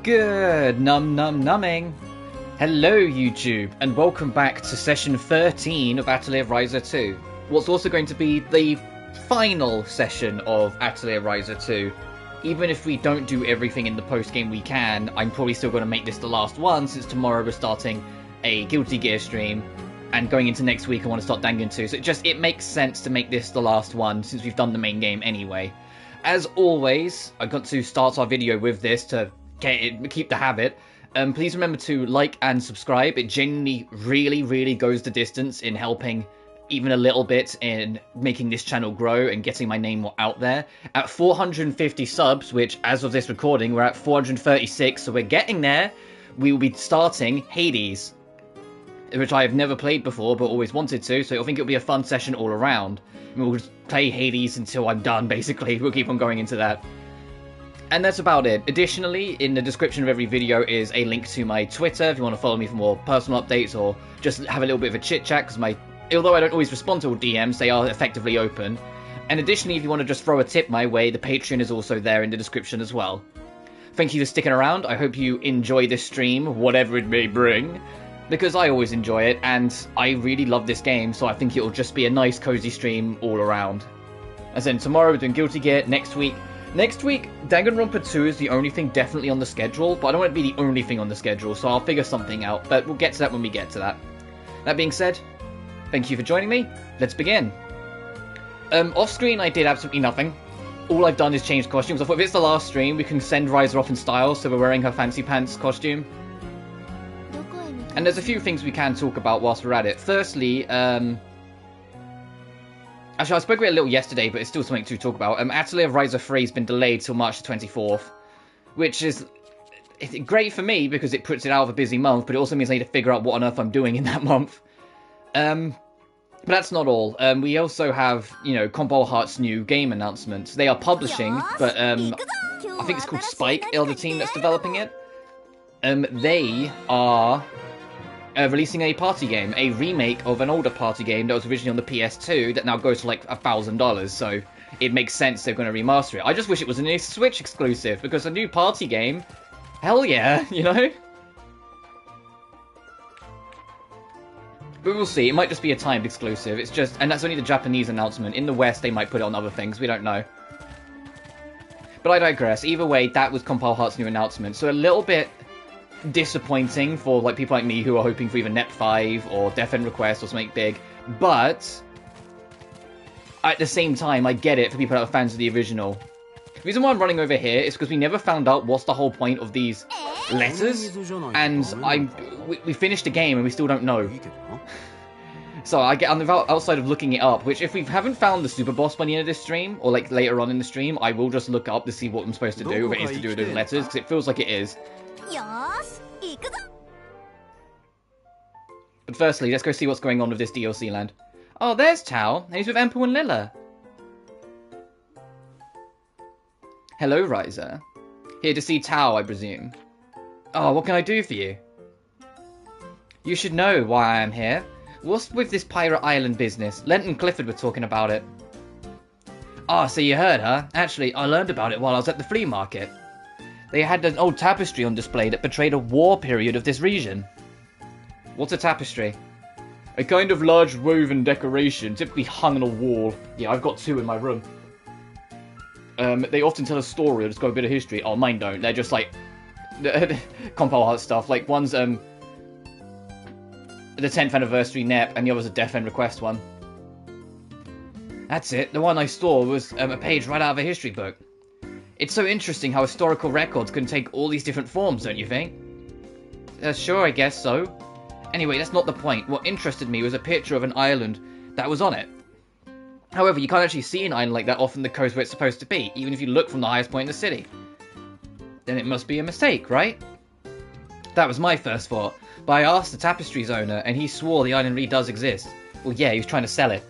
Good numbing. Hello YouTube, and welcome back to session 13 of Atelier Ryza 2. What's also going to be the final session of Atelier Ryza 2. Even if we don't do everything in the post-game we can, I'm probably still going to make this the last one, since tomorrow we're starting a Guilty Gear stream, and going into next week I want to start Dangan 2, so it makes sense to make this the last one, since we've done the main game anyway. As always, I got to start our video with this to keep the habit. Please remember to like and subscribe. It genuinely really goes the distance in helping even a little bit in making this channel grow and getting my name more out there. At 450 subs, which as of this recording we're at 436, so we're getting there, we will be starting Hades, which I have never played before but always wanted to, so I think it'll be a fun session all around. We'll just play Hades until I'm done, basically. We'll keep on going into that. And that's about it. Additionally, in the description of every video is a link to my Twitter if you want to follow me for more personal updates or just have a little bit of a chit-chat, because although I don't always respond to all DMs, they are effectively open. And additionally, if you want to just throw a tip my way, the Patreon is also there in the description as well. Thank you for sticking around. I hope you enjoy this stream, whatever it may bring, because I always enjoy it, and I really love this game, so I think it'll just be a nice, cozy stream all around. As in, tomorrow we're doing Guilty Gear, next week, Danganronpa 2 is the only thing definitely on the schedule, but I don't want it to be the only thing on the schedule, so I'll figure something out, but we'll get to that when we get to that. That being said, thank you for joining me. Let's begin. Off-screen, I did absolutely nothing. All I've done is change costumes. I thought if it's the last stream, we can send Ryza off in style, so we're wearing her fancy pants costume. And there's a few things we can talk about whilst we're at it. Firstly, actually, I spoke about it a little yesterday, but it's still something to talk about. Atelier Ryza 3 has been delayed till March the 24th, which is great for me because it puts it out of a busy month, but it also means I need to figure out what on earth I'm doing in that month. But that's not all. We also have, Combo Heart's new game announcements. They are publishing, but I think it's called Spike, the team that's developing it. They are releasing a party game, a remake of an older party game that was originally on the PS2 that now goes for like $1,000, so it makes sense they're going to remaster it. I just wish it was a new Switch exclusive, because a new party game, hell yeah, But we'll see, it might just be a timed exclusive, and that's only the Japanese announcement. In the West, they might put it on other things, we don't know. But I digress. Either way, that was Compile Heart's new announcement, so a little bit disappointing for people like me who are hoping for either Net 5 or Death End Request or something big, but at the same time I get it for people that are fans of the original. The reason why I'm running over here is because we never found out what's the whole point of these letters, and we finished the game and we still don't know. So outside of looking it up, which if we haven't found the super boss by the end of this stream, or later on in the stream, I will just look up to see what I'm supposed to do, if it is to do with those letters, because it feels like it is. But firstly, let's go see what's going on with this DLC land. Oh, there's Tao, and he's with Empu and Lilla. Hello, Ryza. Here to see Tao, I presume. Oh, what can I do for you? You should know why I am here. What's with this Pirate Island business? Lent and Clifford were talking about it. Ah, so you heard, huh? Actually, I learned about it while I was at the flea market. They had an old tapestry on display that portrayed a war period of this region. What's a tapestry? A kind of large woven decoration, typically hung on a wall. Yeah, I've got two in my room. They often tell a story or just got a bit of history. Oh, mine don't. They're just like Compile Heart stuff. Like one's the 10th anniversary NEP and the other's a Death End Request one. That's it. The one I saw was a page right out of a history book. It's so interesting how historical records can take all these different forms, don't you think? Sure, I guess so. Anyway, that's not the point. What interested me was a picture of an island that was on it. However, you can't actually see an island like that off on the coast where it's supposed to be, even if you look from the highest point in the city. Then it must be a mistake, right? That was my first thought, but I asked the tapestry's owner, and he swore the island really does exist. Well, yeah, he was trying to sell it.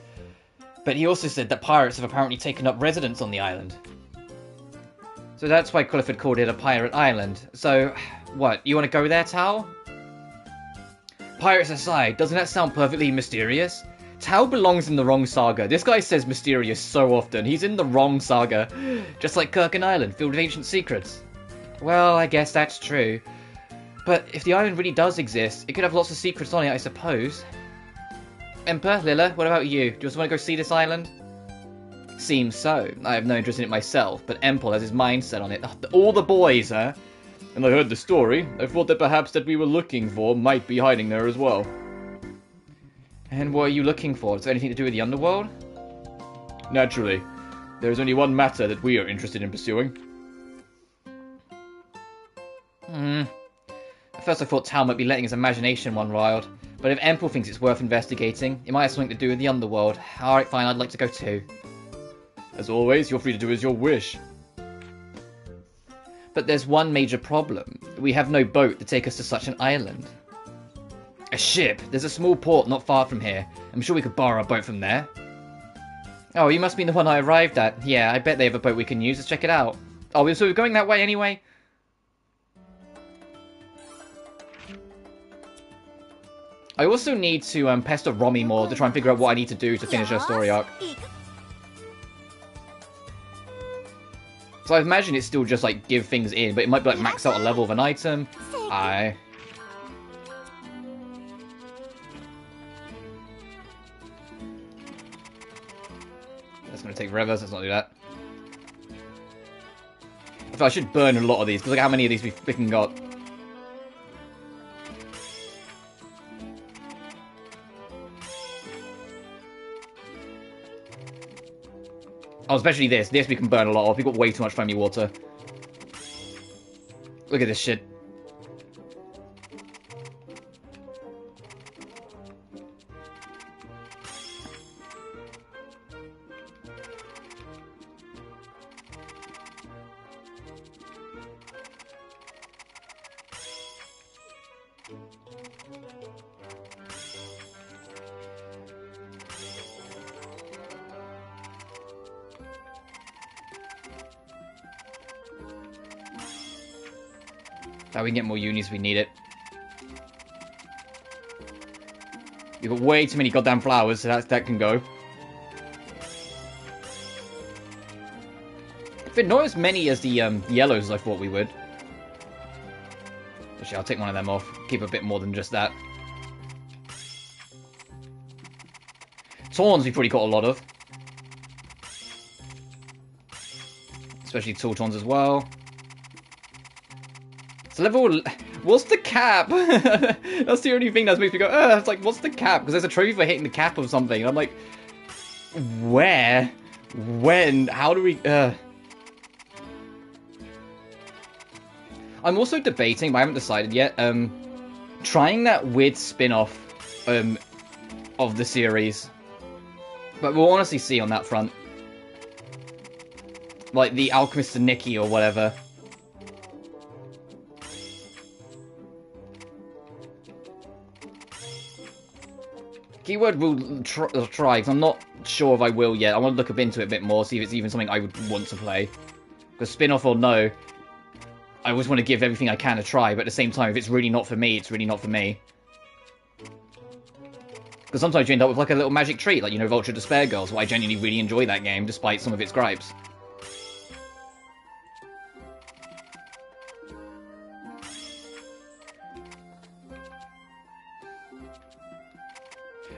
But he also said that pirates have apparently taken up residence on the island. So that's why Clifford called it a pirate island. So, what, you want to go there, Tao? Pirates aside, doesn't that sound perfectly mysterious? Tao belongs in the wrong saga. This guy says mysterious so often. He's in the wrong saga. Just like Kirkin Island, filled with ancient secrets. Well, I guess that's true. But if the island really does exist, it could have lots of secrets on it, I suppose. Emperor, Lilla, what about you? Do you just want to go see this island? Seems so. I have no interest in it myself, but Empel has his mind set on it. All the boys, huh? And I heard the story. I thought that perhaps that we were looking for might be hiding there as well. And what are you looking for? Is there anything to do with the underworld? Naturally. There is only one matter that we are interested in pursuing. At first I thought Tal might be letting his imagination run wild, but if Empel thinks it's worth investigating, it might have something to do with the underworld. Alright, fine, I'd like to go too. As always, you're free to do as you wish. But there's one major problem. We have no boat to take us to such an island. A ship? There's a small port not far from here. I'm sure we could borrow a boat from there. Oh, you must mean the one I arrived at. Yeah, I bet they have a boat we can use. Let's check it out. Oh, so we're going that way anyway? I also need to pester Romy more to try and figure out what I need to do to finish her story arc. So I imagine it's still just like give things in, but it might be like max out a level of an item. Aye. That's gonna take forever, so let's not do that. I feel I should burn a lot of these, because look how many of these we can got. Oh, especially this. This we can burn a lot of. We've got way too much foamy water. Look at this shit. Now we can get more unis if we need it. We've got way too many goddamn flowers, so that can go. But not as many as the yellows as I thought we would. Actually, I'll take one of them off. Keep a bit more than just that. Tawns we've probably got a lot of. Especially Tautons as well. Level... What's the cap? That's the only thing that makes me go, it's like, what's the cap? Because there's a trophy for hitting the cap of something. And I'm like, where? When? How do we... I'm also debating, but I haven't decided yet, trying that weird spin-off of the series. But we'll honestly see on that front. Like the Alchemist and Nikki or whatever. Keyword will try, because I'm not sure if I will yet. I want to look up into it a bit more, see if it's even something I would want to play. Because spin-off or no, I always want to give everything I can a try, but at the same time, if it's really not for me, it's really not for me. Because sometimes you end up with like a little magic treat, like, you know, Vulture Despair Girls, where I genuinely really enjoy that game, despite some of its gripes.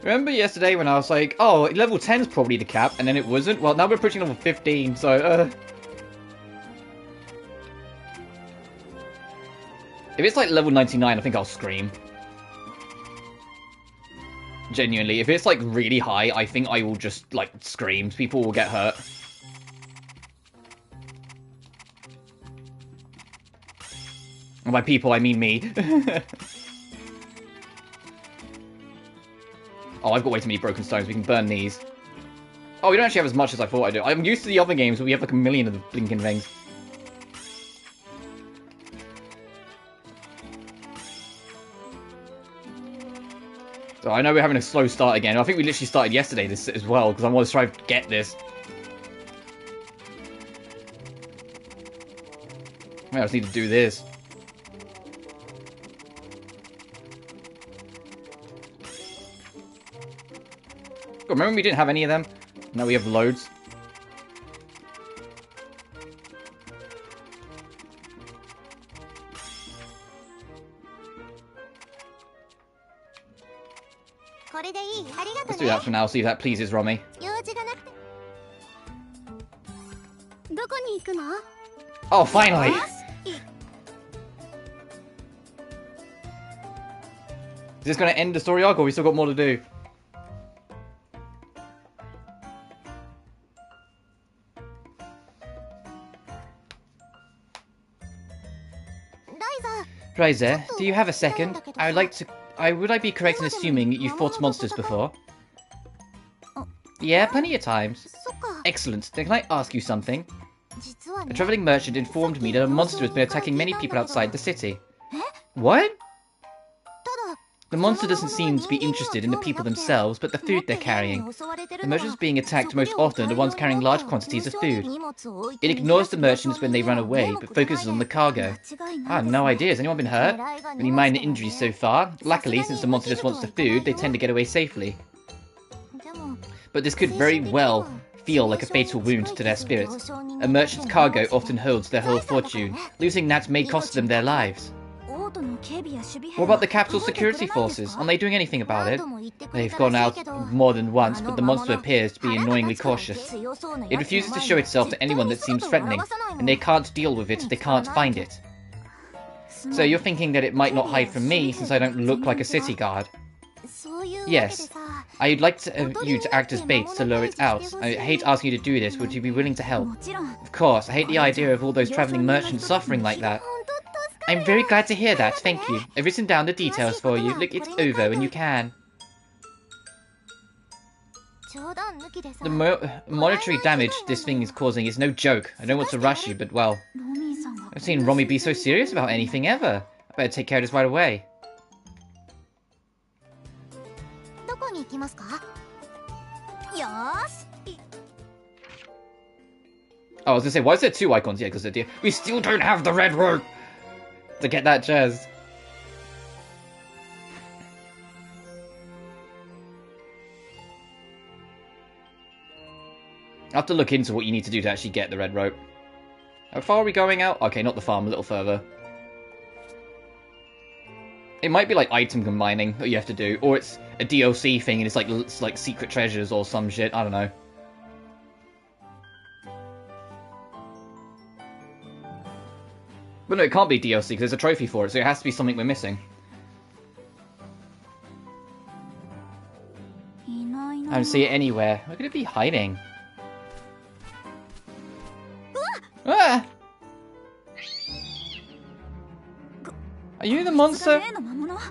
Remember yesterday when I was like, oh, level 10 is probably the cap, and then it wasn't? Well, now we're approaching level 15, so, If it's like level 99, I think I'll scream. Genuinely, if it's like really high, I think I will just, like, scream. People will get hurt. And by people, I mean me. Oh, I've got way too many broken stones. We can burn these. Oh, we don't actually have as much as I thought I do. I'm used to the other games where we have like a million of the blinking things. So I know we're having a slow start again. I think we literally started yesterday this as well, because I want to try to get this. I just need to do this. Remember we didn't have any of them? Now we have loads. do that for now, see if that pleases Romy. Oh, finally! Is this going to end the story arc, or we still got more to do? Ryza, do you have a second? Would I be correct in assuming you've fought monsters before? Yeah, plenty of times. Excellent. Then can I ask you something? A travelling merchant informed me that a monster has been attacking many people outside the city. What? The monster doesn't seem to be interested in the people themselves, but the food they're carrying. The merchants being attacked most often are the ones carrying large quantities of food. It ignores the merchants when they run away, but focuses on the cargo. I have no idea. Has anyone been hurt? Any minor injuries so far? Luckily, since the monster just wants the food, they tend to get away safely. But this could very well feel like a fatal wound to their spirit. A merchant's cargo often holds their whole fortune. Losing that may cost them their lives. What about the capital security forces? Aren't they doing anything about it? They've gone out more than once, but the monster appears to be annoyingly cautious. It refuses to show itself to anyone that seems threatening, and they can't deal with it if they can't find it. So you're thinking that it might not hide from me, since I don't look like a city guard? Yes. I'd like you to act as bait to lure it out. I hate asking you to do this. Would you be willing to help? Of course. I hate the idea of all those travelling merchants suffering like that. I'm very glad to hear that, thank you. I've written down the details for you. Look, it's over when you can. The monetary damage this thing is causing is no joke. I don't want to rush you, but well... I've seen Romy be so serious about anything ever. I better take care of this right away. Oh, I was gonna say, why is there two icons? Yeah, because we still don't have the red rope to get that jazz. I have to look into what you need to do to actually get the red rope. How far are we going out? Okay, not the farm, a little further. It might be like item combining that you have to do, or it's a DLC thing and it's like secret treasures or some shit. I don't know. But no, it can't be DLC because there's a trophy for it, so it has to be something we're missing. I don't see it anywhere. Where could it be hiding? Ah! Are you the monster?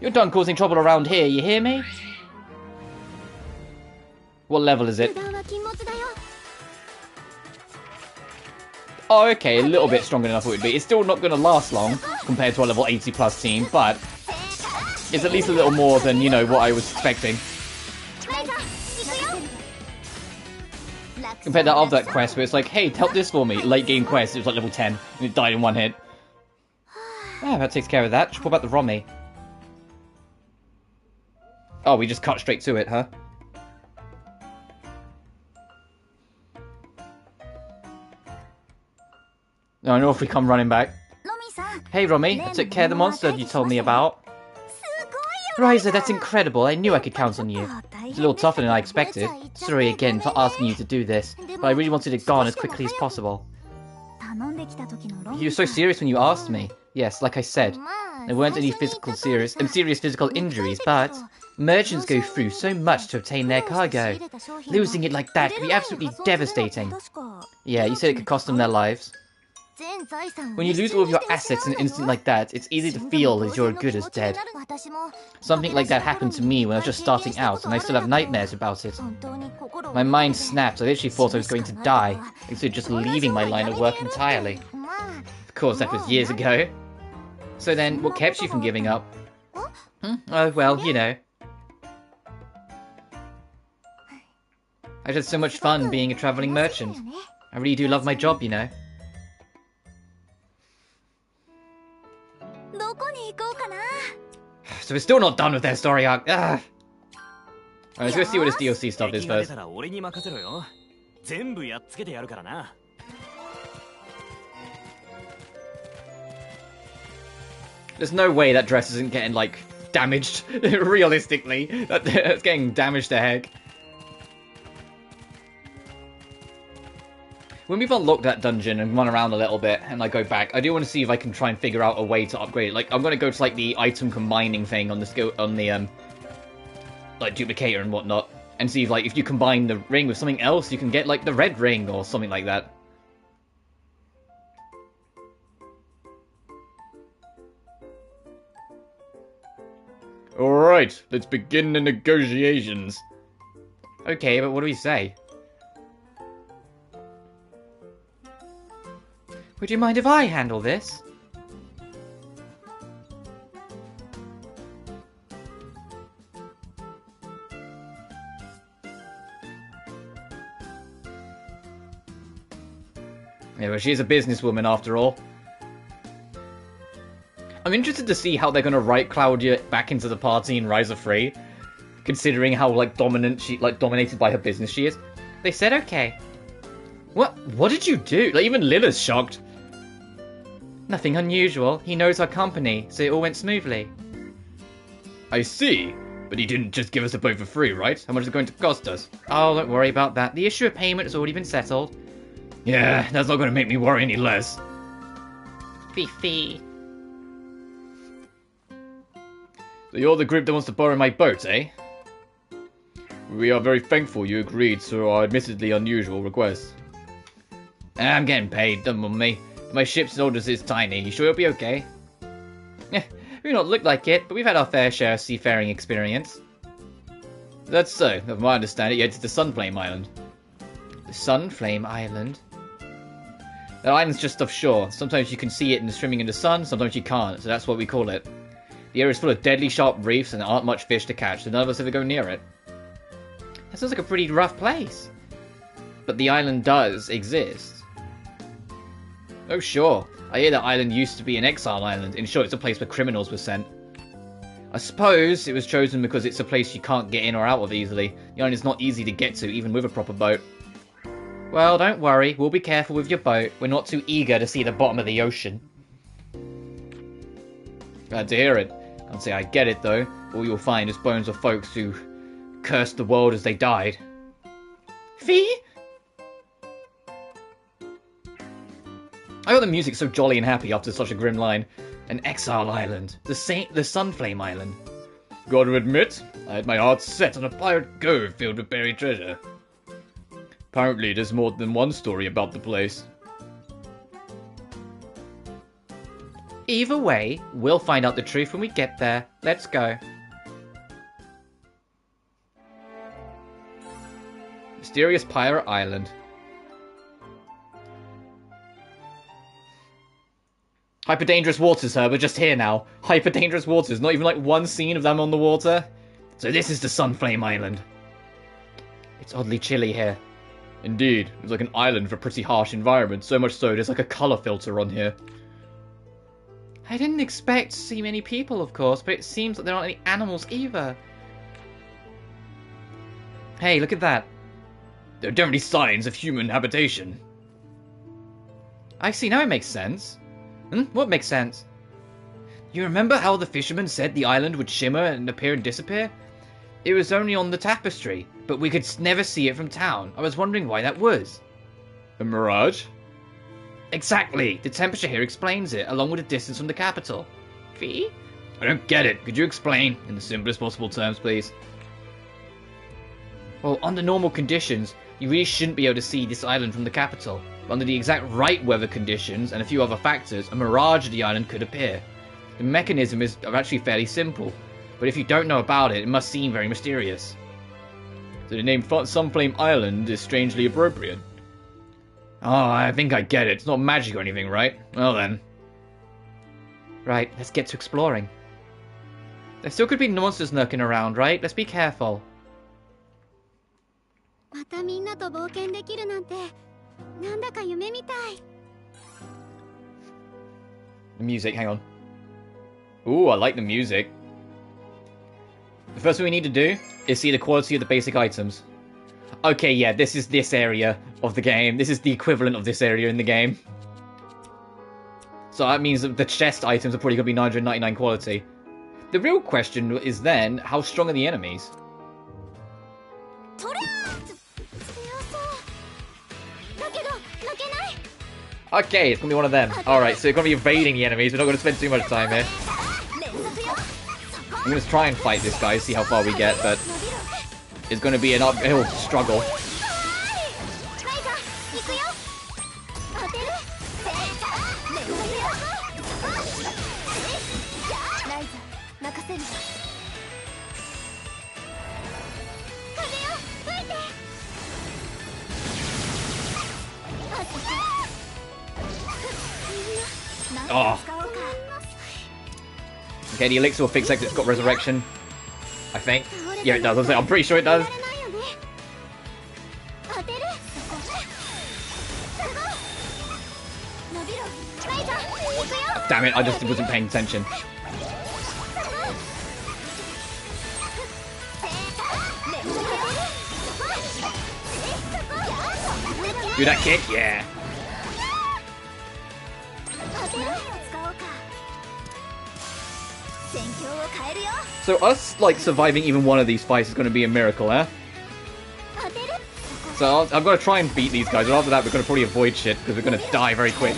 You're done causing trouble around here, you hear me? What level is it? Oh, okay, a little bit stronger than I thought it would be. It's still not going to last long compared to a level 80 plus team, but it's at least a little more than, you know, what I was expecting. Compared to other quest where it's like, hey, help this for me. Late game quest, it was like level 10, and it died in one hit. Ah, that takes care of that. What about the Romy? Oh, we just cut straight to it, huh? No, I know if we come running back. Hey, Romy, I took care of the monster you told me about. Ryza, that's incredible. I knew I could count on you. It's a little tougher than I expected. Sorry again for asking you to do this, but I really wanted it gone as quickly as possible. You were so serious when you asked me. Yes, like I said, there weren't any serious physical injuries, but merchants go through so much to obtain their cargo. Losing it like that could be absolutely devastating. Yeah, you said it could cost them their lives. When you lose all of your assets in an instant like that, it's easy to feel as you're as good as dead. Something like that happened to me when I was just starting out, and I still have nightmares about it. My mind snapped. I literally thought I was going to die, instead of just leaving my line of work entirely. Of course, that was years ago. So then, what kept you from giving up? Oh, well, you know. I've had so much fun being a travelling merchant. I really do love my job, you know. So we're still not done with their story arc. Alright, let's go see what this DLC stuff is first. There's no way that dress isn't getting, like, damaged. Realistically. That's getting damaged to heck. when we've unlocked that dungeon and run around a little bit and I go back, I do want to see if I can try and figure out a way to upgrade it. Like, I'm going to go to, like, the item combining thing on the skill, on the, like, duplicator and whatnot, and see if, like, if you combine the ring with something else, you can get, like, the red ring or something like that. Alright, let's begin the negotiations. Okay, but what do we say? Would you mind if I handle this? Yeah, well, she's a businesswoman after all. I'm interested to see how they're going to write Claudia back into the party in Ryza 3, considering how, like, dominated by her business she is. They said okay. What did you do? Like, even Lilla's shocked. Nothing unusual. He knows our company, so it all went smoothly. I see. But he didn't just give us a boat for free, right? How much is it going to cost us? Oh, don't worry about that. The issue of payment has already been settled. Yeah, that's not going to make me worry any less. Fee. So you're the group that wants to borrow my boat, eh? We are very thankful you agreed to our admittedly unusual request. I'm getting paid, don't mind me. My ship's orders is tiny. You sure it'll be okay? Yeah, we don't look like it, but we've had our fair share of seafaring experience. That's so. From my understanding, it's the Sunflame Island. The Sunflame Island? That island's just offshore. Sometimes you can see it swimming in the sun, sometimes you can't, so that's what we call it. The area is full of deadly sharp reefs and there aren't much fish to catch, so none of us ever go near it. That sounds like a pretty rough place. But the island does exist. Oh sure, I hear that island used to be an exile island. In short, it's a place where criminals were sent. I suppose it was chosen because it's a place you can't get in or out of easily. The island is not easy to get to, even with a proper boat. Well, don't worry, we'll be careful with your boat. We're not too eager to see the bottom of the ocean. Glad to hear it. Can't say I get it though. All you'll find is bones of folks who cursed the world as they died. Fee? I got the music so jolly and happy after such a grim line. An exile island. The Sunflame Island. Gotta admit, I had my heart set on a pirate cove filled with buried treasure. Apparently there's more than one story about the place. Either way, we'll find out the truth when we get there. Let's go. Mysterious Pirate Island. Hyper dangerous waters, sir. We're just here now. Hyper dangerous waters. Not even like one scene of them on the water. So this is the Sunflame Island. It's oddly chilly here. Indeed. It's like an island with a pretty harsh environment. So much so there's like a colour filter on here. I didn't expect to see many people, of course, but it seems that there aren't any animals either. Hey, look at that. There are definitely signs of human habitation. I see, now it makes sense. What makes sense? You remember how the fisherman said the island would shimmer and appear and disappear? It was only on the tapestry, but we could never see it from town. I was wondering why that was. A mirage? Exactly. The temperature here explains it, along with the distance from the capital. Fee? I don't get it. Could you explain? In the simplest possible terms, please. Well, under normal conditions, you really shouldn't be able to see this island from the capital. But under the exact right weather conditions and a few other factors, a mirage of the island could appear. The mechanism is actually fairly simple, but if you don't know about it, it must seem very mysterious. So the name Sunflame Island is strangely appropriate. Oh, I think I get it. It's not magic or anything, right? Well then. Right, let's get to exploring. There still could be monsters lurking around, right? Let's be careful. The music, hang on. Ooh, I like the music. The first thing we need to do is see the quality of the basic items. Okay, yeah, this is this area of the game. This is the equivalent of this area in the game. So that means that the chest items are probably going to be 999 quality. The real question is then, how strong are the enemies? Okay, it's gonna be one of them. Alright, so you're gonna be evading the enemies. We're not gonna spend too much time here. I'm gonna try and fight this guy, see how far we get, but it's gonna be an uphill struggle. Oh. Okay, the elixir will fix it 'cause it's got resurrection. I think. Yeah, it does. I'm pretty sure it does. Damn it, I just wasn't paying attention. Do that kick, yeah. So us, like, surviving even one of these fights is going to be a miracle, eh? So I'm going to try and beat these guys, but after that we're going to probably avoid shit, because we're going to die very quick.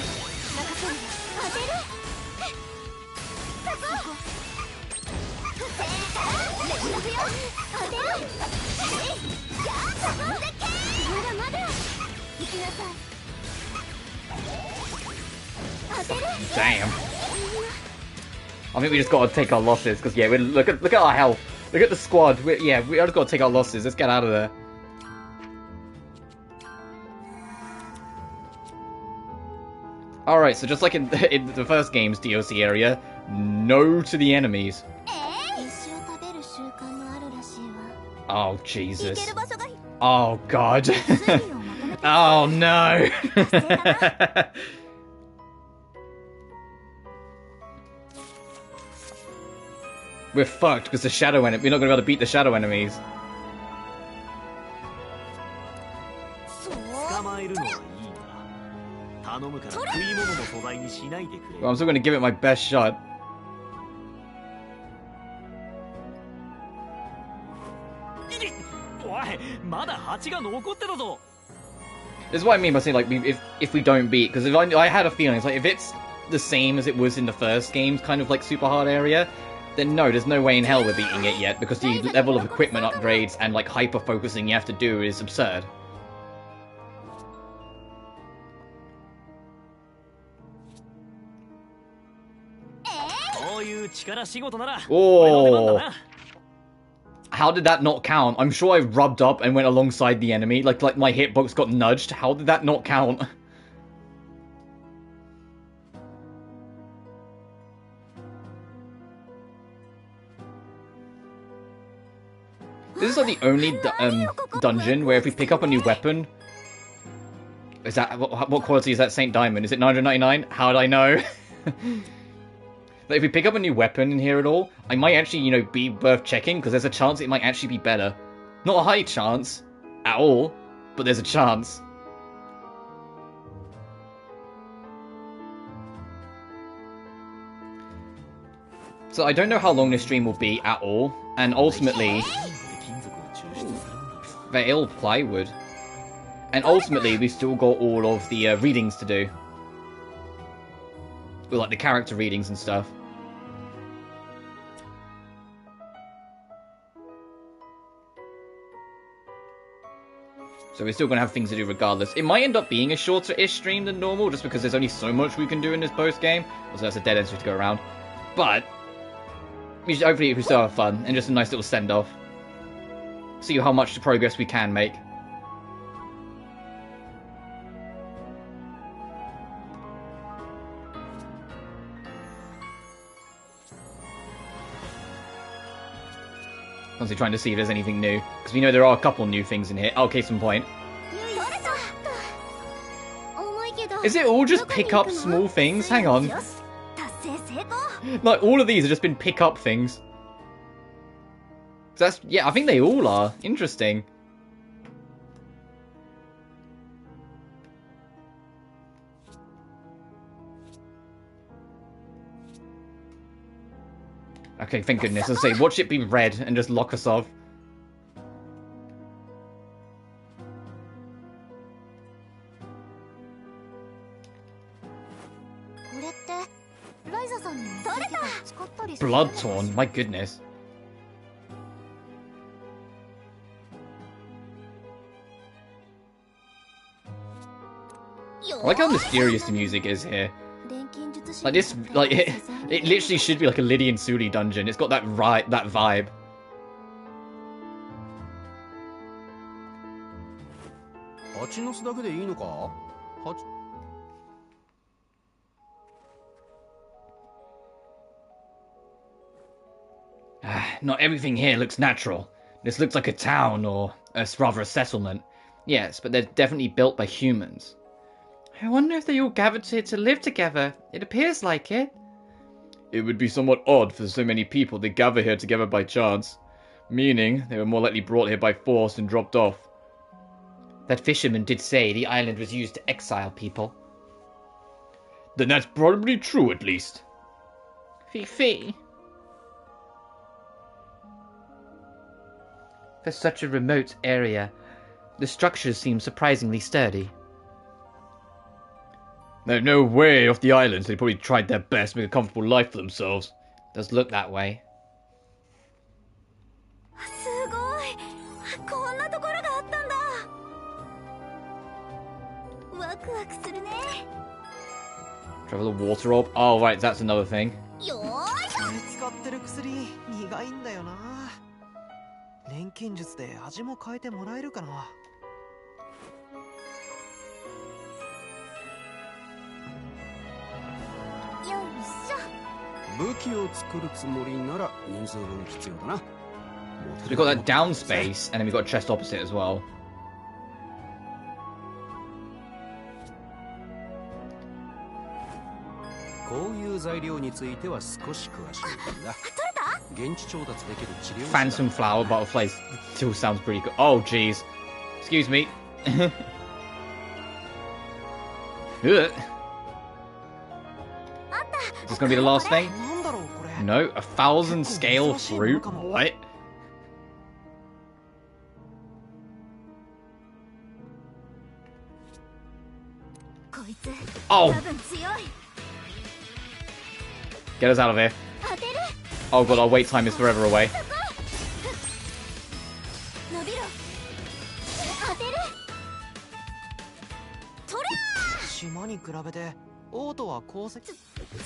Damn. I think we just got to take our losses, because yeah, look at our health. Look at the squad. We just got to take our losses. Let's get out of there. Alright, so just like in the first game's DLC area, no to the enemies. Oh, Jesus. Oh, God. Oh, no. We're fucked because the shadow enemy. We're not going to be able to beat the shadow enemies. Well, I'm still going to give it my best shot. This is what I mean by saying, like, if we don't beat, because I had a feeling, it's like, if it's the same as it was in the first game's kind of like super hard area, then no, there's no way in hell we're beating it yet, because the level of equipment upgrades and like hyper focusing you have to do is absurd. Oh! How did that not count? I'm sure I rubbed up and went alongside the enemy, like my hitbox got nudged. How did that not count? This is like the only dungeon where if we pick up a new weapon... Is that... What quality is that Saint Diamond? Is it 999? How did I know? But if we pick up a new weapon in here at all, I might actually, you know, be worth checking, because there's a chance it might actually be better. Not a high chance at all, but there's a chance. So I don't know how long this stream will be at all, and ultimately... Veil plywood. And ultimately, we've still got all of the readings to do. Well, like the character readings and stuff. So we're still going to have things to do regardless. It might end up being a shorter-ish stream than normal, just because there's only so much we can do in this post-game. Also, that's a dead end to go around. But, hopefully we still have fun, and just a nice little send-off. See how much progress we can make. Constantly trying to see if there's anything new, because we know there are a couple new things in here. Oh, case in point. Is it all just pick up small things? Hang on. Like, all of these have just been pick up things. So that's, yeah, I think they all are. Interesting. Okay, thank goodness. I'll say, watch it be red and just lock us off. Bloodtorn, my goodness. I like how mysterious the music is here. Like this, like it literally should be like a Lydian Suli dungeon. It's got that vibe. Not everything here looks natural. This looks like a town, or rather a settlement. Yes, but they're definitely built by humans. I wonder if they all gathered here to live together. It appears like it. It would be somewhat odd for so many people to gather here together by chance. Meaning, they were more likely brought here by force and dropped off. That fisherman did say the island was used to exile people. Then that's probably true, at least. Fifi. For such a remote area, the structures seem surprisingly sturdy. There's no way off the island, so they probably tried their best to make a comfortable life for themselves. Does look that way. Travel the water orb? Oh right, that's another thing. So we've got that down space, and then we've got a chest opposite as well. Phantom flower butterflies still sounds pretty good. Oh jeez. Excuse me. Is this gonna be the last thing? No, 1,000 scale fruit? What? Oh! Get us out of here. Oh god, our wait time is forever away.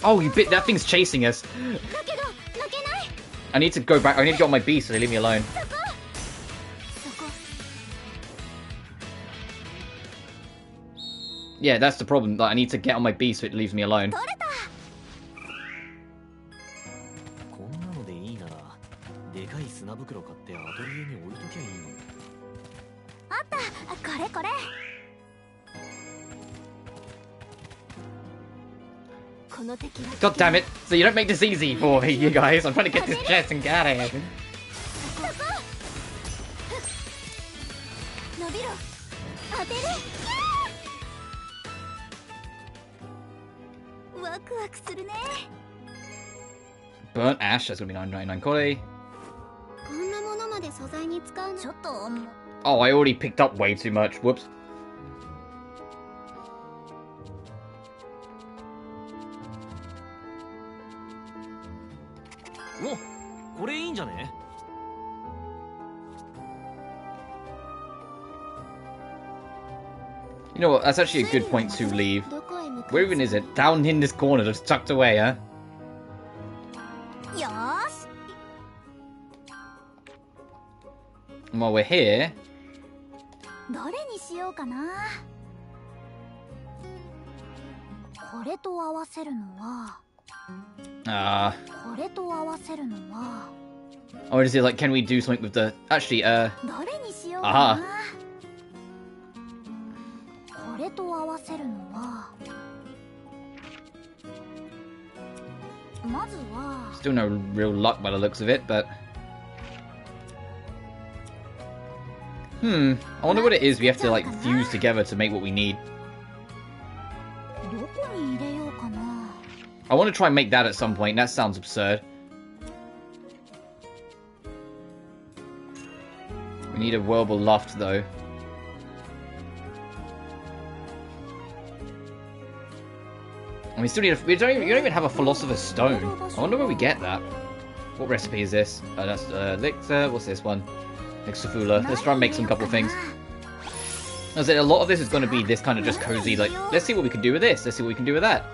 Oh, you bit. That thing's chasing us. I need to go back. I need to get on my beast so they leave me alone. Yeah, that's the problem. Like, I need to get on my beast so it leaves me alone. God damn it! So you don't make this easy for me, you guys. I'm trying to get this chest and get out of here. Burnt ash, that's gonna be 999 kore. Oh, I already picked up way too much. Whoops. You know what, that's actually a good point to leave. Where even is it? Down in this corner, just tucked away, huh? And while we're here... Or is it like, can we do something with the... Actually, aha! Still no real luck by the looks of it, but... I wonder what it is we have to, like, fuse together to make what we need. I want to try and make that at some point. That sounds absurd. We need a whirlpool loft, though. And we still need we don't even have a Philosopher's Stone. I wonder where we get that. What recipe is this? That's elixir. What's this one? Elixir. Let's try and make some couple things. As in, a lot of this is going to be this kind of just cozy, like, let's see what we can do with this, let's see what we can do with that.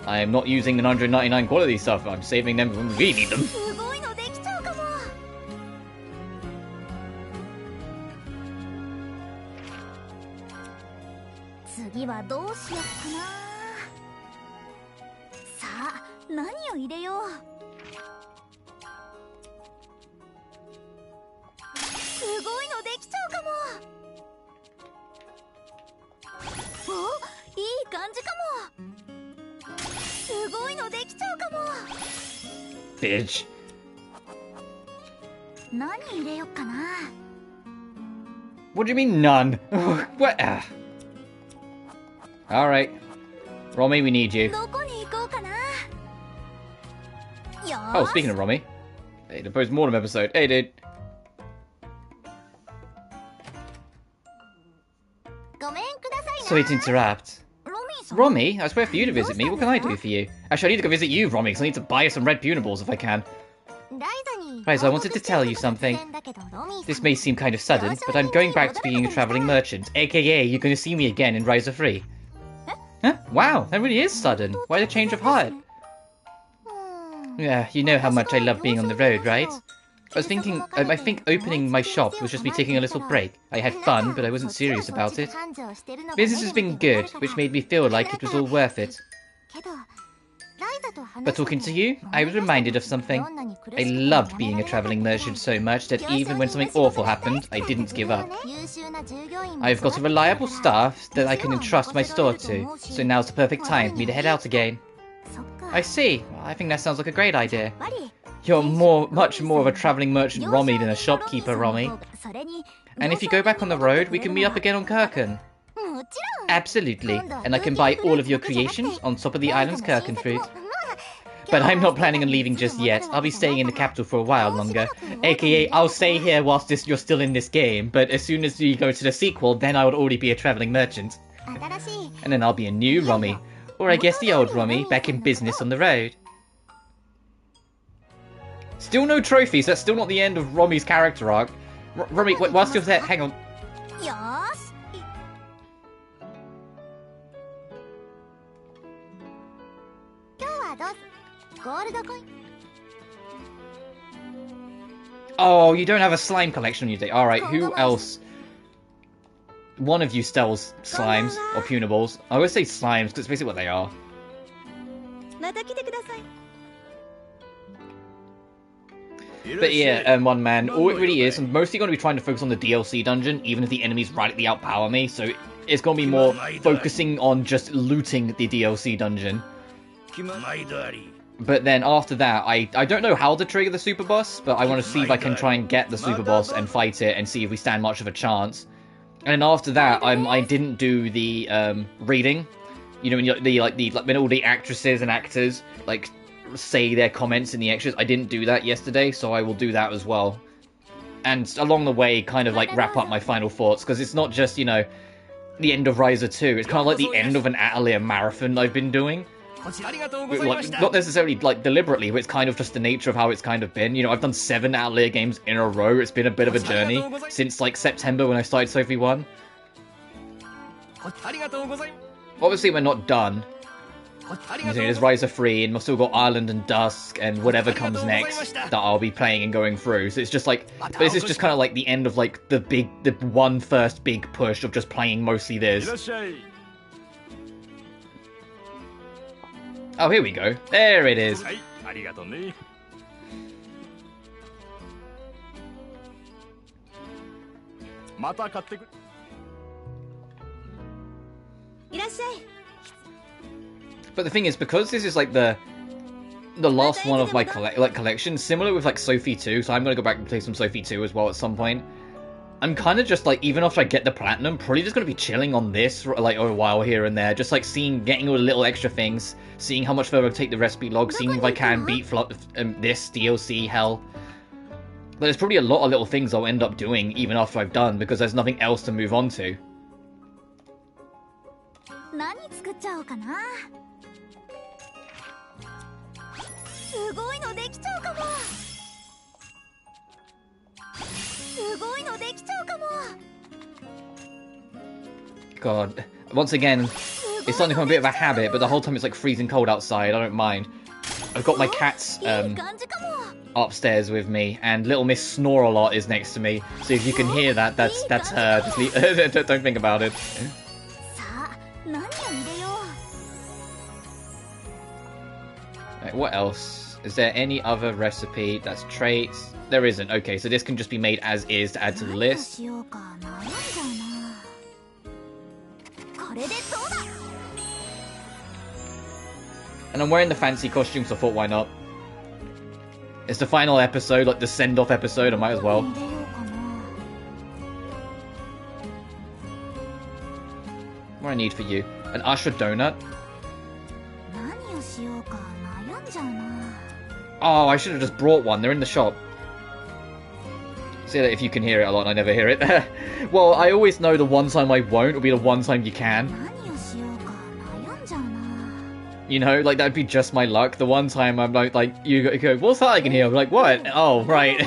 I am not using the 999 quality stuff, I'm saving them when we need them. Bitch. What do you mean none? What? Alright. Romy, we need you. Oh, speaking of Romy. Hey, the post-mortem episode. Hey, dude. Sorry to interrupt. Romy, I was waiting for you to visit me. What can I do for you? Actually, I need to go visit you, Romy, because I need to buy you some red punables if I can. Ryza, I wanted to tell you something. This may seem kind of sudden, but I'm going back to being a travelling merchant, aka you're going to see me again in Ryza 3. Huh? Wow, that really is sudden. Why the change of heart? Yeah, you know how much I love being on the road, right? I think opening my shop was just me taking a little break. I had fun, but I wasn't serious about it. Business has been good, which made me feel like it was all worth it. But talking to you, I was reminded of something. I loved being a travelling merchant so much that even when something awful happened, I didn't give up. I've got a reliable staff that I can entrust my store to, so now's the perfect time for me to head out again. I see. I think that sounds like a great idea. You're much more of a travelling merchant Romy than a shopkeeper Romy. And if you go back on the road, we can meet up again on Kirken. Absolutely, and I can buy all of your creations on top of the island's Kirken fruit. But I'm not planning on leaving just yet. I'll be staying in the capital for a while longer. AKA, I'll stay here whilst you're still in this game, but as soon as you go to the sequel, then I would already be a travelling merchant. And then I'll be a new Romy. Or I guess the old Romy, back in business on the road. Still no trophies, that's still not the end of Romy's character arc. Romy, wait, whilst you're there, hang on. Oh, you don't have a slime collection on your day. Alright, who else? One of you sells slimes, or punables. I always say slimes, because it's basically what they are. But yeah, one man, all it really is, I'm mostly going to be trying to focus on the DLC dungeon, even if the enemies radically outpower me, so it's going to be more focusing on just looting the DLC dungeon. But then after that, I don't know how to trigger the super boss, but I want to see if I can try and get the super boss and fight it and see if we stand much of a chance. And then after that, I didn't do the reading. You know, when when all the actresses and actors like say their comments in the extras. I didn't do that yesterday, so I will do that as well. And along the way, kind of like wrap up my final thoughts, because it's not just, you know, the end of Ryza 2. It's kind of like the end of an Atelier marathon I've been doing. Like, not necessarily like deliberately, but it's kind of just the nature of how it's kind of been. You know, I've done 7 Atelier games in a row. It's been a bit of a journey since like September when I started Sophie 1. Obviously, we're not done. There's Ryza 3, and we've still got Island and Dusk, and whatever comes next that I'll be playing and going through. So it's just like, but this is just kind of like the end of like the one first big push of just playing mostly this. Oh, here we go. There it is. But the thing is, because this is like the last one of my collection, similar with like Sophie 2, so I'm gonna go back and play some Sophie 2 as well at some point. I'm kind of just like, even after I get the platinum, probably just gonna be chilling on this for like a while here and there, just like getting all the little extra things, seeing how much further I take the recipe log, seeing if I can beat this DLC hell. But there's probably a lot of little things I'll end up doing even after I've done, because there's nothing else to move on to. God. Once again, it's starting to become a bit of a habit, but the whole time it's like freezing cold outside. I don't mind. I've got my cats upstairs with me, and Little Miss Snore-a-Lot is next to me. So if you can hear that, that's her. Just don't think about it. Right, what else? Is there any other recipe that's traits? There isn't. Okay, so this can just be made as is to add to the list. And I'm wearing the fancy costume, so I thought, why not? It's the final episode, like the send-off episode, I might as well. What do I need for you? An Usher donut? Oh, I should have just brought one. They're in the shop. See that if you can hear it a lot, I never hear it. Well, I always know the one time I won't will be the one time you can. You know, like, that'd be just my luck. The one time I'm like, you go, what's that I can hear? I'm like, what? Oh, right.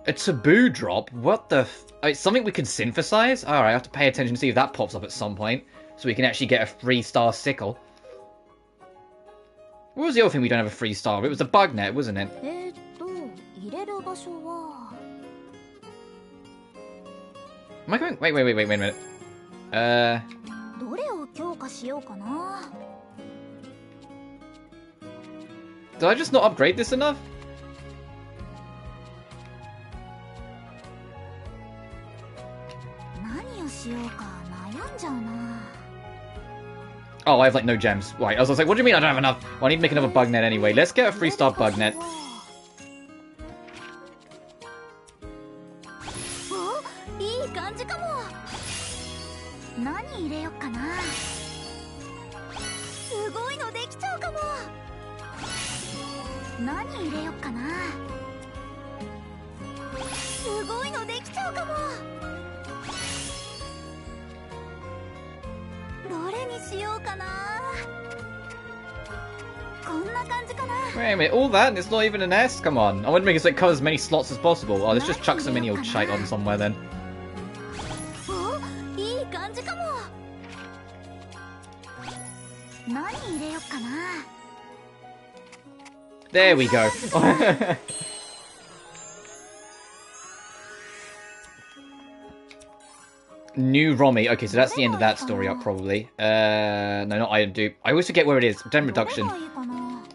A taboo drop? What the it's something we can synthesize? Alright, I have to pay attention to see if that pops up at some point. So we can actually get a 3-star sickle. What was the other thing we don't have a 3-star? It was the bug net, wasn't it? Am I going? Wait a minute. Did I just not upgrade this enough? Oh, I have like no gems. Right, I was like, what do you mean I don't have enough? Well, I need to make another bug net anyway. Let's get a 3-star bug net. Wait a minute, all that and it's not even an S? Come on. I want to make it so it covers as many slots as possible. Oh, let's just chuck some mini old shite on somewhere then. There we go. New Romy. Okay, so that's the end of that story up, probably. No, not item dupe. I always forget where it is. Gem reduction.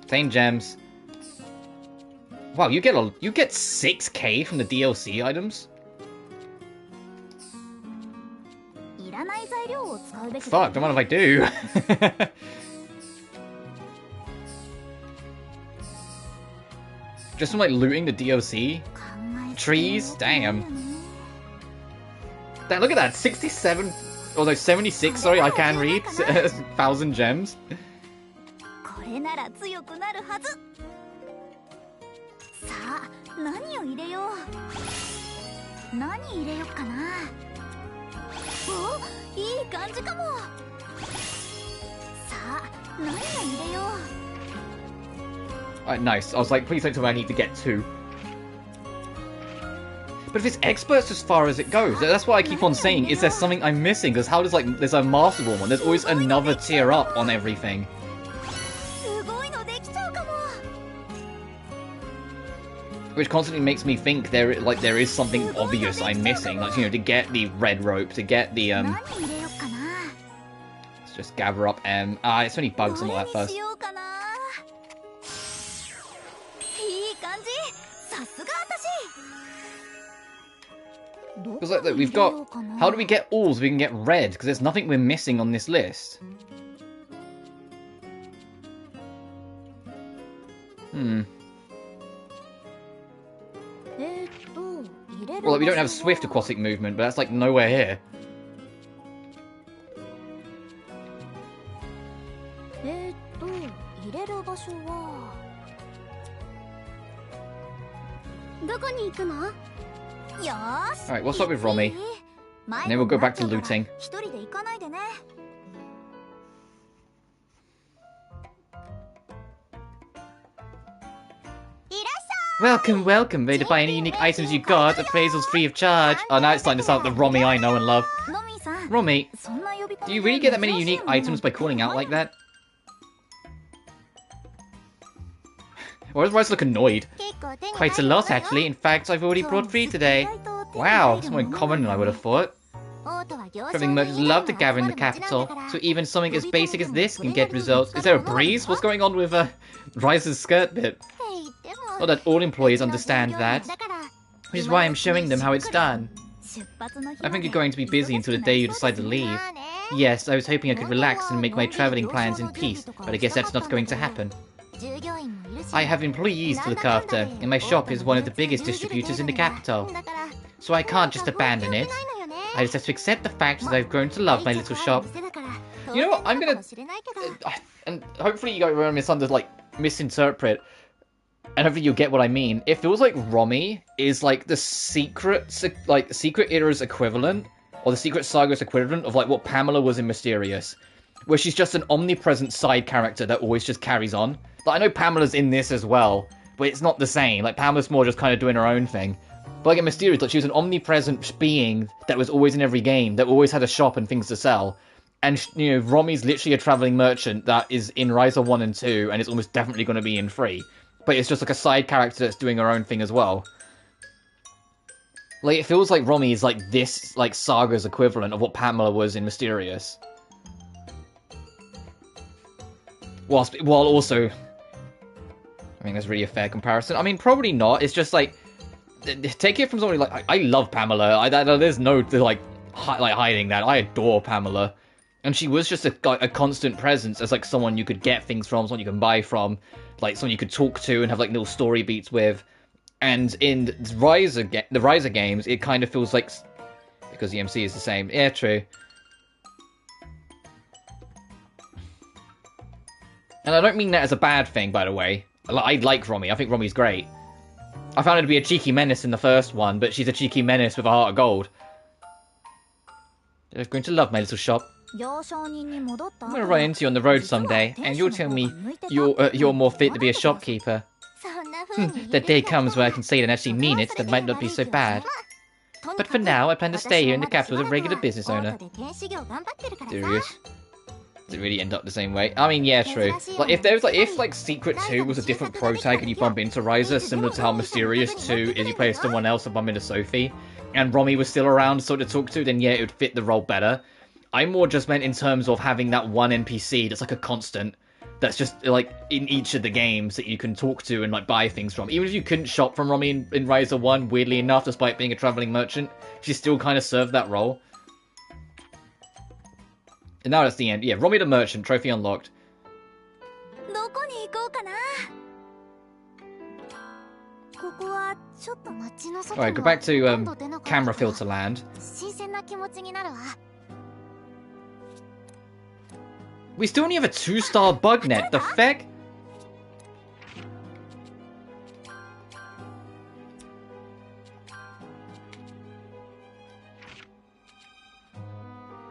10 gems. Wow, you get 6k from the DLC items? Fuck, don't mind if I do. Just from like looting the DLC? Trees? Damn. Look at that, 67, oh no, 76, sorry, I can read, 1,000 gems. Alright, nice. I was like, please don't tell me I need to get 2. But if it's experts as far as it goes, that's what I keep on saying. Is there something I'm missing? Because how does, like, there's a masterable one. There's always another tier up on everything. Which constantly makes me think there is something obvious I'm missing. Like, you know, to get the red rope, to get the, Let's just gather up, it's only bugs and all that first. Because like, we've got... How do we get all so we can get red? Because there's nothing we're missing on this list. Well, like, we don't have swift aquatic movement, but that's like nowhere here. Alright, what's up with Romy? And then we'll go back to looting. Welcome, welcome. Ready to buy any unique items you got? Appraisals free of charge. Oh, now it's starting to sound like the Romy I know and love. Romy, do you really get that many unique items by calling out like that? Why does Ryza look annoyed? Quite a lot, actually. In fact, I've already brought 3 today. Wow, that's more common than I would have thought. Traveling merchants love to gather in the capital, so even something as basic as this can get results. Is there a breeze? What's going on with Ryza's skirt bit? Not that all employees understand that, which is why I'm showing them how it's done. I think you're going to be busy until the day you decide to leave. Yes, I was hoping I could relax and make my traveling plans in peace, but I guess that's not going to happen. I have employees to look after, and my shop is one of the biggest distributors in the capital. So I can't just abandon it. I just have to accept the fact that I've grown to love my little shop. You know what, I'm gonna... and hopefully you guys won't misinterpret, and hopefully you'll get what I mean. It feels like Romy is like the Secret Era's equivalent, or the Secret Saga's equivalent of like what Pamela was in Mysterious. Where she's just an omnipresent side character that always just carries on. Like, I know Pamela's in this as well, but it's not the same. Like, Pamela's more just kind of doing her own thing. But like in Mysterious, like, she was an omnipresent being that was always in every game, that always had a shop and things to sell. And, you know, Romy's literally a traveling merchant that is in Ryza 1 and 2, and is almost definitely going to be in 3. But it's just like a side character that's doing her own thing as well. Like, it feels like Romy is like this, like, Saga's equivalent of what Pamela was in Mysterious. While also... I mean, that's really a fair comparison. I mean, probably not. It's just, like... Take it from somebody like... I love Pamela. There's no, like, hiding that. I adore Pamela. And she was just a constant presence as, like, someone you could get things from, someone you can buy from, like, someone you could talk to and have, like, little story beats with. And in the Ryza games, it kind of feels like... Because the MC is the same. Yeah, true. And I don't mean that as a bad thing, by the way. I like Romy. I think Romy's great. I found her to be a cheeky menace in the first one, but she's a cheeky menace with a heart of gold. They're going to love my little shop. I'm going to run into you on the road someday, and you'll tell me you're more fit to be a shopkeeper. That day comes where I can say it and actually mean it, that might not be so bad. But for now, I plan to stay here in the capital as a regular business owner. Serious? Did it really end up the same way? I mean, yeah, true. Like, if Secret 2 was a different pro tag and you bump into Ryza, similar to how Mysterious 2 is you play as someone else and bump into Sophie, and Romy was still around sort of talk to, then yeah, it would fit the role better. I more just meant in terms of having that one NPC that's like a constant, that's just like in each of the games that you can talk to and like buy things from. Even if you couldn't shop from Romy in Ryza 1, weirdly enough, despite being a traveling merchant, she still kind of served that role. And now that's the end. Yeah, Romy the Merchant, trophy unlocked. Alright, go back to camera filter land. We still only have a 2-star bug net, the feck?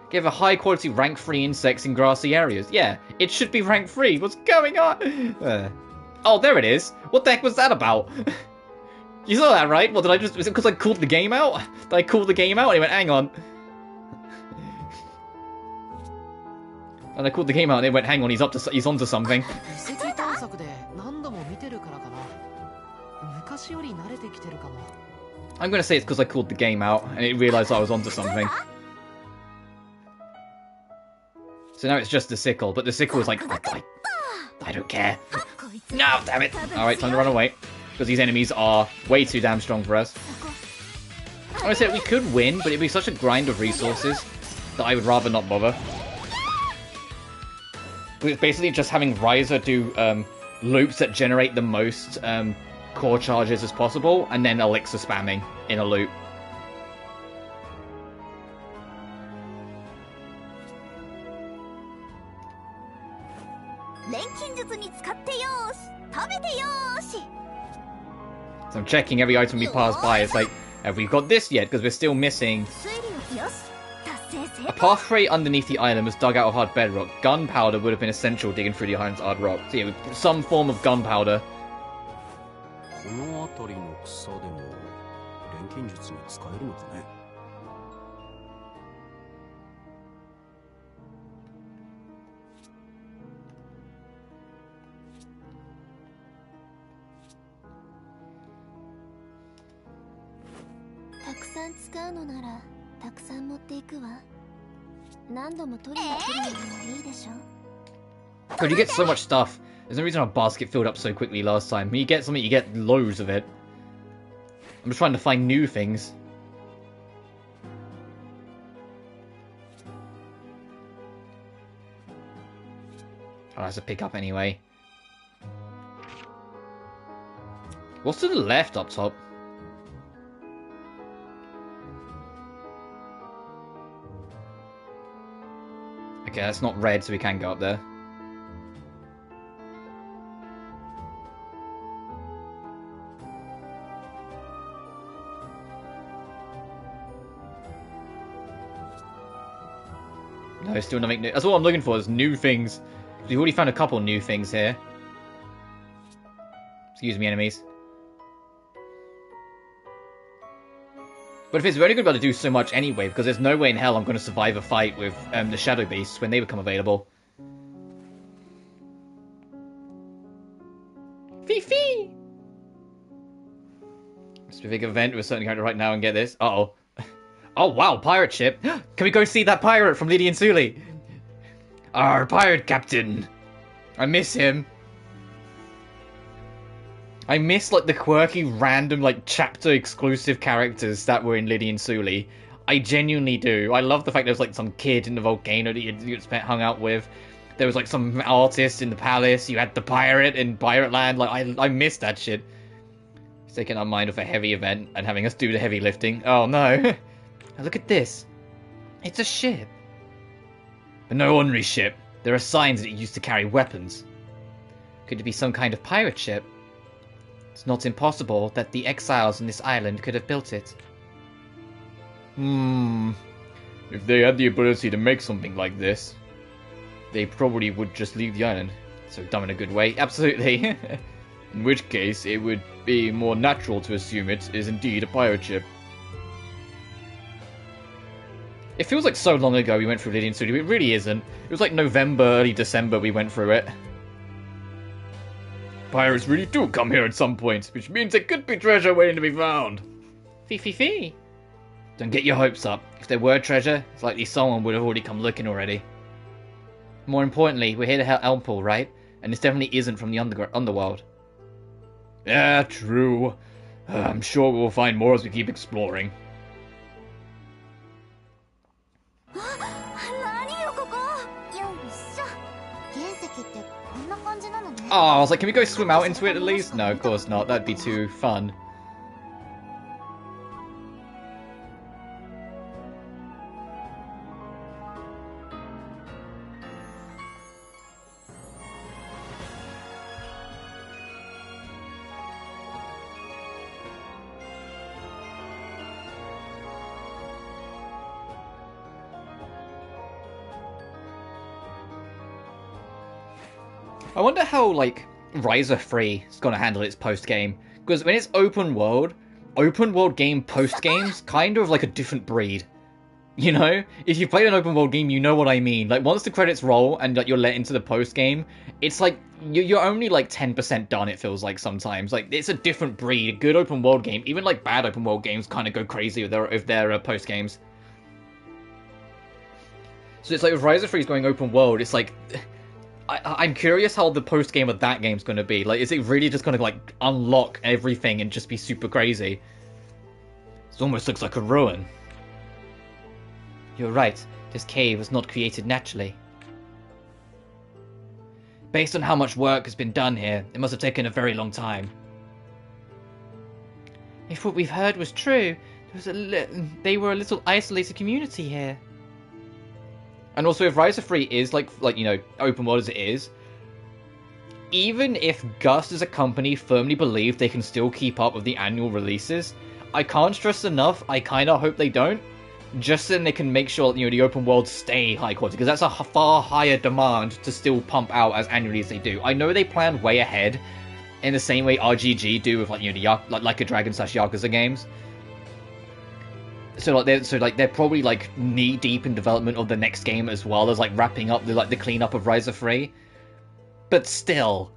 Give a high quality rank 3 insects in grassy areas. Yeah, it should be rank 3. What's going on? Oh, there it is. What the heck was that about? You saw that, right? What, was it because I called the game out? Did I call the game out? And he went, hang on. And I called the game out and it went, hang on, he's onto something. I'm gonna say it's because I called the game out and it realised I was onto something. So now it's just the sickle, but the sickle is like, I don't care. No, damn it. Alright, time to run away. Because these enemies are way too damn strong for us. I said we could win, but it'd be such a grind of resources that I would rather not bother. It's basically just having Ryza do loops that generate the most core charges as possible, and then elixir spamming in a loop. So I'm checking every item we pass by. It's like, have we got this yet? Because we're still missing. A pathway underneath the island was dug out of hard bedrock. Gunpowder would have been essential digging through the island's hard rock. So yeah, some form of gunpowder の辺りの草でも錬金術に使えるのかね。たくさん使うのならたくさん持っていくわ。何度も取りに来るのもいいでしょ。 God, you get so much stuff. There's no reason our basket filled up so quickly last time. When you get something, you get loads of it. I'm just trying to find new things. Oh, that's a pickup anyway. What's to the left up top? Okay, that's not red, so we can go up there. No, still nothing new. That's all I'm looking for, is new things. We've already found a couple new things here. Excuse me, enemies. But if it's, we're only going to be able to do so much anyway, because there's no way in hell I'm going to survive a fight with the Shadow Beasts when they become available. Fifi! Specific event with a certain character right now and get this. Uh-oh. Oh, wow, pirate ship. Can we go see that pirate from Lydian Suli? Our pirate captain. I miss him. I miss, like, the quirky, random, like, chapter-exclusive characters that were in Lydian Suli. I genuinely do. I love the fact there was, like, some kid in the volcano that you hung out with. There was, like, some artist in the palace. You had the pirate in Pirate Land. Like, I miss that shit. He's taking our mind off a heavy event and having us do the heavy lifting. Oh, no. Look at this. It's a ship. But no ordinary ship. There are signs that it used to carry weapons. Could it be some kind of pirate ship? It's not impossible that the exiles on this island could have built it. If they had the ability to make something like this, they probably would just leave the island. So dumb in a good way. Absolutely. In which case, it would be more natural to assume it is indeed a pirate ship. It feels like so long ago we went through Lydian Studio, but it really isn't. It was like November, early December we went through it. Pirates really do come here at some point, which means there could be treasure waiting to be found. Fee. Don't get your hopes up. If there were treasure, it's likely someone would have already come looking already. More importantly, we're here to help Elmpool, right? And this definitely isn't from the underworld. Yeah, true. I'm sure we'll find more as we keep exploring. Oh, I was like, can we go swim out into it at least? No, of course not. That'd be too fun. I wonder how, like, Ryza 3 is going to handle its post-game. Because when it's open world game post-game's kind of like a different breed. You know? If you've played an open world game, you know what I mean. Like, once the credits roll and like, you're let into the post-game, it's like, you're only like 10% done, it feels like sometimes. Like, it's a different breed. A good open world game, even like bad open world games kind of go crazy with their post-games. So it's like, if Ryza 3 is going open world, it's like... I'm curious how the post-game of that game's going to be. Like, is it really just going to, like, unlock everything and just be super crazy? It almost looks like a ruin. You're right. This cave was not created naturally. Based on how much work has been done here, it must have taken a very long time. If what we've heard was true, they were a little isolated community here. And also, if Ryza 3 is, like you know, open world as it is, even if Gust as a company firmly believe they can still keep up with the annual releases, I can't stress enough, I kind of hope they don't, just so then they can make sure, you know, the open world stay high quality, because that's a far higher demand to still pump out as annually as they do. I know they plan way ahead, in the same way RGG do with, like, you know, the like a Dragon / Yakuza games. So they're probably like knee deep in development of the next game as well as like wrapping up the cleanup of Ryza 3. But still,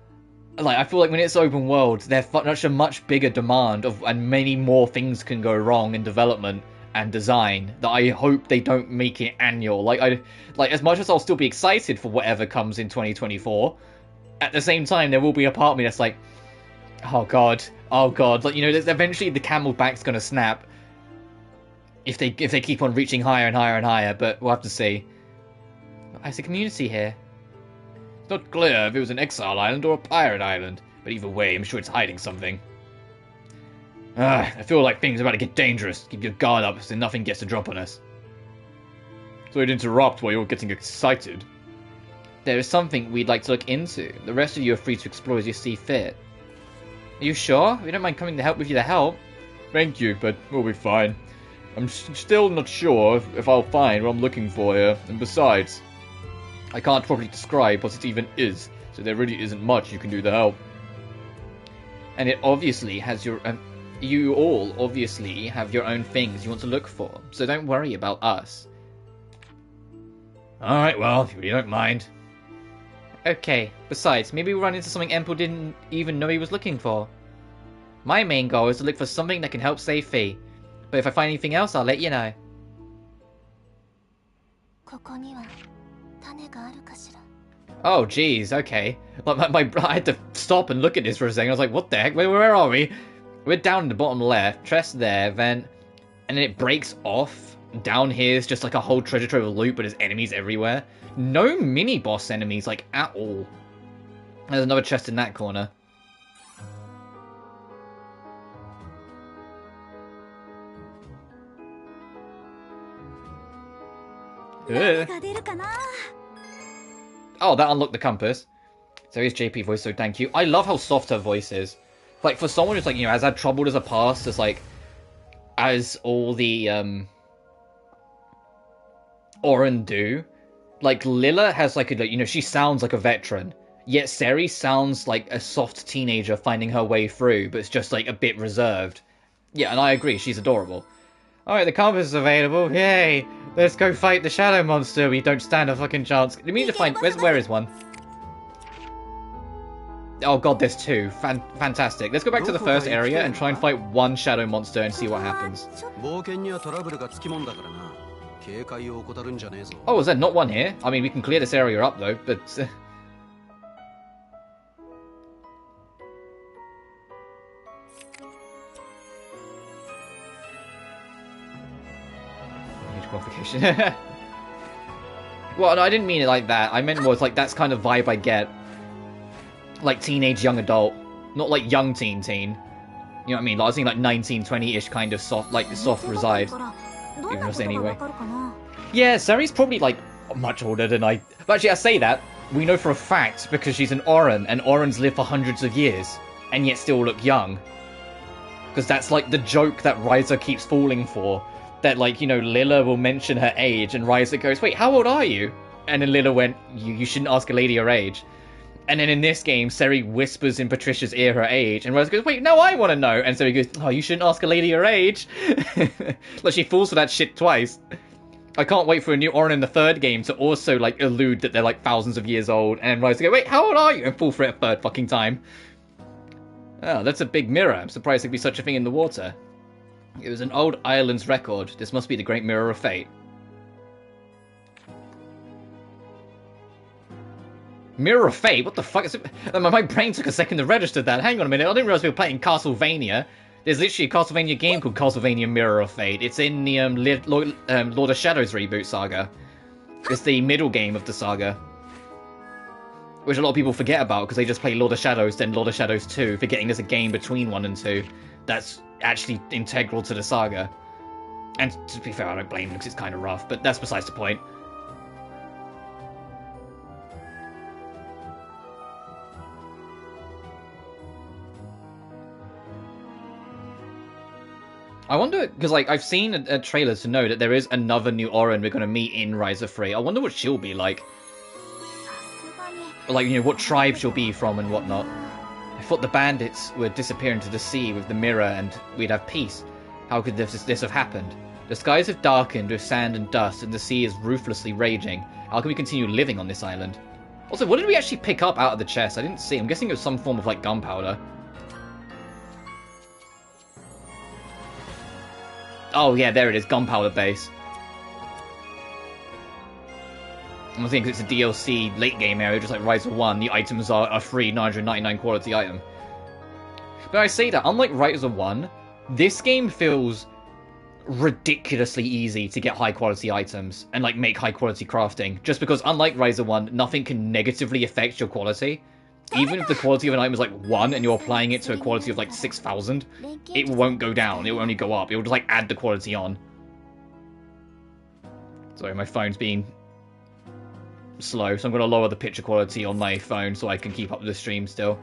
like, I feel like when it's open world, there's such a much bigger demand of, and many more things can go wrong in development and design, that I hope they don't make it annual. Like, as much as I'll still be excited for whatever comes in 2024, at the same time there will be a part of me that's like, oh god, like, you know, there's eventually the camel's back's gonna snap if they keep on reaching higher and higher and higher, but we'll have to see. There's a community here. It's not clear if it was an exile island or a pirate island, but either way, I'm sure it's hiding something. I feel like things are about to get dangerous. Keep your guard up so nothing gets to drop on us. So I'd interrupt while you're getting excited. There is something we'd like to look into. The rest of you are free to explore as you see fit. Are you sure? We don't mind coming to help with you to help. Thank you, but we'll be fine. I'm still not sure if I'll find what I'm looking for here, and besides, I can't properly describe what it even is, so there really isn't much you can do to help. And it obviously has your... you all obviously have your own things you want to look for, so don't worry about us. Alright, well, if you don't mind. Okay, besides, maybe we'll run into something Empel didn't even know he was looking for. My main goal is to look for something that can help save Fee. But if I find anything else, I'll let you know. Oh, jeez, okay. Like, I had to stop and look at this for a second. I was like, what the heck? Where are we? We're down in the bottom left, chest there, then... And then it breaks off. Down here is just like a whole treasure trove loop, but there's enemies everywhere. No mini-boss enemies, like, at all. There's another chest in that corner. Oh, that unlocked the compass. So here's JP voice, so thank you. I love how soft her voice is. Like, for someone who's, like, you know, has had trouble as a past, as, like, as all the, Oren do. Like, Lilla has, like, you know, she sounds like a veteran. Yet Seri sounds like a soft teenager finding her way through, but it's just, like, a bit reserved. Yeah, and I agree, she's adorable. Alright, the compass is available. Yay! Let's go fight the shadow monster. We don't stand a fucking chance. We need to find... Where is one? Oh god, there's two. Fantastic. Let's go back to the first area and try and fight one shadow monster and see what happens. Oh, is there not one here? I mean, we can clear this area up though, but... qualification. Well, no, I didn't mean it like that. I meant more like that's kind of vibe I get. Like teenage, young adult. Not like young teen. You know what I mean? Like, I was thinking like 19, 20-ish kind of soft, like soft reside. Even if anyway. Yeah, Sari's probably like much older than I... But actually, I say that. We know for a fact because she's an Oren, and Orens live for hundreds of years, and yet still look young. Because that's like the joke that Ryza keeps falling for. That, like, you know, Lilla will mention her age, and Ryza goes, wait, how old are you? And then Lilla went, you shouldn't ask a lady her age. And then in this game, Seri whispers in Patricia's ear her age, and Ryza goes, wait, no, I want to know. And Seri goes, oh, you shouldn't ask a lady her age. Like, she falls for that shit twice. I can't wait for a new Orin in the third game to also, like, allude that they're, like, thousands of years old, and Ryza goes, wait, how old are you? And fall for it a third fucking time. Oh, that's a big mirror. I'm surprised there'd be such a thing in the water. It was an old island's record. This must be the Great Mirror of Fate. Mirror of Fate? What the fuck is it? My brain took a second to register that. Hang on a minute. I didn't realize we were playing Castlevania. There's literally a Castlevania game called Castlevania Mirror of Fate. It's in the Lord of Shadows reboot saga. It's the middle game of the saga. Which a lot of people forget about because they just play Lord of Shadows, then Lord of Shadows 2, forgetting there's a game between 1 and 2 that's actually integral to the saga. And to be fair, I don't blame them because it's kind of rough, but that's besides the point. I wonder, because like I've seen a trailer to know that there is another new Orin we're going to meet in Ryza 3. I wonder what she'll be like. Or, like, you know, what tribe she'll be from and whatnot. I thought the bandits would disappear into the sea with the mirror and we'd have peace. How could this have happened? The skies have darkened with sand and dust and the sea is ruthlessly raging. How can we continue living on this island? Also, what did we actually pick up out of the chest? I didn't see. I'm guessing it was some form of, like, gunpowder. Oh, yeah, there it is. Gunpowder base. I'm thinking it's a DLC late game area, just like Ryza 1. The items are a free 999 quality item. But I say that, unlike Ryza 1, this game feels ridiculously easy to get high quality items and like make high quality crafting, just because unlike Ryza 1, nothing can negatively affect your quality. Even if the quality of an item is like 1 and you're applying it to a quality of like 6,000, it won't go down, it will only go up. It will just like add the quality on. Sorry, my phone's being slow, so I'm going to lower the picture quality on my phone so I can keep up with the stream still.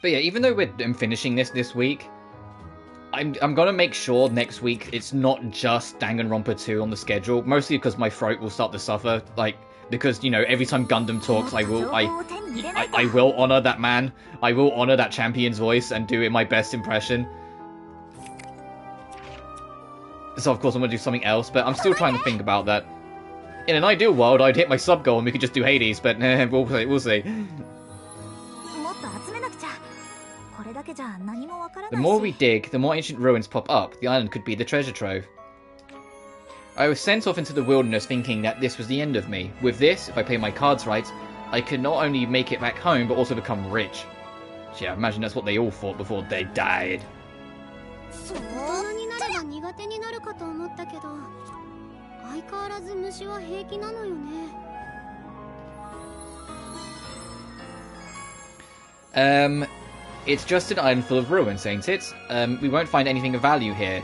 But yeah, even though we're finishing this week, I'm gonna make sure next week it's not just Danganronpa 2 on the schedule. Mostly because my throat will start to suffer. Like, because, you know, every time Gundam talks, I will honor that man. I will honor that champion's voice and do it my best impression. So of course I'm gonna do something else, but I'm still trying to think about that. In an ideal world, I'd hit my sub goal and we could just do Hades, but we'll see. The more we dig, the more ancient ruins pop up. The island could be the treasure trove. I was sent off into the wilderness thinking that this was the end of me. With this, if I play my cards right, I could not only make it back home, but also become rich. So yeah, I imagine that's what they all thought before they died. It's just an island full of ruins, ain't it? We won't find anything of value here.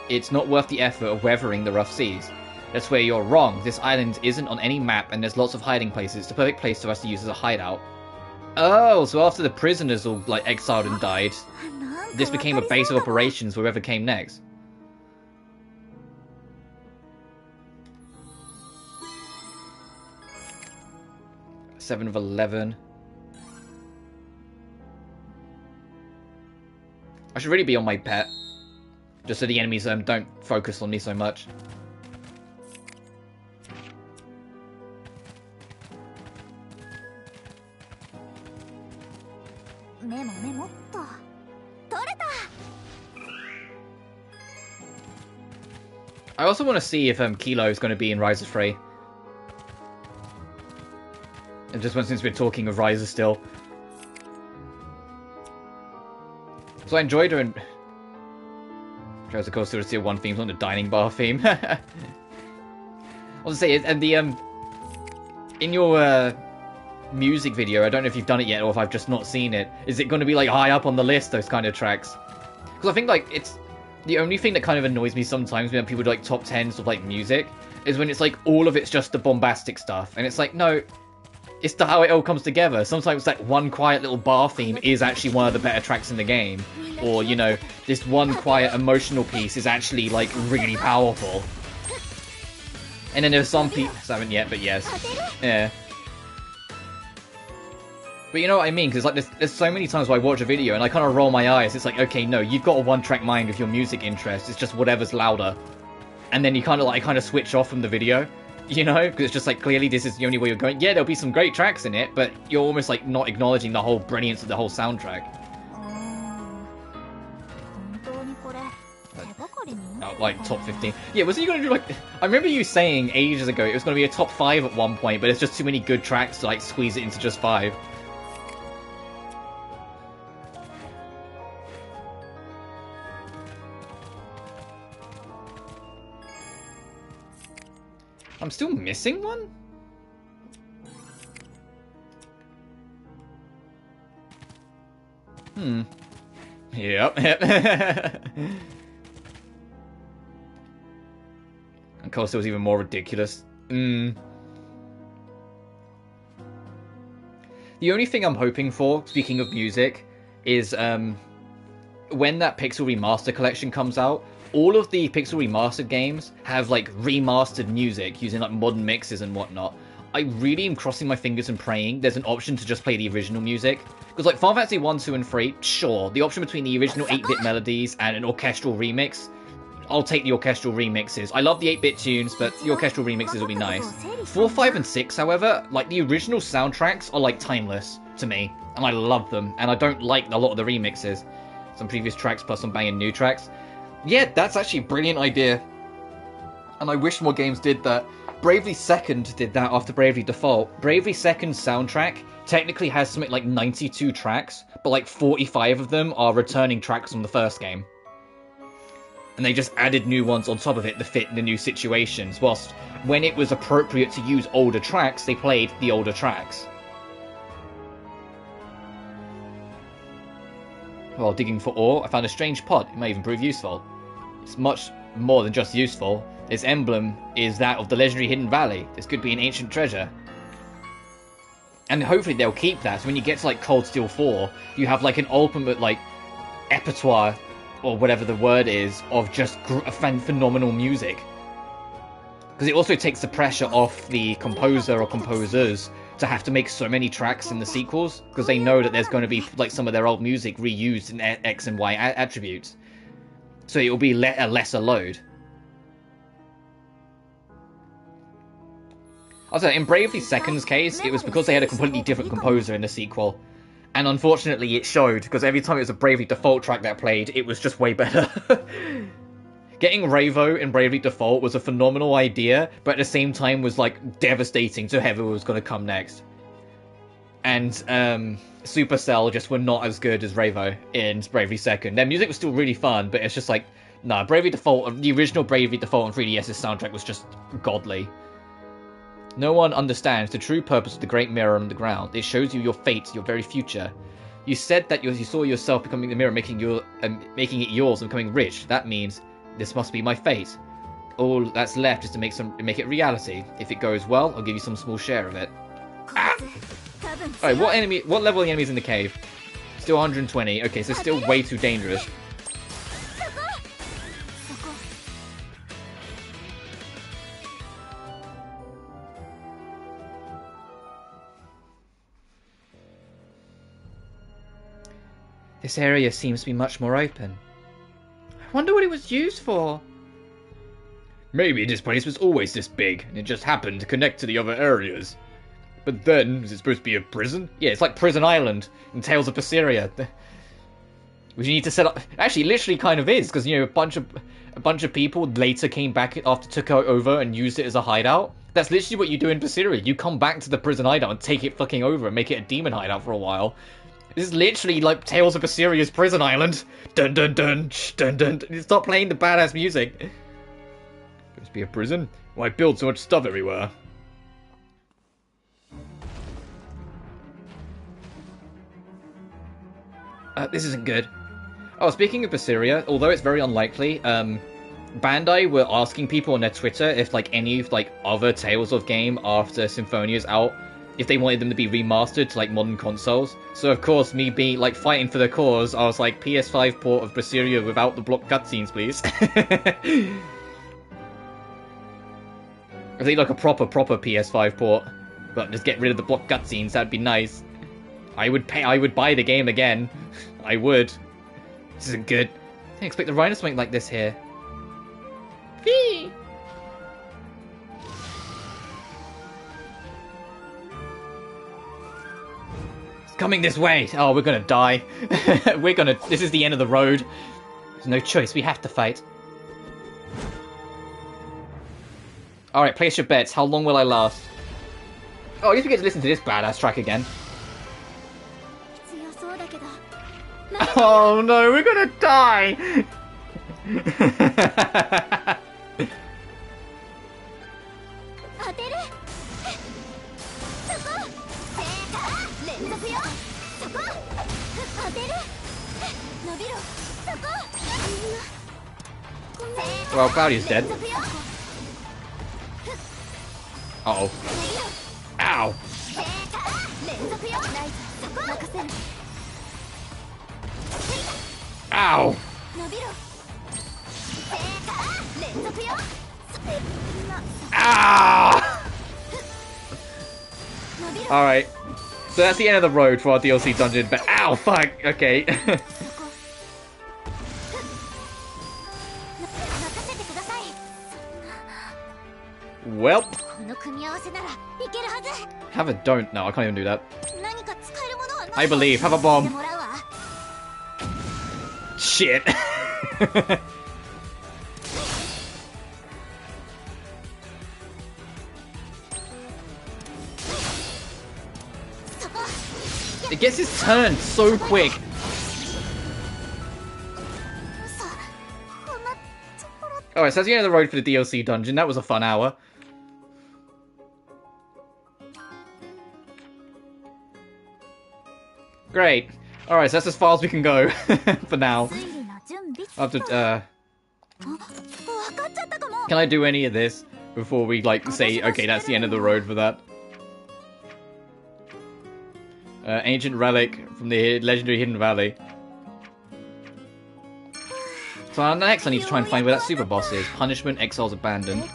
It's not worth the effort of weathering the rough seas. That's where you're wrong. This island isn't on any map and there's lots of hiding places. It's the perfect place for us to use as a hideout. Oh, so after the prisoners all like exiled and died, this became a base of operations for whoever came next. Seven of 11. I should really be on my pet, just so the enemies don't focus on me so much. I also want to see if Kilo is going to be in Ryza 3. And just since we're talking of Ryza still. So I enjoyed her in... Tries of course to see one theme on the dining bar theme. I was gonna say, and the in your music video, I don't know if you've done it yet or if I've just not seen it. Is it going to be like high up on the list, those kind of tracks? Because I think like it's the only thing that kind of annoys me sometimes when people do like top 10s of like music is when it's like all of it's just the bombastic stuff, and it's like no. It's how it all comes together. Sometimes that one quiet little bar theme is actually one of the better tracks in the game. Or, you know, this one quiet emotional piece is actually, like, really powerful. And then there's some people... I haven't yet, but yes. Yeah. But you know what I mean? Because, like, there's so many times where I watch a video and I kind of roll my eyes. It's like, okay, no, you've got a one-track mind with your music interest. It's just whatever's louder. And then you kind of switch off from the video. You know, because it's just like, clearly this is the only way you're going. Yeah, there'll be some great tracks in it, but you're almost like not acknowledging the whole brilliance of the whole soundtrack. Like top 15. Yeah, wasn't you going to do like... I remember you saying ages ago it was going to be a top 5 at one point, but it's just too many good tracks to like squeeze it into just 5. I'm still missing one? Yep. And Costa was even more ridiculous. The only thing I'm hoping for, speaking of music, is when that Pixel Remaster collection comes out, all of the Pixel Remastered games have like remastered music using like modern mixes and whatnot. I really am crossing my fingers and praying there's an option to just play the original music. Because like Final Fantasy 1, 2, and 3, sure, the option between the original 8-bit melodies and an orchestral remix, I'll take the orchestral remixes. I love the 8-bit tunes, but the orchestral remixes will be nice. 4, 5, and 6, however, like the original soundtracks are like timeless to me, and I love them, and I don't like a lot of the remixes. Some previous tracks plus some banging new tracks. Yeah, that's actually a brilliant idea. And I wish more games did that. Bravely Second did that after Bravely Default. Bravely Second's soundtrack technically has something like 92 tracks, but like 45 of them are returning tracks from the first game. And they just added new ones on top of it to fit the new situations, whilst when it was appropriate to use older tracks, they played the older tracks. While digging for ore, I found a strange pod. It may even prove useful. It's much more than just useful. Its emblem is that of the legendary Hidden Valley. This could be an ancient treasure. And hopefully they'll keep that, so when you get to like Cold Steel 4, you have like an ultimate like repertoire, or whatever the word is, of just phenomenal music. Because it also takes the pressure off the composer or composers to have to make so many tracks in the sequels, because they know that there's going to be like some of their old music reused in X and Y attributes. So it will be a lesser load. Also, in Bravely Second's case, it was because they had a completely different composer in the sequel. And unfortunately it showed, because every time it was a Bravely Default track that played, it was just way better. Getting Ravo in Bravely Default was a phenomenal idea, but at the same time was like devastating to whoever was going to come next. And Supercell just were not as good as Ravo in Bravely Second. Their music was still really fun, but it's just like, nah, Bravely Default, the original Bravely Default on 3DS's soundtrack was just godly. No one understands the true purpose of the Great Mirror on the ground. It shows you your fate, your very future. You said that you saw yourself becoming the mirror, making it yours and becoming rich. That means this must be my fate. All that's left is to make it reality. If it goes well, I'll give you some small share of it. Ah! Alright, what level are the enemies in the cave? Still 120. Okay, so still way too dangerous. This area seems to be much more open. I wonder what it was used for. Maybe this place was always this big, and it just happened to connect to the other areas. But then, is it supposed to be a prison? Yeah, it's like Prison Island in Tales of Berseria. Which you need to set up... Actually, it literally kind of is, because, you know, a bunch of people later came back after took it over and used it as a hideout. That's literally what you do in Berseria. You come back to the prison hideout and take it fucking over and make it a demon hideout for a while. This is literally like Tales of Berseria's Prison Island. Dun dun dun, shh, dun dun dun. Stop playing the badass music. Supposed to be a prison? Why build so much stuff everywhere? This isn't good. Oh, speaking of Berseria, although it's very unlikely, Bandai were asking people on their Twitter if like any of like other Tales of game after Symphonia's out, if they wanted them to be remastered to like modern consoles. So of course, me being like fighting for the cause, I was like, PS5 port of Berseria without the block cutscenes, please. I think like a proper PS5 port, but just get rid of the block cutscenes. That'd be nice. I would buy the game again. I would. This isn't good. I didn't expect the Rhino to make like this here. Whee! Coming this way! Oh, we're gonna die. This is the end of the road. There's no choice, we have to fight. Alright, place your bets. How long will I last? Oh, I guess we get to listen to this badass track again. Oh no, we're gonna die! Well, Claudia's dead. Uh-oh. Ow! Ow! Ah! Alright. So that's the end of the road for our DLC dungeon, but ow, fuck, okay. Welp. Have a don't. No, I can't even do that. I believe. Have a bomb. Shit. It gets his turn so quick. Alright, so that's the end of the road for the DLC dungeon. That was a fun hour. Great. Alright, so that's as far as we can go for now. I have to, Can I do any of this before we, like, say, okay, that's the end of the road for that? Ancient relic from the legendary Hidden Valley. So next I need to try and find where that super boss is. Punishment, Exiles Abandoned.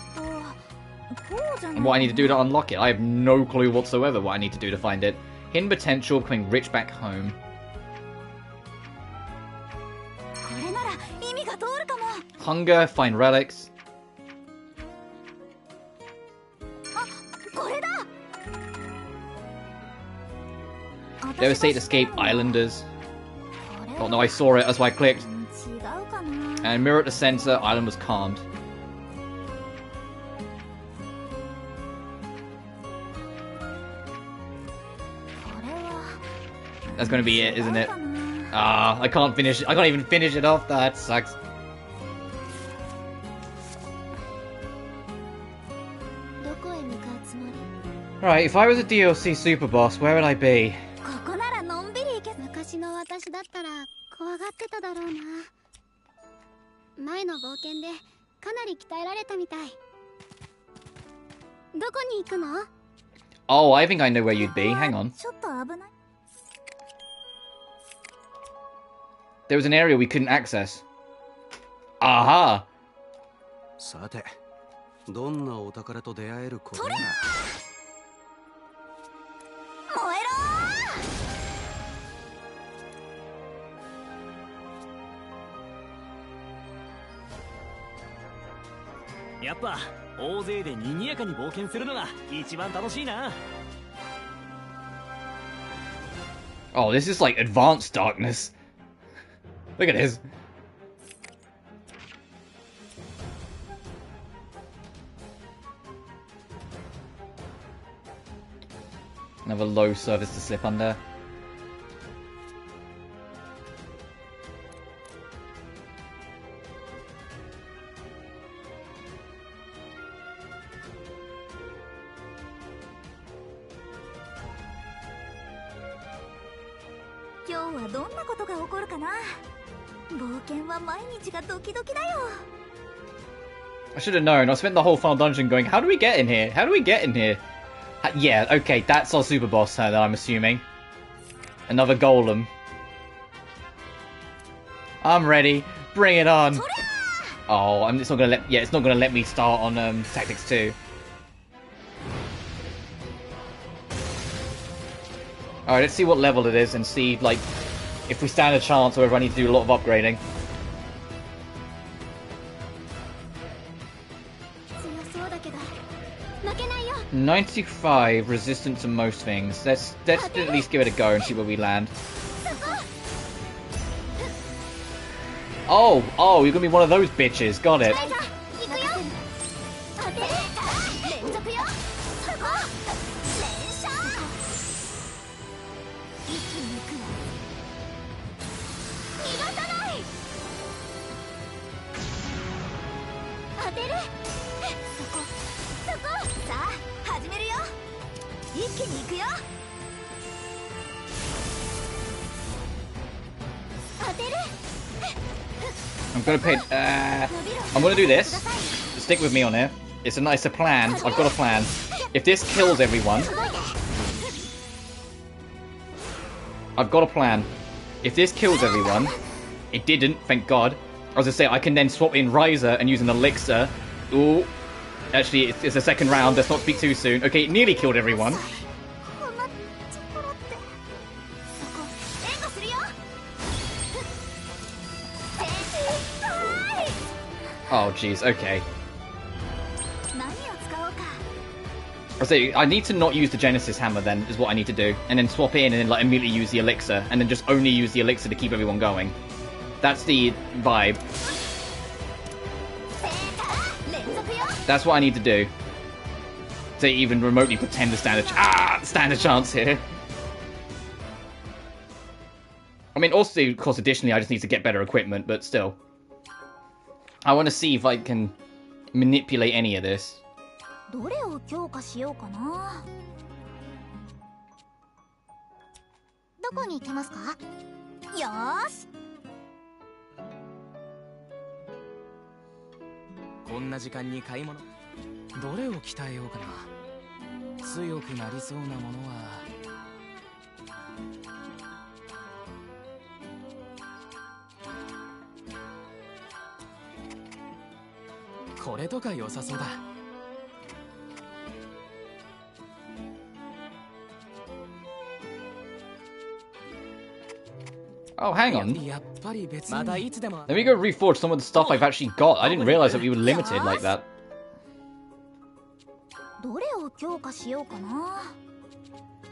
And what I need to do to unlock it. I have no clue whatsoever what I need to do to find it. Hidden potential, becoming rich back home. Hunger, find relics. Devastate, escape islanders. Oh no, I saw it, that's why I clicked. And mirror at the center, island was calmed. That's gonna be it, isn't it? Ah, I can't finish it. I can't even finish it off. That sucks. Right, if I was a DLC super boss, where would I be? Oh, I think I know where you'd be. Hang on. There was an area we couldn't access. Aha! さて、どんなお宝と出会えるこれな。やっぱ大勢で賑やかに冒険するのが一番楽しいな。Oh, this is like advanced darkness. Look at this. Another low surface to slip under. I should have known. I spent the whole final dungeon going, how do we get in here? How do we get in here? Yeah, okay, that's our super boss that I'm assuming. Another golem. I'm ready. Bring it on. Oh, it's not gonna let. Yeah, it's not gonna let me start on Tactics 2. All right, let's see what level it is and see like if we stand a chance or whether I need to do a lot of upgrading. 95 resistant to most things. Let's at least give it a go and see where we land. Oh, you're gonna be one of those bitches. Got it. I'm gonna do this. Stick with me on it. It's a plan. I've got a plan. If this kills everyone, I've got a plan. If this kills everyone, it didn't, thank God. I was gonna say I can then swap in Ryza and use an elixir. Ooh, Actually, it's the second round. Let's not speak too soon. Okay, it nearly killed everyone. こんなところってそこ援護するよ痛い Oh, jeez. Okay. 何を使おうか I say I need to not use the Genesis hammer. Then is what I need to do, and then swap in, and then like immediately use the elixir, and then just only use the elixir to keep everyone going. That's the vibe. That's what I need to do to even remotely pretend to stand a chance here. I mean, also, of course, additionally, I just need to get better equipment, but still. I want to see if I can manipulate any of this. どれを強化しようかなどこに行きますかよーしこんな時間に買い物どれを鍛えようかな強くなりそうなものはこれとか良さそうだ Oh, hang on. やっぱり別にまだいつでも Let me go reforge some of the stuff I've actually got. I didn't realize that we were limited like that. どれを強化しようかな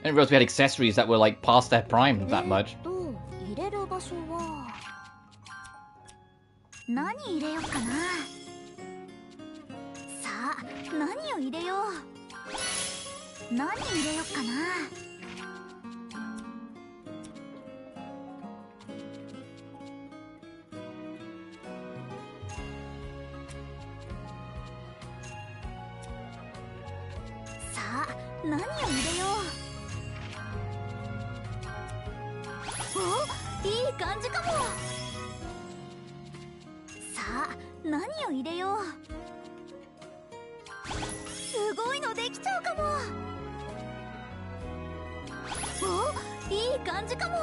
I didn't realize we had accessories that were like past their prime that much. 入れる場所は何入れようかなさあ何を入れよう何入れようかな 何を入れようおいい感じかもさあ何を入れようすごいのできちゃうかもおいい感じかも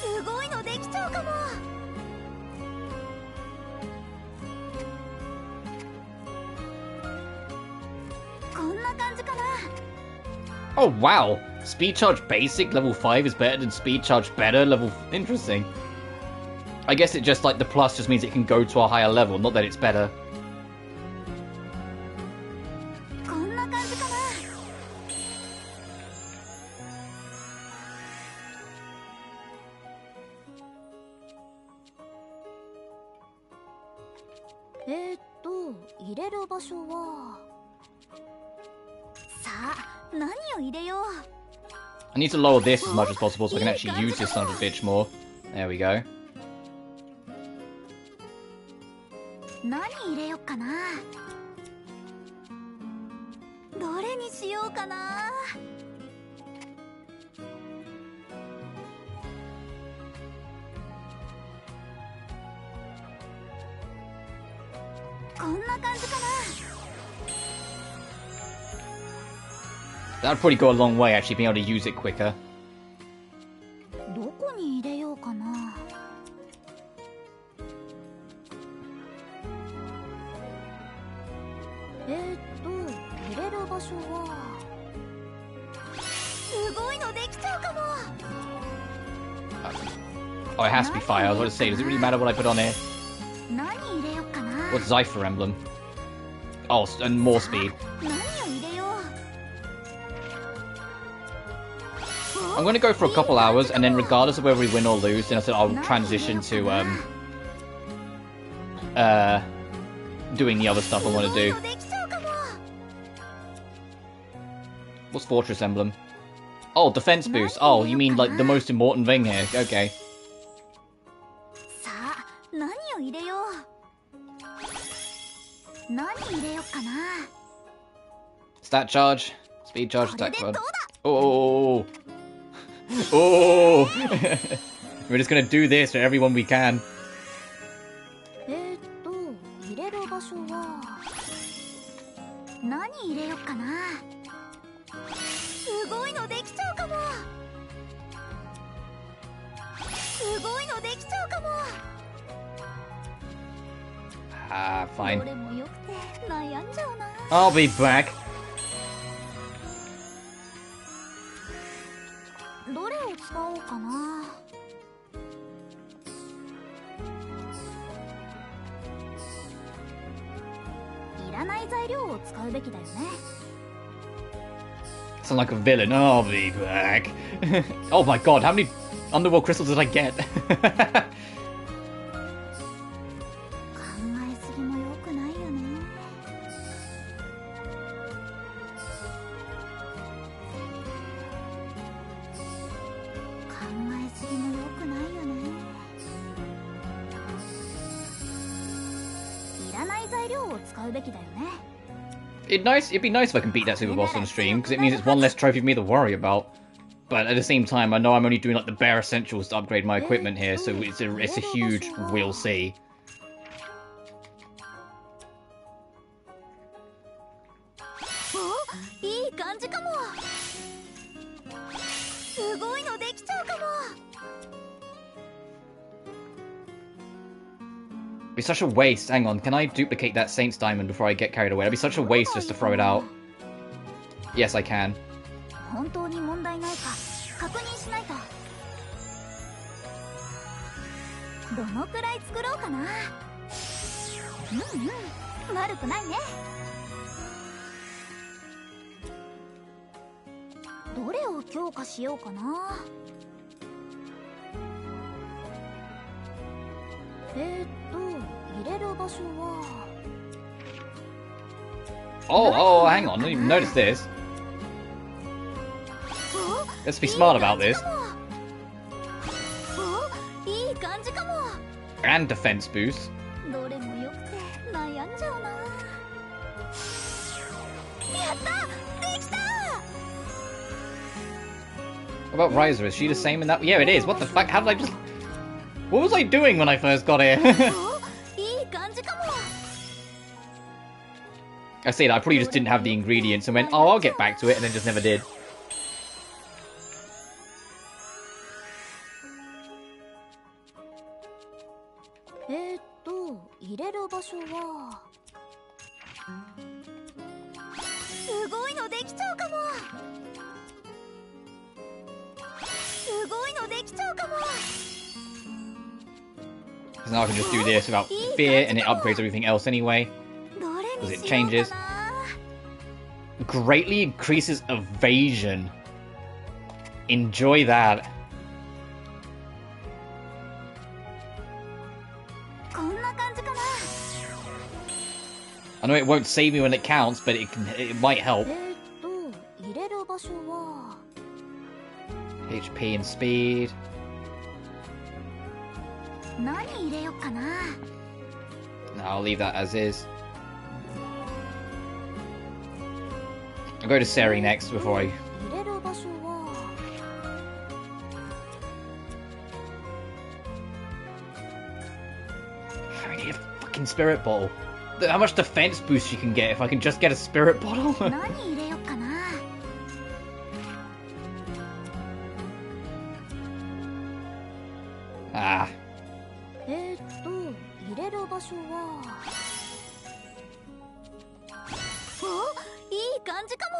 すごいのできちゃうかも Oh, wow. Speed charge basic level 5 is better than speed charge better level... Interesting. I guess it just, like, the plus just means it can go to a higher level, not that it's better. I need to lower this as much as possible so I can actually use this son of a bitch more. There we go. 何入れよっかなどれにしようかなこんな感じかな That'd probably go a long way, actually, being able to use it quicker. どこに入れようかな入れる場所はすごいのできちゃうかも Oh, it has to be fire. I was about to say, does it really matter what I put on here? 何入れようかな What's Zypher emblem? Oh, and more speed. 何を入れよう I'm going to go for a couple hours, and then regardless of whether we win or lose, then I said I'll transition to doing the other stuff I want to do. What's Fortress Emblem? Oh, defense boost. Oh, you mean like the most important thing here. Okay. Stat charge. Speed charge, attack card. Oh! Oh! We're just gonna do this for everyone we can. 入れる場所は何入れよっかなすごいのできちゃうかもすごいのできちゃうかも Ah, fine. どれも良くて悩んじゃうな。 I'll be back. どれを使おうかな。いらない材料を使うべきだよね。 Sound like a villain. I'll be back. Oh my god, how many underworld crystals did I get? 考えすぎも良くないよね。考えすぎも良くないよね。いらない材料を使うべきだよね。 It'd be nice if I can beat that super boss on stream, because it means it's one less trophy for me to worry about. But at the same time, I know I'm only doing like the bare essentials to upgrade my equipment here, so it's a huge we'll see. お、いい感じかも。すごいのできちゃうかも。 It'd be such a waste. Hang on, can I duplicate that Saint's Diamond before I get carried away? It'd be such a waste just to throw it out. Yes, I can. 本当に問題ないか確認しないと。どのくらい作ろうかな。悪くないね。どれを強化しようかな。入れる場所は。 Oh, hang on, I didn't even notice this. Let's be smart about this. お、いい感じかも。 And defense boost. どれも良くて悩んじゃうな。やった、できた。 What about Ryza? Is she the same in that? Yeah, it is. What the fuck? How did I just... What was I doing when I first got here? お、いい感じかも。 I say that I probably just didn't have the ingredients and went, oh, I'll get back to it, and then just never did. 入れる場所は。すごいのできちゃうかも。すごいのできちゃうかも。 So now I can just do this without fear, and it upgrades everything else anyway. どれ Because に it しよう changes. かな。 Greatly increases evasion. Enjoy that. こんな感じかな。 I know it won't save me when it counts, but it might help. 入れる場所は。 HP and speed. 何入れよっかな。 No, I'll leave that as is. I'll go to Seri next before I... 入れる場所は。 I need a fucking spirit bottle. How much defense boost you can get if I can just get a spirit bottle? 何入れよっかな。 Ah. 入れる場所は。お、いい感じかも。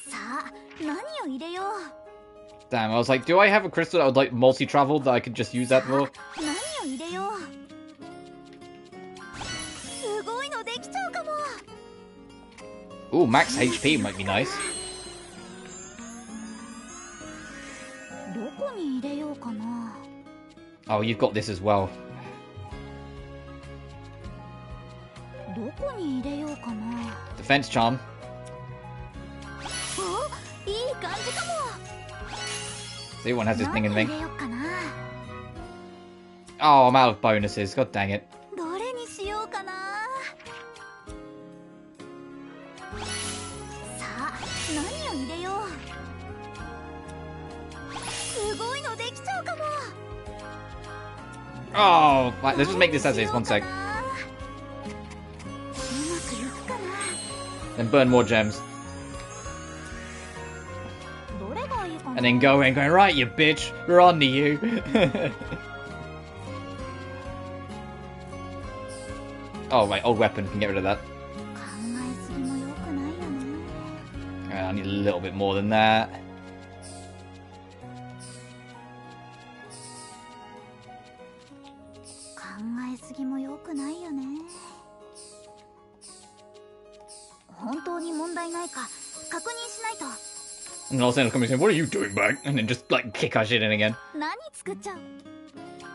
さあ、何を入れよう。 Damn, I was like, do I have a crystal that would like multi-travel that I could just use that for? 何を入れよう。すごいのできちゃうかも。 Ooh, max HP might be nice. どこに入れようかな。 Oh, you've got this as well. どこに入れようかな。 Defense charm. お、いい感じかも。 See, one has this thing and 何 thing. 入れようかな。 Oh, I'm out of bonuses. God dang it. どれにしようかな。さあ、何を入れよう。すごいのできちゃうかも。 Oh, right, let's just make this as is. One sec. うまくいくかな。 Then burn more gems. どれがいいかな。 And then go in going, right, you bitch. We're on to you. Oh, right, old weapon. Can get rid of that. 考えすぎも良くないよね。 I need a little bit more than that. 考えすぎも良くないよね。本当に問題ないか確認しないと。 And all of a sudden, coming saying, "What are you doing, back?" And then just like kick our shit in again. 何作っちゃう？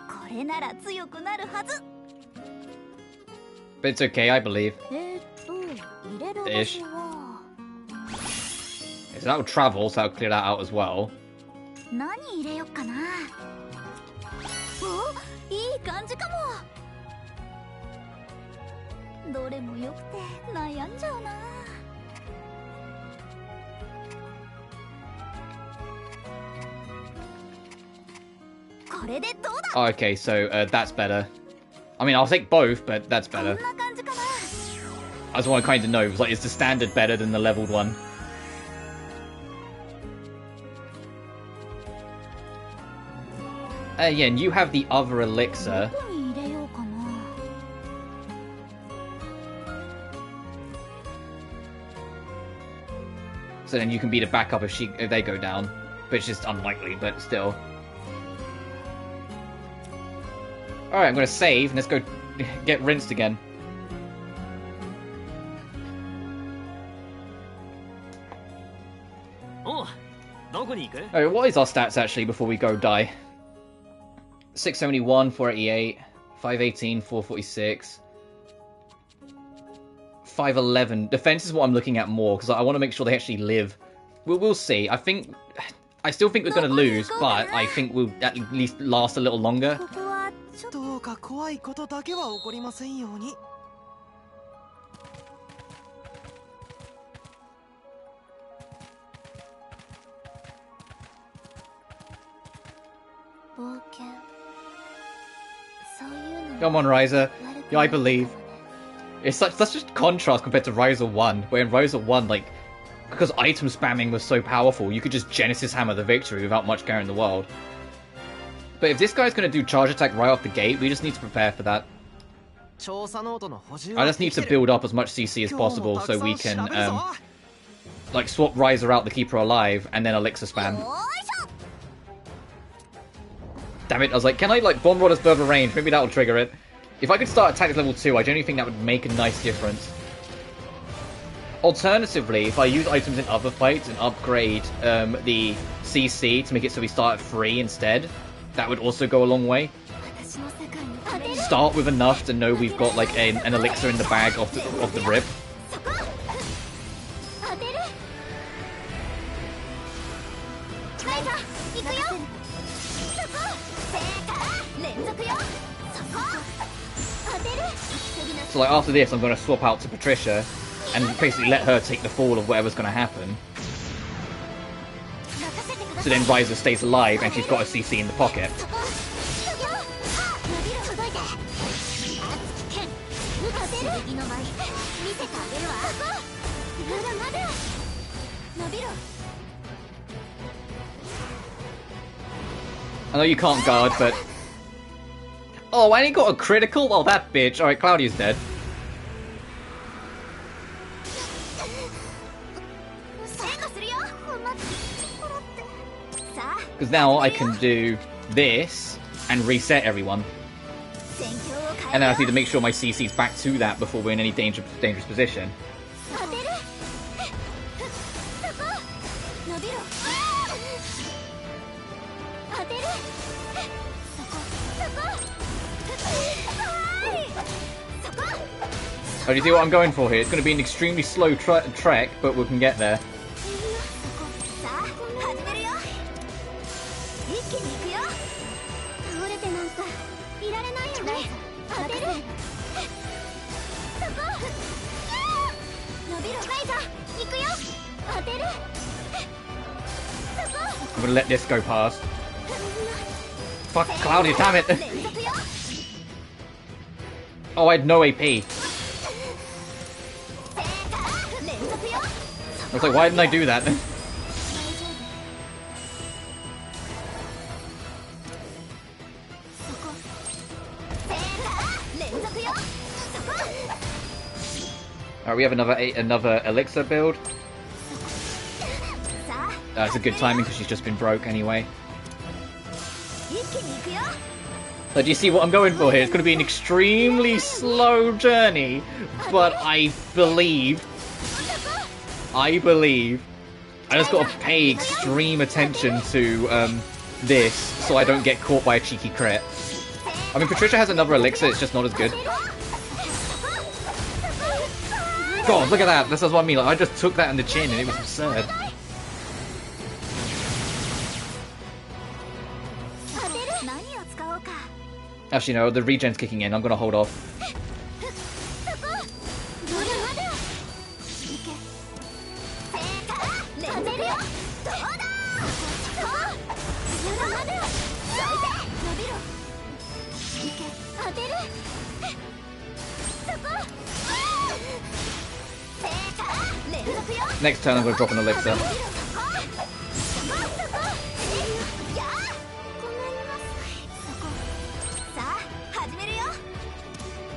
これなら強くなるはず。 But it's okay, I believe. 入れる場 Ish. 所は So that will travel, so that'll clear that out as well. 何入れよっかな。お、いい感じかも。どれも良くて悩んじゃうな。これでどうだ？ Okay, so that's better. I mean, I'll take both, but that's こん better. な感じかな。 I just want to kind of know, like, is the standard better than the leveled one? Yeah, and you have the other elixir. どこに入れようかな。 So then you can be the backup if they go down. But it's just unlikely, but still. Alright, I'm gonna save, and let's go get rinsed again. Oh, どこに行く？ Alright, what is our stats actually before we go die? 671, 488, 518, 446, 511. Defense is what I'm looking at more, because I want to make sure they actually live. We'll see. I still think we're going to lose, but I think we'll at least last a little longer. ここはちょっと。どうか怖いことだけは起こりませんように。冒険。そういうの。 Come on, Ryza. 悪く Yeah, I ないかも believe. ね。 It's such a contrast compared to Ryza 1, where in Ryza 1, like, because item spamming was so powerful, you could just Genesis Hammer the victory without much care in the world. But if this guy's going to do charge attack right off the gate, we just need to prepare for that. 調査ノートの補充 I は just need で to きてる。 build up as much CC as 今日 possible もた so くさん we can, 調べるぞ。 like, swap Ryza out to keep her alive, and then elixir spam. よーいしょ。 Damn it, I was like, can I, like, bomb rod as further range? Maybe that'll trigger it. If I could start at tactics level 2, I genuinely think that would make a nice difference. Alternatively, if I use items in other fights and upgrade the CC to make it so we start at 3 instead, that would also go a long way. 私の世界に当てる。 Start with enough to know we've got, like, an elixir in the bag off the rip. そこ。当てる。ライザー、行くよ。そこ。正解。連続よ。そこ。当てる。 So, like, after this, I'm going to swap out to Patricia and basically let her take the fall of whatever's going to happen. 任せてくだ So さい。 then Ryza stays alive and she's got a CC in the pocket. そこ。そこ。伸びろ。届いて。熱き剣。当てる。右の舞。見せてあげるわ。そこ。まだまだ。伸びろ。 I know you can't guard, but... Oh, and he got a critical? Oh, that bitch. Alright, Claudia's dead. 成果するよ。こんなちっころって。さあ。 Because now I can do this and reset everyone. 戦況を変え And then I る need よ to make sure my CC's back to that before we're in any dangerous position. 当てる。そこ。伸びろ。当てる。そこ。そこ。はい。そこ。 Oh, do you see what I'm going for here? It's going to be an extremely slow trek, but we can get there. そこ。さあ、始めるよ。一気に行くよ。倒れてなんかいられないよね。当てる。そこ。伸びろ。ライザー、行くよ。当てる。そこ。 I'm going to let this go past. Fuck, Claudia, damn it! 連続よ。 Oh, I had no AP. 連続よ。 I was like, why didn't I do that? 連続よ。そこ。Alright, we have another elixir build. さあ It's a good timing because she's just been broke anyway. 一気に行くよ But do you see what I'm going for here? It's going to be an extremely slow journey, but I believe I just got to pay extreme attention to this so I don't get caught by a cheeky crit. I mean, Patricia has another elixir, it's just not as good. God, look at that. This is what I mean. Like, I just took that in the chin and it was absurd. 当てる何を使おうか Actually, no, the regen's kicking in. I'm going to hold off. まだまだいけ正解連続よどうだそうまだまだどいて伸びろいけ当てるそこ正解連続よ Next turn, I'm going to drop an elixir. 伸びろそこやごめんなさいそこさあ始めるよ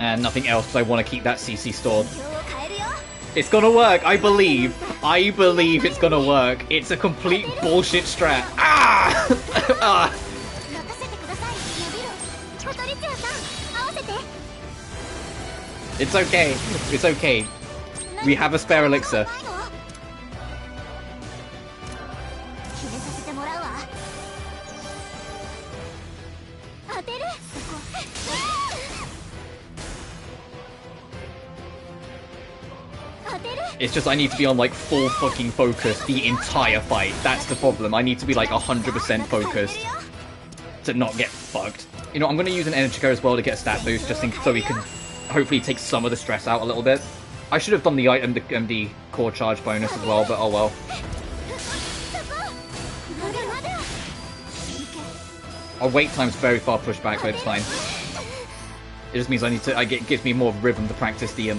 And nothing else because I want to keep that CC stored. 今日を変えるよ It's gonna work, I believe. I believe it's gonna work. It's a complete bullshit strat. Ah! Ah! 任せてください伸びろパトリツィアさん合わせて It's okay. It's okay. We have a spare elixir. 決めさせてもらうわ当てるそこ 当てる It's just I need to be on like full fucking focus the entire fight. That's the problem. I need to be like 100% focused to not get fucked. You know, I'm gonna use an energy core as well to get a stat boost just so we can hopefully take some of the stress out a little bit. I should have done the item, the core charge bonus as well, but oh well. まだまだいけ Our wait time's very far pushed back, but it's fine. It just means I need to. It gives me more rhythm to practice the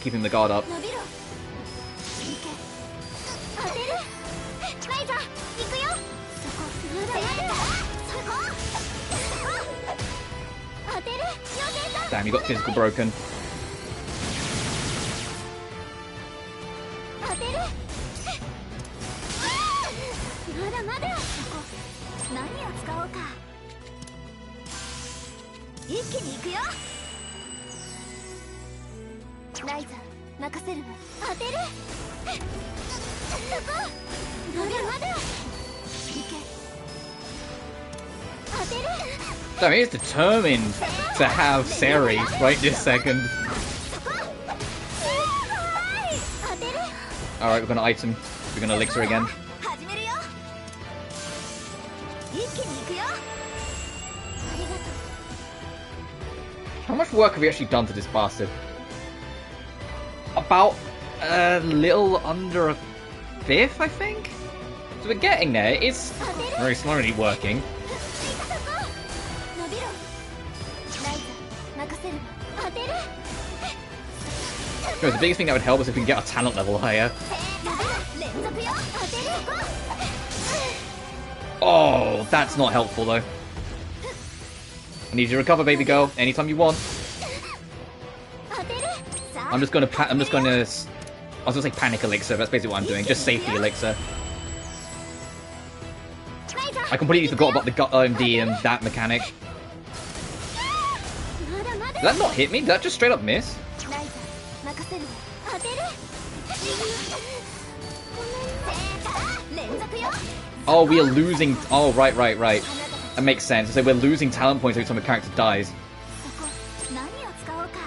keeping the guard up. 伸びろいけ当てるライザ行くよそこまだまだそこ当てる妖精さん Damn, you got physical broken. 当てるまだまだそこ何を使おうか一気に行くよライザ任せるわ当てるそこまだまだいけ当てる Damn, he is determined to have Seri right this second. そこ当てる Alright, we're gonna item. We're gonna elixir again. 始めるよ一気に行くよありがとう How much work have we actually done to this bastard? About a little under a fifth, I think? So we're getting there. It's very slowly working. 伸びろライザ任せるわ当てる You know, the biggest thing that would help us if we can get our talent level higher. 連続よ当てる Oh, that's not helpful though. I need you to recover, baby girl, anytime you want. 当てるさあ I was gonna say panic elixir, that's basically what I'm doing. Just safety elixir. ライザ I completely forgot about that mechanic. まだまだ Did that not hit me? Did that just straight up miss? ライザ任せるわ当てるごめん連続よ Oh, we are losing. Oh, right. That makes sense. So we're losing talent points every time a character dies. そこ何を使おうか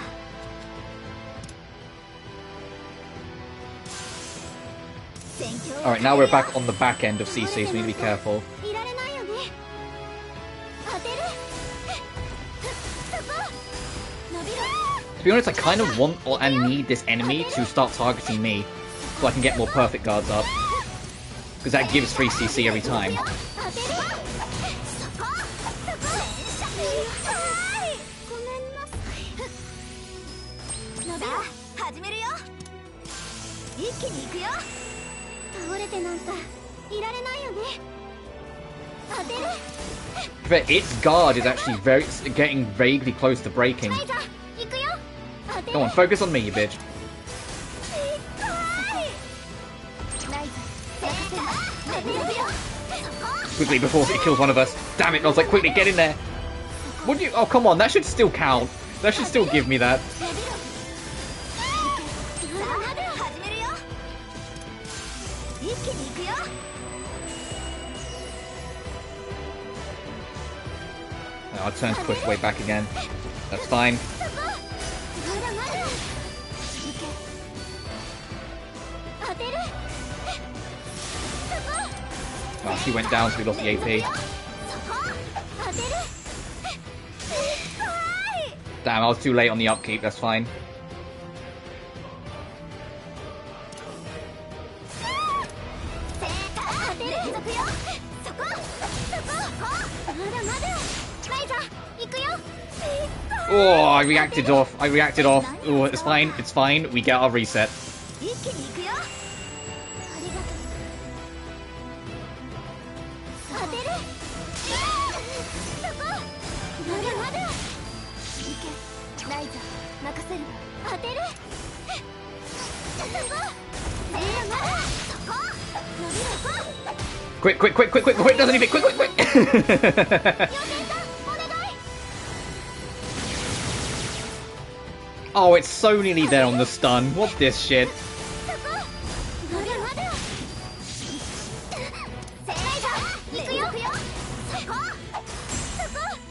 Alright, now we're back on the back end of CC, so we need to be careful. いられないよね当てるそこ伸びろ To be honest, I kind of want and need this enemy to start targeting me, so I can get more perfect guards up. Because that gives free CC every time. 当てるそこ連射はいごめんなさい伸びろ始めるよ一気に行くよ倒れてなんかいられないよね当てる But its guard is actually getting vaguely close to breaking. ライザ行くよ当てる Come on, focus on me, you bitch. quickly before it kills one of us. Damn it, I was like, quickly, get in there. Would you? Oh, come on, that should still count. That should still give me that. Our turn's pushed way back again. That's fine. Oh, she went down, so we lost the AP. Damn, I was too late on the upkeep, that's fine. Oh, I reacted off. Oh, it's fine, it's fine. We get our reset. Quick, doesn't even quick. Oh, it's so nearly there on the stun. What's this shit?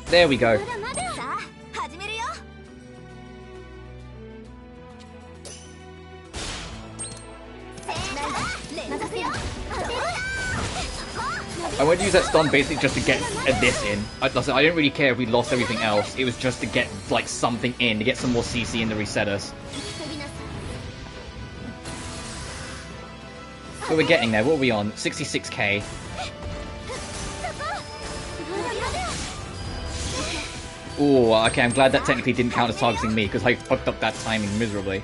There we go. I went to use that stun basically just to get this in. I didn't really care if we lost everything else. It was just to get like something in, to get some more CC in to reset us. So we're getting there. What are we on? 66k. Oh, okay. I'm glad that technically didn't count as targeting me because I fucked up that timing miserably.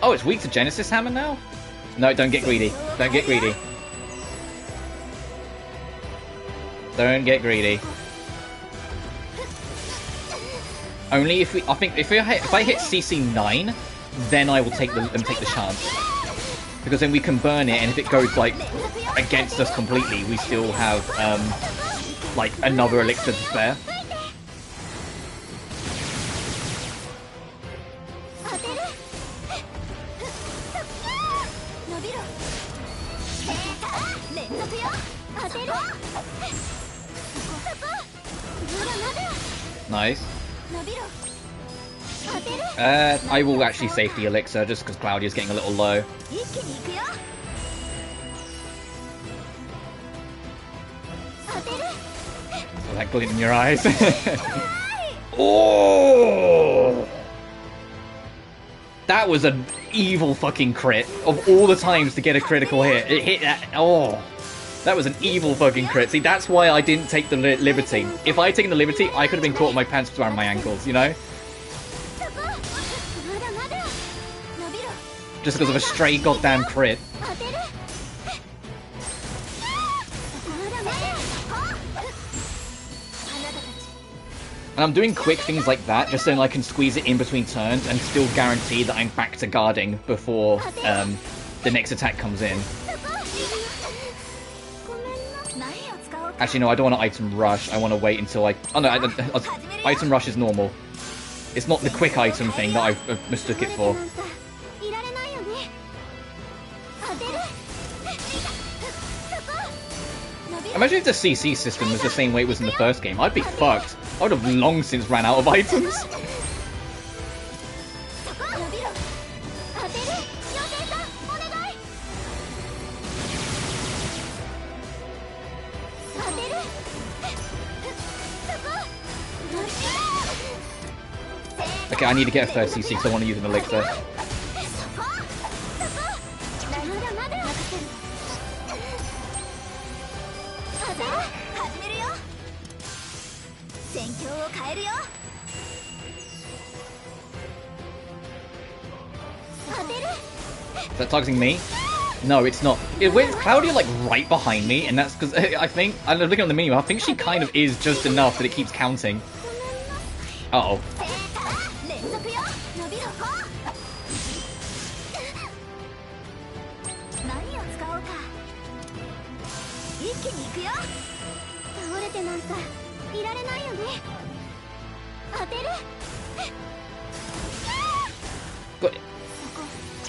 Oh, it's weak to Genesis Hammer now? No, don't get greedy. Don't get greedy. Don't get greedy. Only if we, I think, if I hit CC 9, then I will take the chance, because then we can burn it, and if it goes like against us completely, we still have like another elixir to spare. Nice. I will actually safety elixir just because Claudia's getting a little low. So that glint in your eyes. Oh! That was an evil fucking crit. Of all the times to get a critical hit, it hit that. Oh! That was an evil fucking crit. See, that's why I didn't take the liberty. If I had taken the liberty, I could have been caught with my pants around my ankles, you know? Just because of a stray goddamn crit. And I'm doing quick things like that, just so I can squeeze it in between turns and still guarantee that I'm back to guarding before the next attack comes in. Actually, no, I don't want to item rush. I want to wait until I... Oh, no, item rush is normal. It's not the quick item thing that I mistook it for. Imagine if the CC system was the same way it was in the first game. I'd be fucked. I would have long since ran out of items. Okay, I need to get a third CC because I want to use an elixir. Is that targeting me? No, it's not. With Claudia like right behind me, and that's because I think, I'm looking at the menu, I think she kind of is just enough that it keeps counting. Uh-oh. かいられないよね。当てる。 But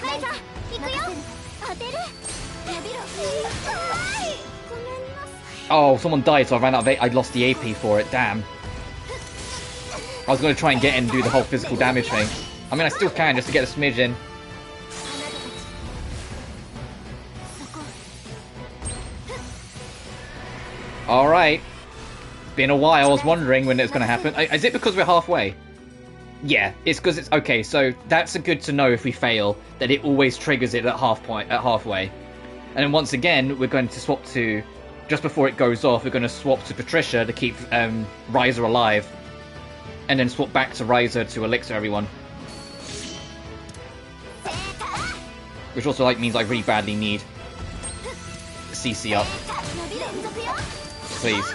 ライザ行くよ。当てる。伸びろ。ごめんなさい。 oh, someone died, so I ran out of I lost the AP for it. Damn. I was going to try and get in and do the whole physical damage thing. I mean, I still can just to get a smidge in. All right. Been a while. I was wondering when it's going to happen. Is it because we're halfway? Yeah, it's because it's okay. So that's good to know if we fail that it always triggers it at halfway. And then once again, we're going to swap to just before it goes off. We're going to swap to Patricia to keep Ryza alive, and then swap back to Ryza to elixir everyone. Which also means I really badly need CC up. Please.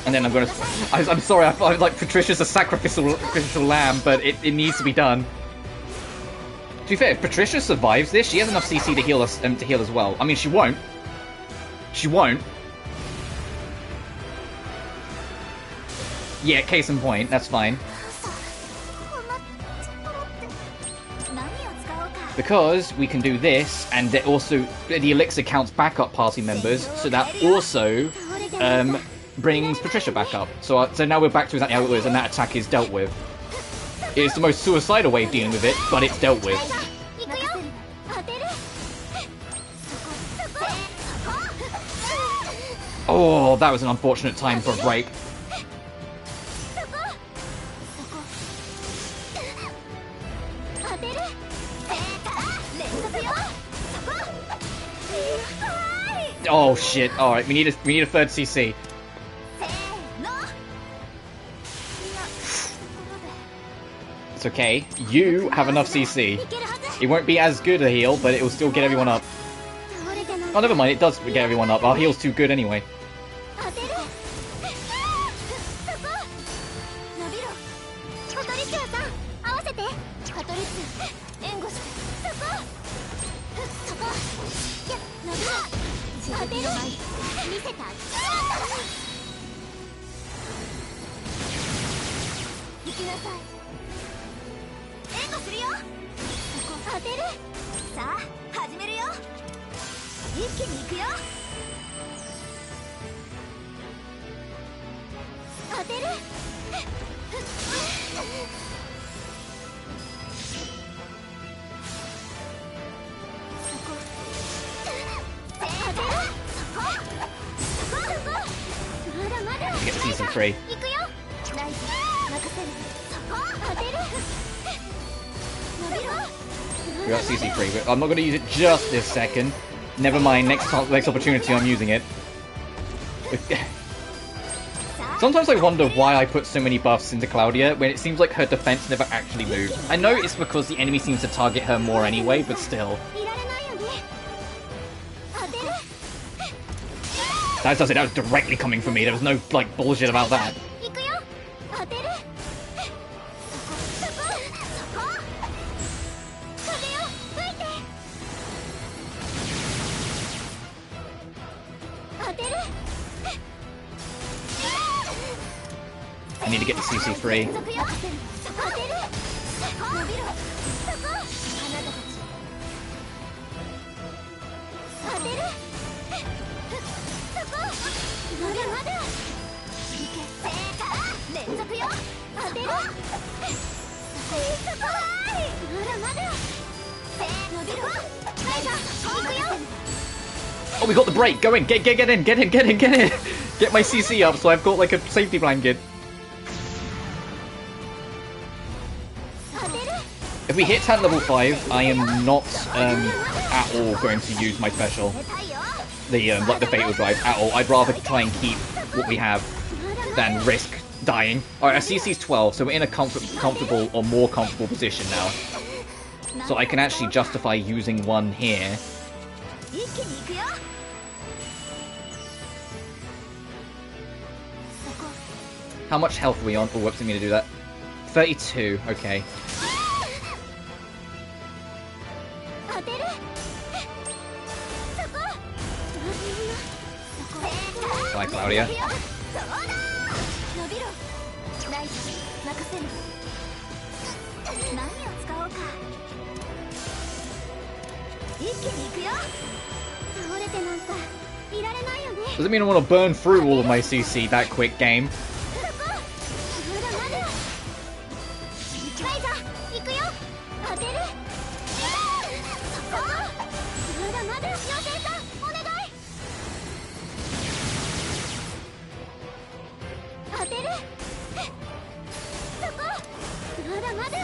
And then I'm gonna... I'm sorry, I like Patricia's a sacrificial lamb, but it needs to be done. To be fair, if Patricia survives this, she has enough CC to heal us to heal as well. I mean, she won't. She won't. Yeah, case in point, that's fine. Because we can do this, and it also the elixir counts backup party members, so that also brings Patricia back up. So now we're back to exactly how it was, and that attack is dealt with. It's the most suicidal way of dealing with it, but it's dealt with. Oh, that was an unfortunate time for a break. Oh shit! All right, we need a third CC. It's okay. You have enough CC. It won't be as good a heal, but it will still get everyone up. Oh, never mind. It does get everyone up. Our heal's too good anyway. Get CC free. We got CC free. I'm not going to use it just this second. Never mind. Next opportunity, I'm using it. Sometimes I wonder why I put so many buffs into Claudia when it seems like her defense never actually moved. I know it's because the enemy seems to target her more anyway, but still. That does it. That was directly coming from me. There was no like bullshit about that. I need to get the CC free. Oh, we got the break. Go in. Get in. Get in. Get my CC up so I've got like a safety blanket. If we hit 10 level 5, I am not at all going to use my special. Like the Fatal Drive at all. I'd rather try and keep what we have than risk dying. Alright, our CC's 12, so we're in a comfortable or more comfortable position now. So I can actually justify using one here. How much health are we on? Oh, whoops, I mean to do that. 32, okay. Bye, Claudia. そうだ伸びろライズ任せる何を使おうか一気に行くよ倒れてなんかいられないよね Doesn't mean I want to burn through all of my CC that quick game. そこまだまだライザー行くよ当てるそこまだまだ妖精さんお願い当てるそこまだまだ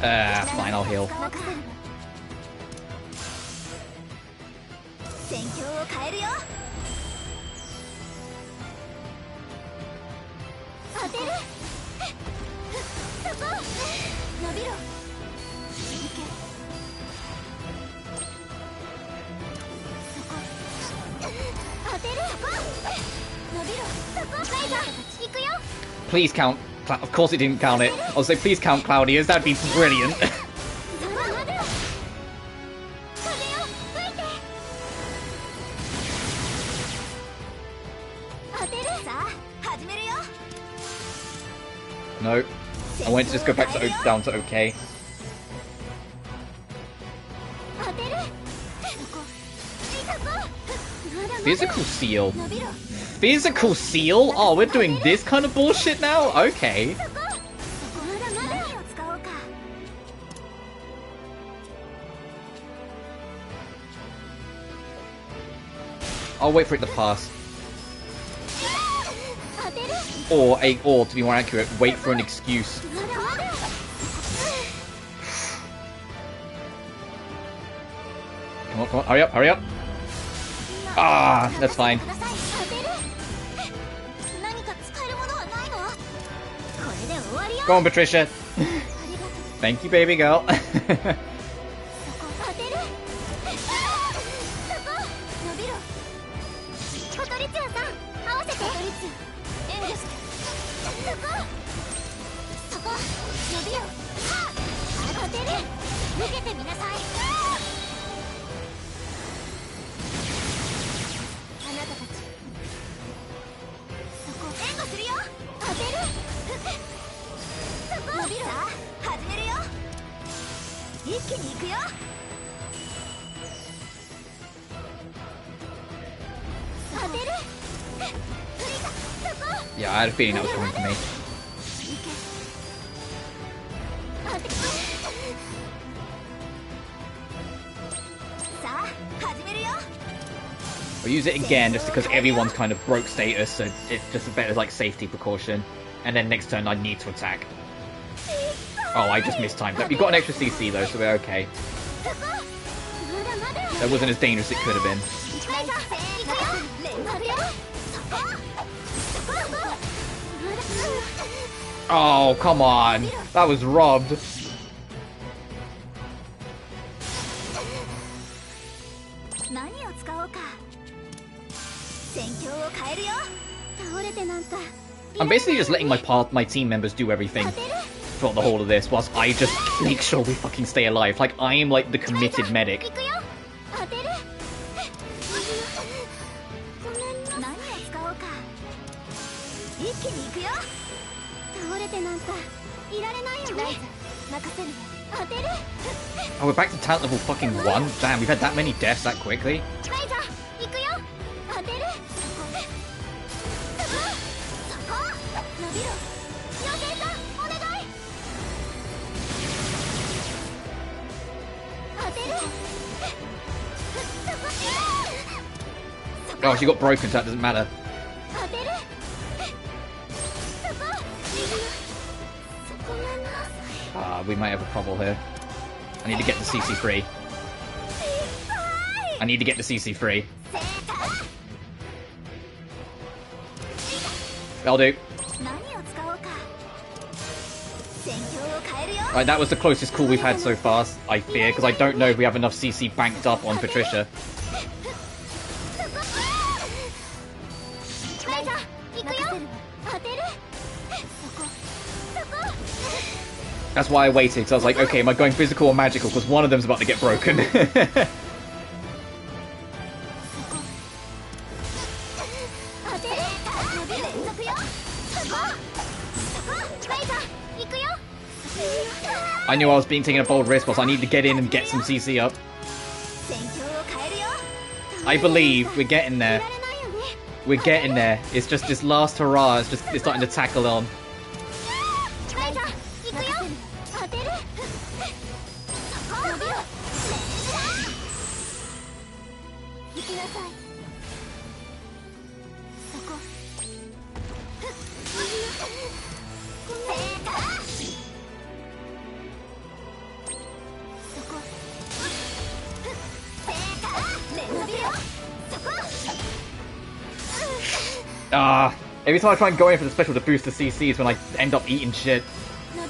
Fine, I'll heal. 戦況を変えるよ当てるそこ伸びろいけそこ当てるそこ伸びろそこライザー行くよ Please count. Of course it didn't count it. I'll say please count Claudia's. That'd be brilliant. まだまだ風よ吹いて当てるさあ始めるよ No. I wanted to just go back to down to okay. 当てるそこそこまだまだ Physical seal. 伸びろ Physical seal? Oh, we're doing this kind of bullshit now? Okay. そこまだまだ何を使おうか I'll wait for it to pass. 当てる Or to be more accurate, wait for an excuse. まだまだ Come on, come on, hurry up, hurry up. Ah, that's fine. ください当てる何か使えるものはないのこれで終わりよ Go on, Patricia. ありがとう Thank you, baby girl. そこ当てるそこ伸びろコトリツヤさん合わせてコトリツヤ遠慮してそこそこ伸びろ当てる受けてみなさいあなたたちそこ援護するよ当てるそこ伸びろさあ始めるよ一気に行くよ当てるフリーザそこ Yeah, I had a feeling that was coming for me. 当てさあ始めるよ I'll use it again just because everyone's kind of broke status, so it's just a better like safety precaution. And then next turn I need to attack. Oh, I just mistimed that. We've got an extra CC though, so we're okay. そこまだまだ That wasn't as dangerous as it could have been. ライザー行くよ連続よそこそこそこまだ Oh, come on. That was robbed. 何を使おうか戦況を変えるよ倒れてなんか I'm basically just letting my team members do everything 当てる throughout the whole of this, whilst I just make sure we fucking stay alive. Like, I am like the committed medic. 行くよ当てるごめんな何を使おうか一気に行くよ倒れてなんかいられないよね任せる当てる Oh, we're back to talent level fucking 1? Damn, we've had that many deaths that quickly? ライザー行くよ当てるそこ伸びろ妖精さんお願い当てるそこ Oh, she got broken, so that doesn't matter. 当てるそこごめんなさい We might have a problem here. I need to get the CC free. I need to get the CC free. That'll do. 何を使おうか戦況を変えるよ Right, that was the closest call we've had so far, I fear, because I don't know if we have enough CC banked up on Patricia. ライザー行くよ当てるそこそこ That's why I waited, because I was like, okay, am I going physical or magical? Because one of them's about to get broken. I knew I was being taking a bold risk, but I need to get in and get some CC up. I believe we're getting there. We're getting there. It's just this last hurrah. It's starting to tackle on. Every time I try and go in for the special to boost the CCs when I end up eating shit. It's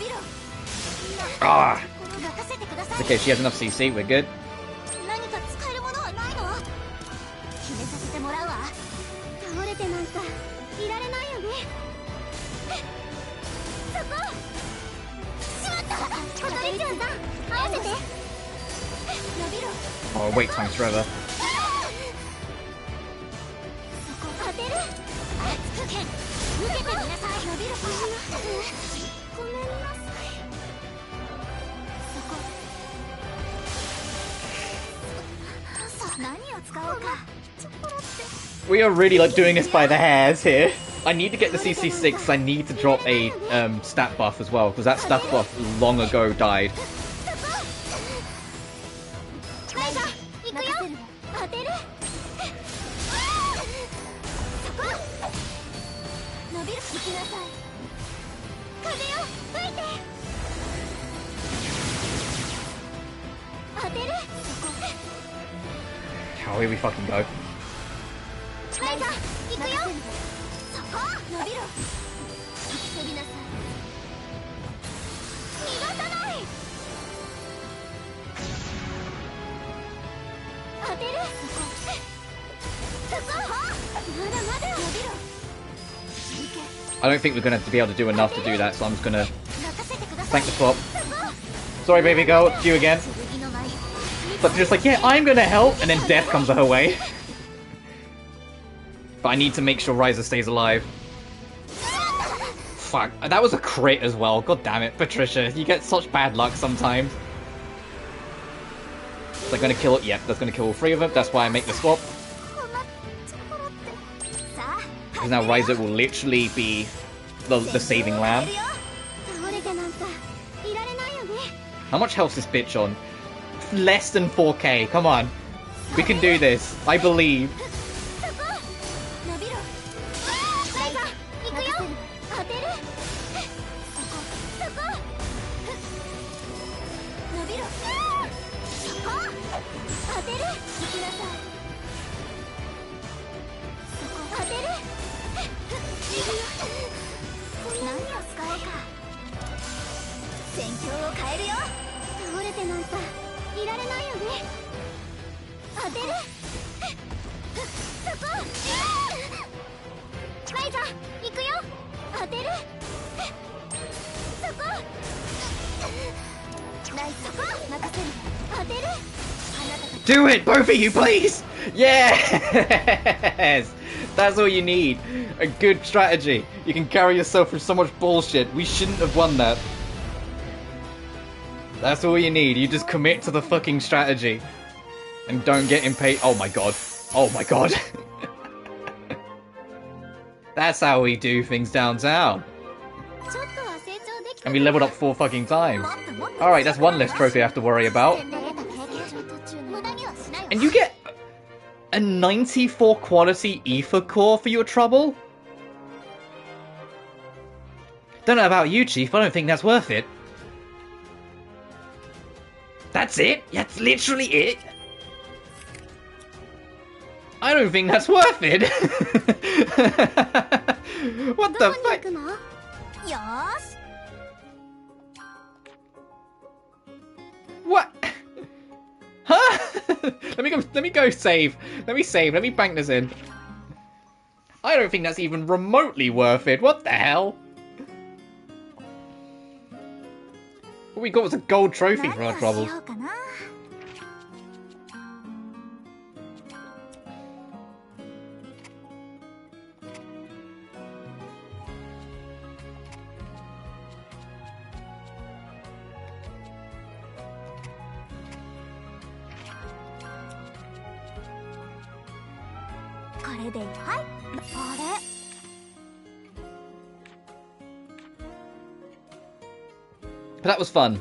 okay, she has enough CC, we're good. Oh, wait time's forever. We are really like doing this by the hairs here. I need to get the CC6. I need to drop a stat buff as well, because that stat buff long ago died. Oh, here we fucking go. I don't think we're going to be able to do enough to do that, so I'm just going to thank the swap. Sorry, baby girl, it's you again. But just like, yeah, I'm going to help, and then death comes her way. But I need to make sure Ryza stays alive. Fuck, that was a crit as well. God damn it, Patricia, you get such bad luck sometimes. Is that going to kill it? Yep, that's going to kill all three of them. That's why I make the swap. Because now Ryza will literally be the saving lamb. How much health is this bitch on? Less than 4k, come on. We can do this, I believe. Do it, both of you, please! Yes! That's all you need. A good strategy. You can carry yourself through so much bullshit. We shouldn't have won that. That's all you need. You just commit to the fucking strategy. And don't get impatient. Oh my god. Oh my god. That's how we do things downtown. And we leveled up 4 fucking times. Alright, that's one less trophy I have to worry about. And you get a 94 quality ether core for your trouble? Don't know about you, Chief, but I don't think that's worth it. That's it? That's literally it? I don't think that's worth it. What the fuck? What? Huh? Let me go save. Let me save. Let me bank this in. I don't think that's even remotely worth it. What the hell? What we got was a gold trophy for our troubles. これではいあれ But that was fun.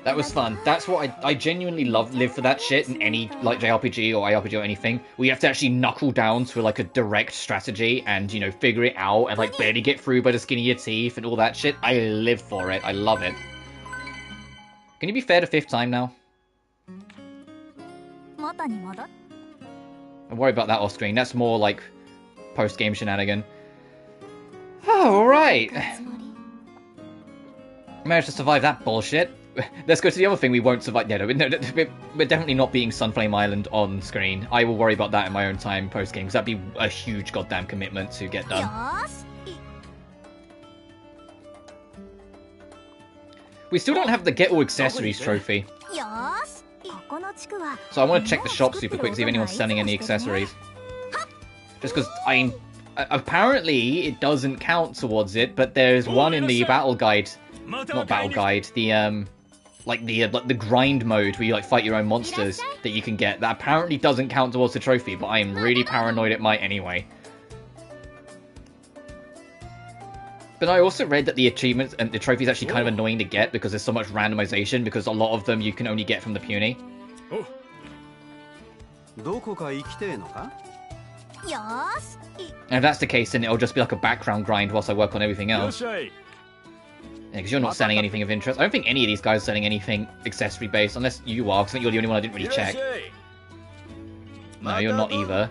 That was fun. That's what I genuinely live for that shit in any like JRPG or IRPG or anything. We have to actually knuckle down to like a direct strategy and, you know, figure it out and like barely get through by the skin of your teeth and all that shit. I live for it. I love it. Can you be fair to 5th time now? Don't worry about that off screen. That's more like post-game shenanigan. Oh, alright. Managed to survive that bullshit. Let's go to the other thing we won't survive. No, we're definitely not beating Sunflame Island on screen. I will worry about that in my own time post-game, because that'd be a huge goddamn commitment to get done. We still don't have the Get All Accessories trophy. So I want to check the shop super quick, see if anyone's selling any accessories. Just because, apparently it doesn't count towards it, but there's one in the battle guide. Not battle guide, the like the grind mode where you like fight your own monsters that you can get. That apparently doesn't count towards the trophy, but I am really paranoid it might anyway. But I also read that the achievements and the trophy is actually kind of annoying to get because there's so much randomization, because a lot of them you can only get from the puny. And if that's the case, then it'll just be like a background grind whilst I work on everything else. Because you're not selling anything of interest. I don't think any of these guys are selling anything accessory based, unless you are, because I think you're the only one I didn't really check. No, you're not either.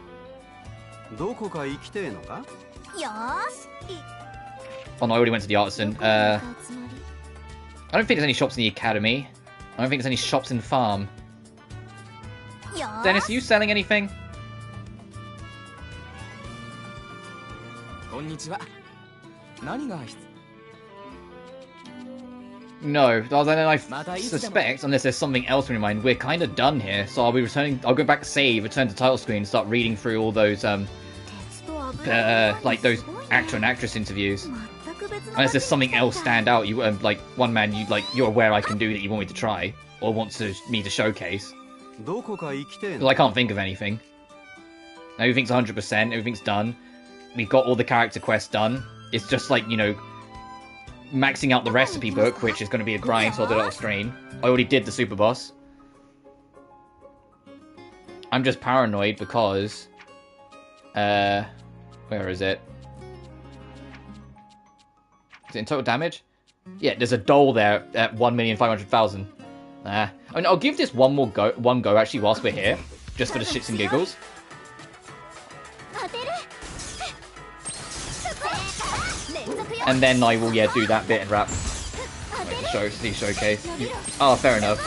Oh no, I already went to the artisan. I don't think there's any shops in the academy. I don't think there's any shops in farm. Dennis, are you selling anything? No, then I suspect, unless there's something else in your mind, we're kind of done here. So I'll go back to save, return to title screen, and start reading through all those, like those actor and actress interviews. Unless there's something else stand out, you like one man you're aware I can do that you want me to try or want me to showcase. Well, I can't think of anything. Everything's 100%. Everything's done. We've got all the character quests done. It's just like, you know, maxing out the recipe book, which is going to be a grind, so I'll do it off screen. I already did the super boss. I'm just paranoid because... where is it? Is it in total damage? Yeah, there's a dole there at 1,500,000. I mean, I'll give this one go actually whilst we're here, just for the shits and giggles. And then I will, do that bit and wrap. Like the showcase. Oh, fair enough.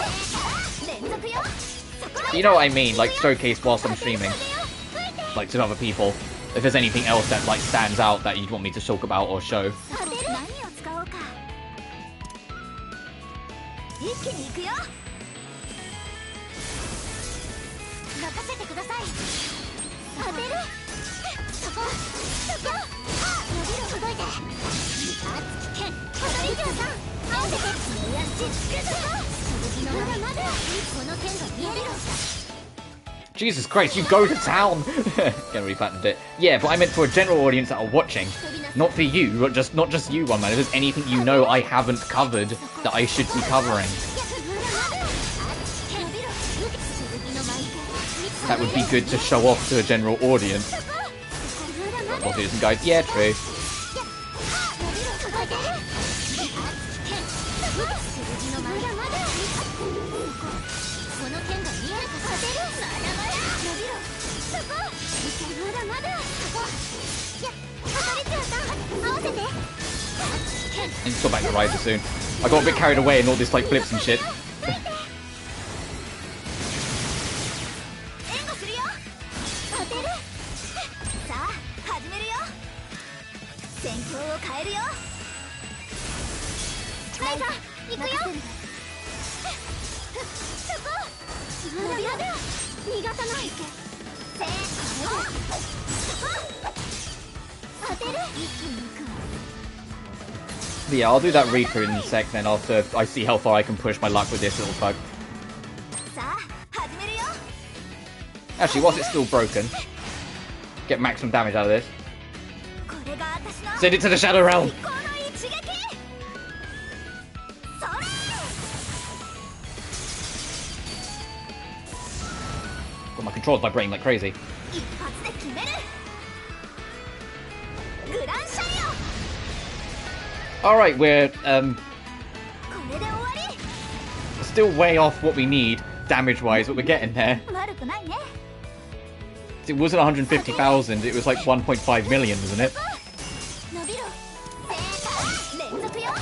You know what I mean, like showcase whilst I'm streaming. Like to other people. If there's anything else that like stands out that you'd want me to talk about or show. Jesus Christ, you go to town! Getting re-patented it. Yeah, but I meant for a general audience that are watching. Not for you, not just you, one man. If there's anything you know I haven't covered that I should be covering. That would be good to show off to a general audience. Audience guys, yeah, true. I need to go back to Ryza soon. I got a bit carried away in all this like flips and shit. Yeah, I'll do that read-through in a sec then after I see how far I can push my luck with this little bug. Actually, whilst it's still broken, Get maximum damage out of this. これが私の Send it to the Shadow Realm! 最高の一撃。それ God, my control's vibrating like crazy. 一発で決める。グランシャイオ。 Alright, we're これで終わり。 still way off what we need, damage-wise, but we're getting there. 悪くないね。 It wasn't 150,000, it was like 1.5 million, wasn't it? 伸びろ。連続よ。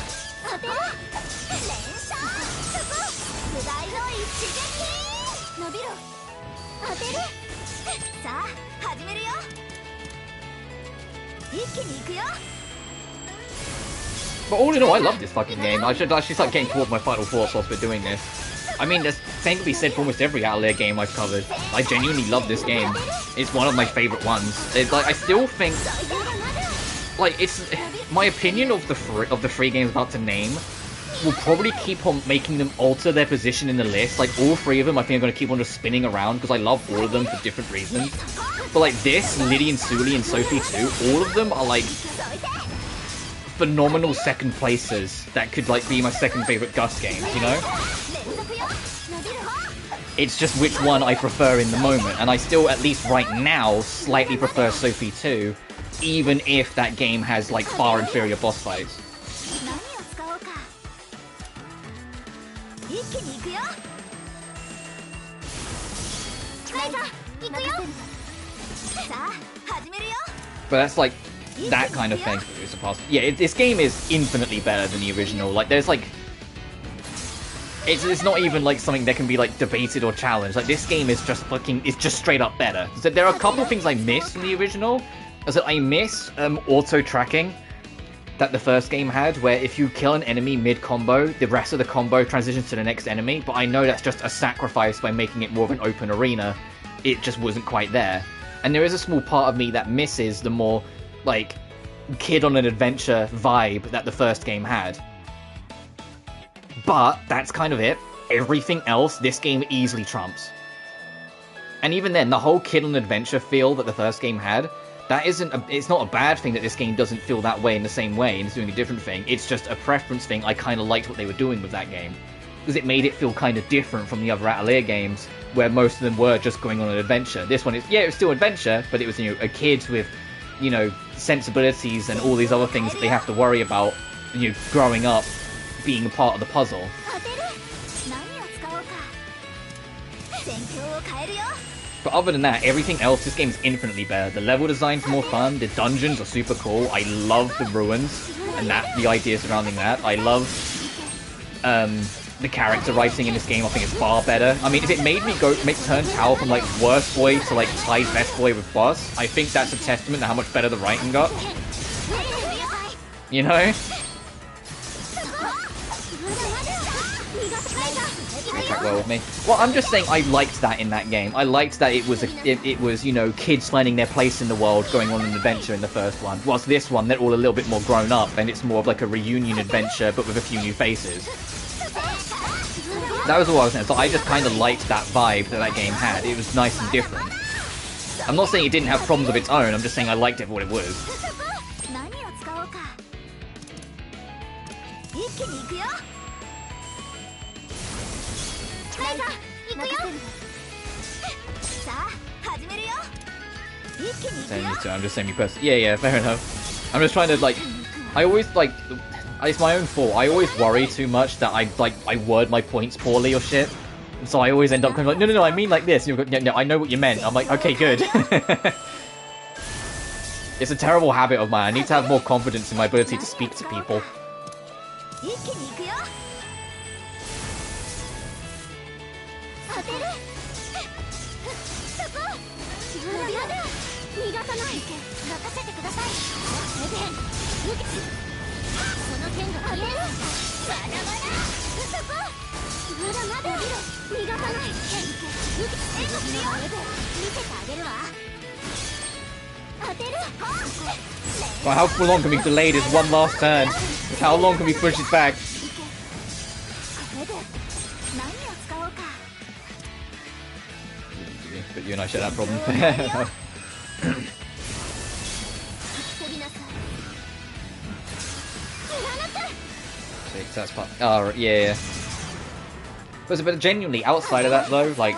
当てる。連射。そこ。不大の一撃。伸びろ。当てる。さあ、始めるよ。一気に行くよ。 But all in all, I love this fucking game. I should start getting towards my final thoughts whilst we're doing this. I mean, the same could be said for almost every Atelier game I've covered. I genuinely love this game. It's one of my favourite ones. It's like, I still think, like, it's my opinion of the three games I'm about to name will probably keep on making them alter their position in the list. Like, all three of them I think are going to keep on just spinning around because I love all of them for different reasons. But like this, Liddy and Suli and Sophie too, all of them are like phenomenal second places that could like be my second favourite Gus games, you know? It's just which one I prefer in the moment, and I still, at least right now, slightly prefer Sophie 2, even if that game has like far inferior boss fights. 何を使おうか。一気に行くよ。ライザ、行くよ。さあ、始めるよ。 But that's like that kind of thing. Yeah, this game is infinitely better than the original. Like, there's like, it's not even like something that can be like debated or challenged. Like, this game is just fucking, it's just straight up better. So there are a couple of things I miss from the original. Is that I miss auto tracking that the first game had, where if you kill an enemy mid-combo, the rest of the combo transitions to the next enemy, but I know that's just a sacrifice by making it more of an open arena. It just wasn't quite there. And there is a small part of me that misses the more, like, kid-on-an-adventure vibe that the first game had. But that's kind of it. Everything else, this game easily trumps. And even then, the whole kid-on-adventure feel that the first game had, that isn't it's not a bad thing that this game doesn't feel that way in the same way and it's doing a different thing. It's just a preference thing. I kind of liked what they were doing with that game. Because it made it feel kind of different from the other Atelier games, where most of them were just going on an adventure. This one is, yeah, it was still adventure, but it was, you know, a kid with, you know, sensibilities and all these other things that they have to worry about, you know, growing up, being a part of the puzzle. But other than that, everything else, this game's infinitely better. The level design's more fun, the dungeons are super cool, I love the ruins, and the idea surrounding that. I love, the character writing in this game, I think it's far better. I mean, if it made me turn Tao from, like, worst boy to, like, tied best boy with boss, I think that's a testament to how much better the writing got. You know? Track well with me. Well, I'm just saying I liked that in that game. I liked that it was, it was, you know, kids finding their place in the world, going on an adventure in the first one. Whilst this one, they're all a little bit more grown up, and it's more of like a reunion adventure, but with a few new faces. That was all I was saying. So I just kind of liked that vibe that that game had. It was nice and different. I'm not saying it didn't have problems of its own, I'm just saying I liked it for what it was. I'm just saying you personally. Yeah, fair enough. I'm just trying to, like, I always, like, it's my own fault. I always worry too much that I word my points poorly or shit. So I always end up kind of like, no, I mean like this. And you're no, I know what you meant. I'm like, okay, good. It's a terrible habit of mine. I need to have more confidence in my ability to speak to people. Well, how long can we delay this one last turn? How long can we push it back? But you and I share that problem. graphics. That's part. Oh, yeah. But genuinely, outside of that though, like,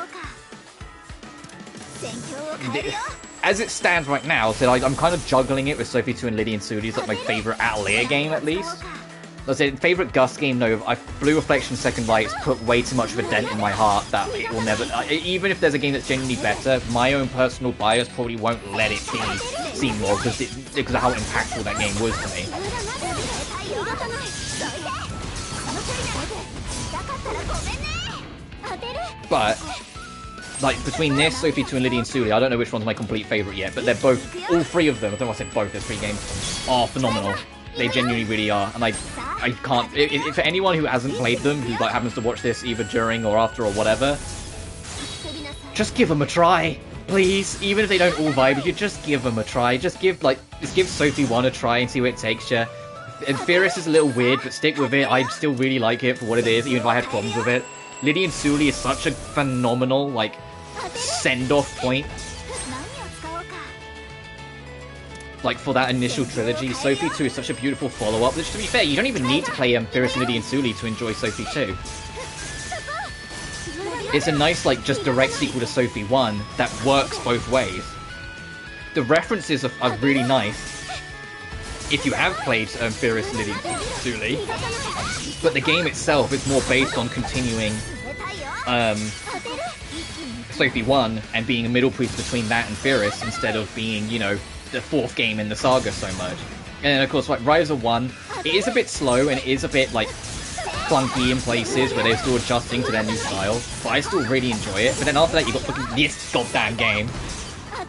as it stands right now, so like, I'm kind of juggling it with Sophie 2 and Lydian Suli. It's like my favorite Atelier game, at least. I said, favorite Gus game, no. Blue Reflection Second Light's put way too much of a dent in my heart that it will never. Even if there's a game that's genuinely better, my own personal bias probably won't let it be seen more because of how impactful that game was to me. But like between this, Sophie 2 and Lydian Suli, I don't know which one's my complete favorite yet, but they're both, all three of them. I don't want to say both. There's 3 games. Are phenomenal. They genuinely really are, and I can't. For anyone who hasn't played them, who like happens to watch this either during or after or whatever, just give them a try, please. Even if they don't all vibe with you, just give them a try. Just give Sophie 1 a try and see where it takes you. And Fierce is a little weird, but stick with it. I still really like it for what it is, even if I had problems with it. Lydian Suli is such a phenomenal like send-off point. Like, for that initial trilogy, Sophie 2 is such a beautiful follow-up, which, to be fair, you don't even need to play Fierce, Lydian Suli to enjoy Sophie 2. It's a nice, like, just direct sequel to Sophie 1 that works both ways. The references are really nice if you have played Fierce, Lydian Suli, but the game itself is more based on continuing Sophie 1 and being a middle piece between that and Fierce instead of being, you know, the 4th game in the saga so much. And of course, like Ryza 1, it is a bit slow and it is a bit like clunky in places where they're still adjusting to their new style, but I still really enjoy it. But then after that, you got fucking this goddamn game,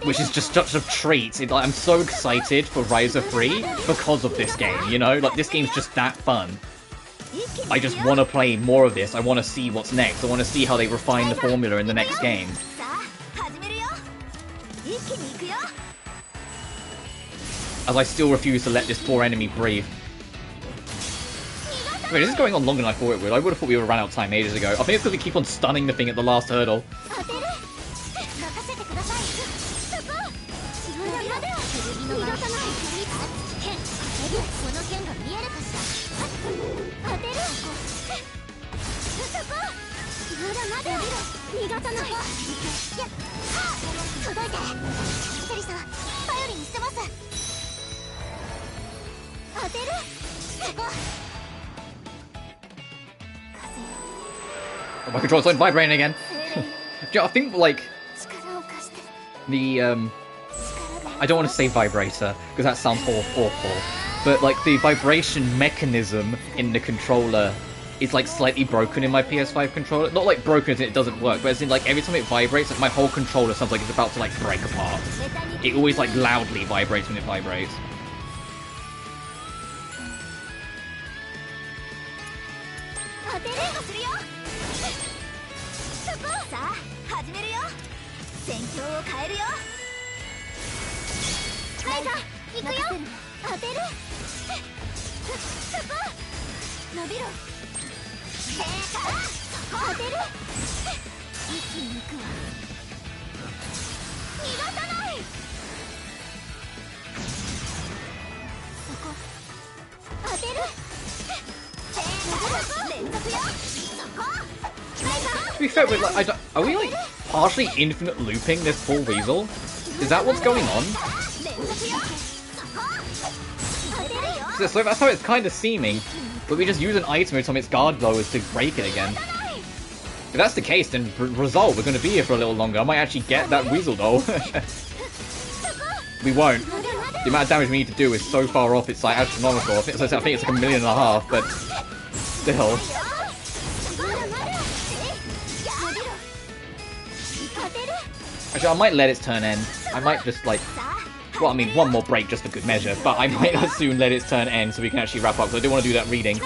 which is just such a treat. I'm so excited for Ryza 3 because of this game, you know? Like, this game's just that fun. I just want to play more of this. I want to see what's next. I want to see how they refine the formula in the next game. As I still refuse to let this poor enemy breathe. Wait, this is going on longer than I thought it would. I would have thought we would have run out of time ages ago. I think it's because we keep on stunning the thing at the last hurdle. Oh, my controller's starting vibrating again. Yeah, I think, like, the, I don't want to say vibrator, because that sounds awful, but, like, the vibration mechanism in the controller is, like, slightly broken in my PS5 controller. Not, like, broken as in it doesn't work, but as in, like, every time it vibrates, like, my whole controller sounds like it's about to, like, break apart. It always, like, loudly vibrates when it vibrates. To be fair, but like, are we like partially infinite looping this poor weasel? Is that what's going on? So that's how it's kind of seeming, but we just use an item every time its guard lowers to break it again. If that's the case, then result, we're going to be here for a little longer. I might actually get that weasel though. We won't. The amount of damage we need to do is so far off, it's like astronomical. I think it's like 1.5 million, but still. Actually, I might let its turn end. I might just like, well, I mean, one more break just for good measure, but I might soon let its turn end so we can actually wrap up, because I do want to do that reading.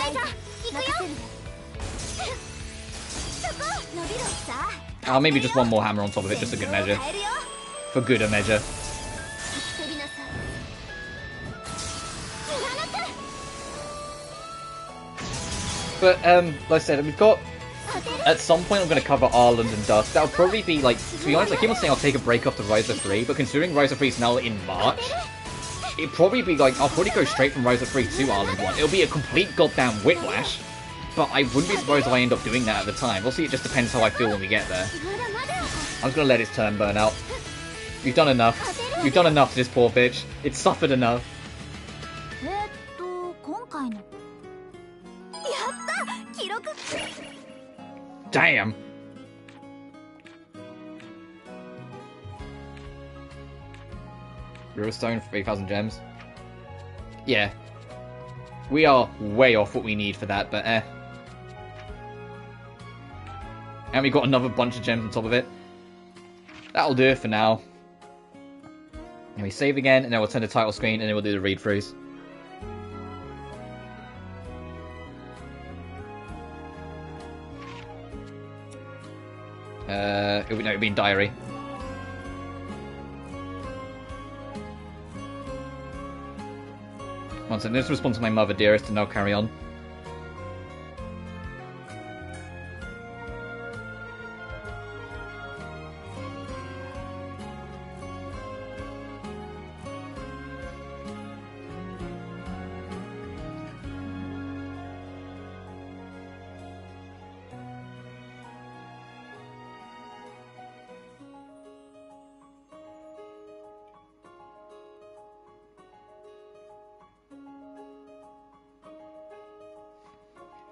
Maybe just one more hammer on top of it, just a good measure. For gooder measure. But, like I said, we've got... At some point I'm going to cover Ireland and Dusk. That'll probably be, like, to be honest, I keep on saying I'll take a break after Ryza 3, but considering Ryza 3 is now in March, it'd probably be like, I'll probably go straight from Ryza 3 to Island 1. It'll be a complete goddamn whiplash, but I wouldn't be surprised if I end up doing that at the time. We'll see, it just depends how I feel when we get there. I'm just gonna let its turn burn out. You've done enough. You've done enough to this poor bitch. It's suffered enough. Damn. Real stone for 8,000 gems. Yeah. We are way off what we need for that, but eh. And we got another bunch of gems on top of it. That'll do it for now. And we save again, and then we'll turn the title screen, and then we'll do the read-throughs. It'll be in diary. One second, let's respond to my mother, dearest, and I'll carry on.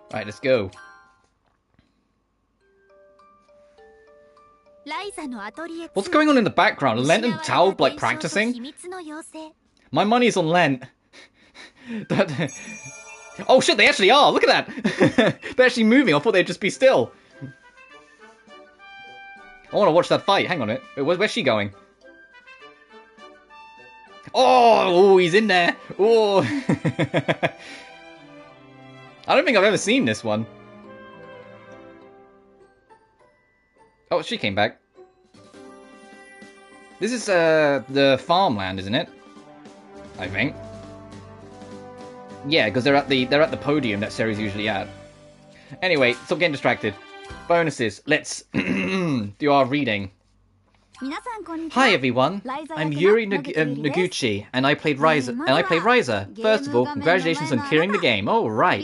Alright, let's go. What's going on in the background? Lent and Tao, like, practicing? My money's on Lent. Oh shit, they actually are! Look at that! They're actually moving, I thought they'd just be still. I want to watch that fight, hang on a minute. Where's she going? Oh, he's in there! Oh! I don't think I've ever seen this one. Oh, she came back. This is the farmland, isn't it? I think. Yeah, because they're at the podium that Sari's usually at. Anyway, stop getting distracted. Bonuses. Let's do our reading. Hi everyone, I'm Yuri Noguchi, and I played Ryza. First of all, congratulations on clearing the game. Oh right.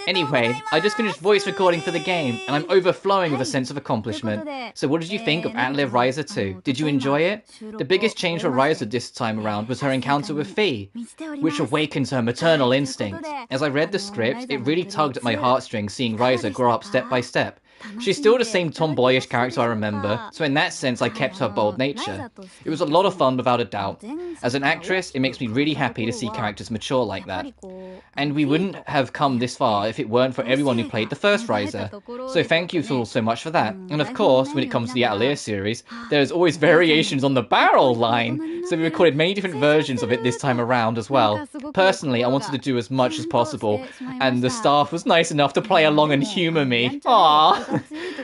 Anyway, I just finished voice recording for the game, and I'm overflowing with a sense of accomplishment. So what did you think of Atelier Ryza 2? Did you enjoy it? The biggest change for Ryza this time around was her encounter with Fee, which awakens her maternal instinct. As I read the script, it really tugged at my heartstrings seeing Ryza grow up step by step. She's still the same tomboyish character I remember, so in that sense I kept her bold nature. It was a lot of fun without a doubt. As an actress, it makes me really happy to see characters mature like that. And we wouldn't have come this far if it weren't for everyone who played the first Ryza. So thank you all so much for that. And of course, when it comes to the Atelier series, there's always variations on the barrel line, so we recorded many different versions of it this time around as well. Personally, I wanted to do as much as possible, and the staff was nice enough to play along and humour me. Aww!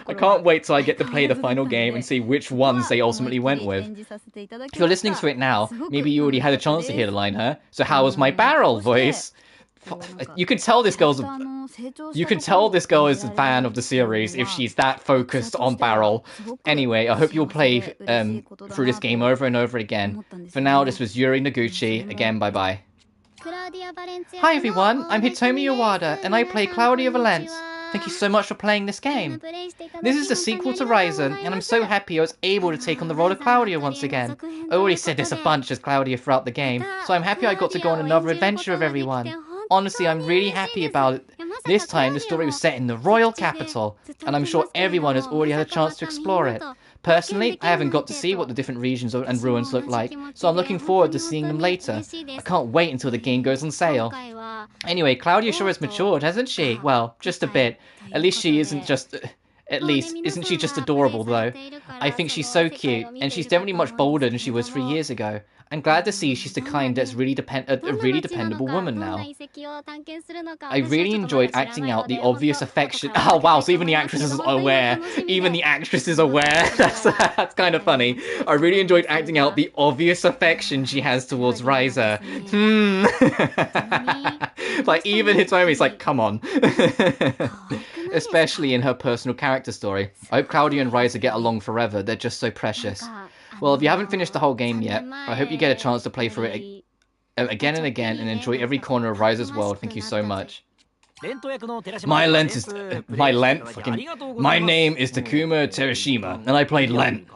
I can't wait till I get to play the final game and see which ones they ultimately went with. If you're listening to it now, maybe you already had a chance to hear the line, huh? So how was my barrel voice? You can tell this girl is a fan of the series if she's that focused on barrel. Anyway, I hope you'll play through this game over and over again. For now, this was Yuri Noguchi. Again, bye-bye. Hi everyone, I'm Hitomi Iwata, and I play Claudia Valence. Thank you so much for playing this game. This is the sequel to Ryza, and I'm so happy I was able to take on the role of Claudia once again. I already said this a bunch as Claudia throughout the game, so I'm happy I got to go on another adventure with everyone. Honestly, I'm really happy about it. This time, the story was set in the royal capital, and I'm sure everyone has already had a chance to explore it. Personally, I haven't got to see what the different regions and ruins look like, so I'm looking forward to seeing them later. I can't wait until the game goes on sale. Anyway, Claudia sure has matured, hasn't she? Well, just a bit. At least isn't she just adorable though? I think she's so cute, and she's definitely much bolder than she was 3 years ago. I'm glad to see she's the kind that's really a really dependable woman now. I really enjoyed acting out the obvious affection. Oh wow, so even the actress is aware. Even the actress is aware. That's kind of funny. I really enjoyed acting out the obvious affection she has towards Ryza. Like even Hitomi's like, come on. Especially in her personal character story. I hope Claudia and Ryza get along forever. They're just so precious. Well, if you haven't finished the whole game yet, I hope you get a chance to play through it. again and again and enjoy every corner of Ryza's world. Thank you so much. My name is Takuma Terashima, and I played Lent.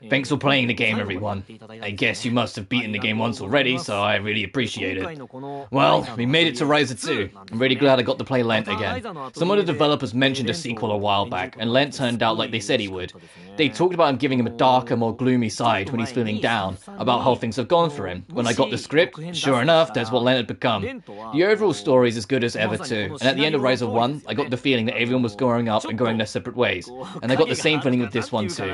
Thanks for playing the game, everyone. I guess you must have beaten the game once already, so I really appreciate it. Well, we made it to Ryza 2. I'm really glad I got to play Lent again. Some of the developers mentioned a sequel a while back, and Lent turned out like they said he would. They talked about him giving him a darker, more gloomy side when he's feeling down, about how things have gone for him. When I got the script, sure enough, that's what Lent had become. The overall story is as good as ever too, and at the end of Ryza 1, I got the feeling that everyone was growing up and going their separate ways, and I got the same feeling with this one too.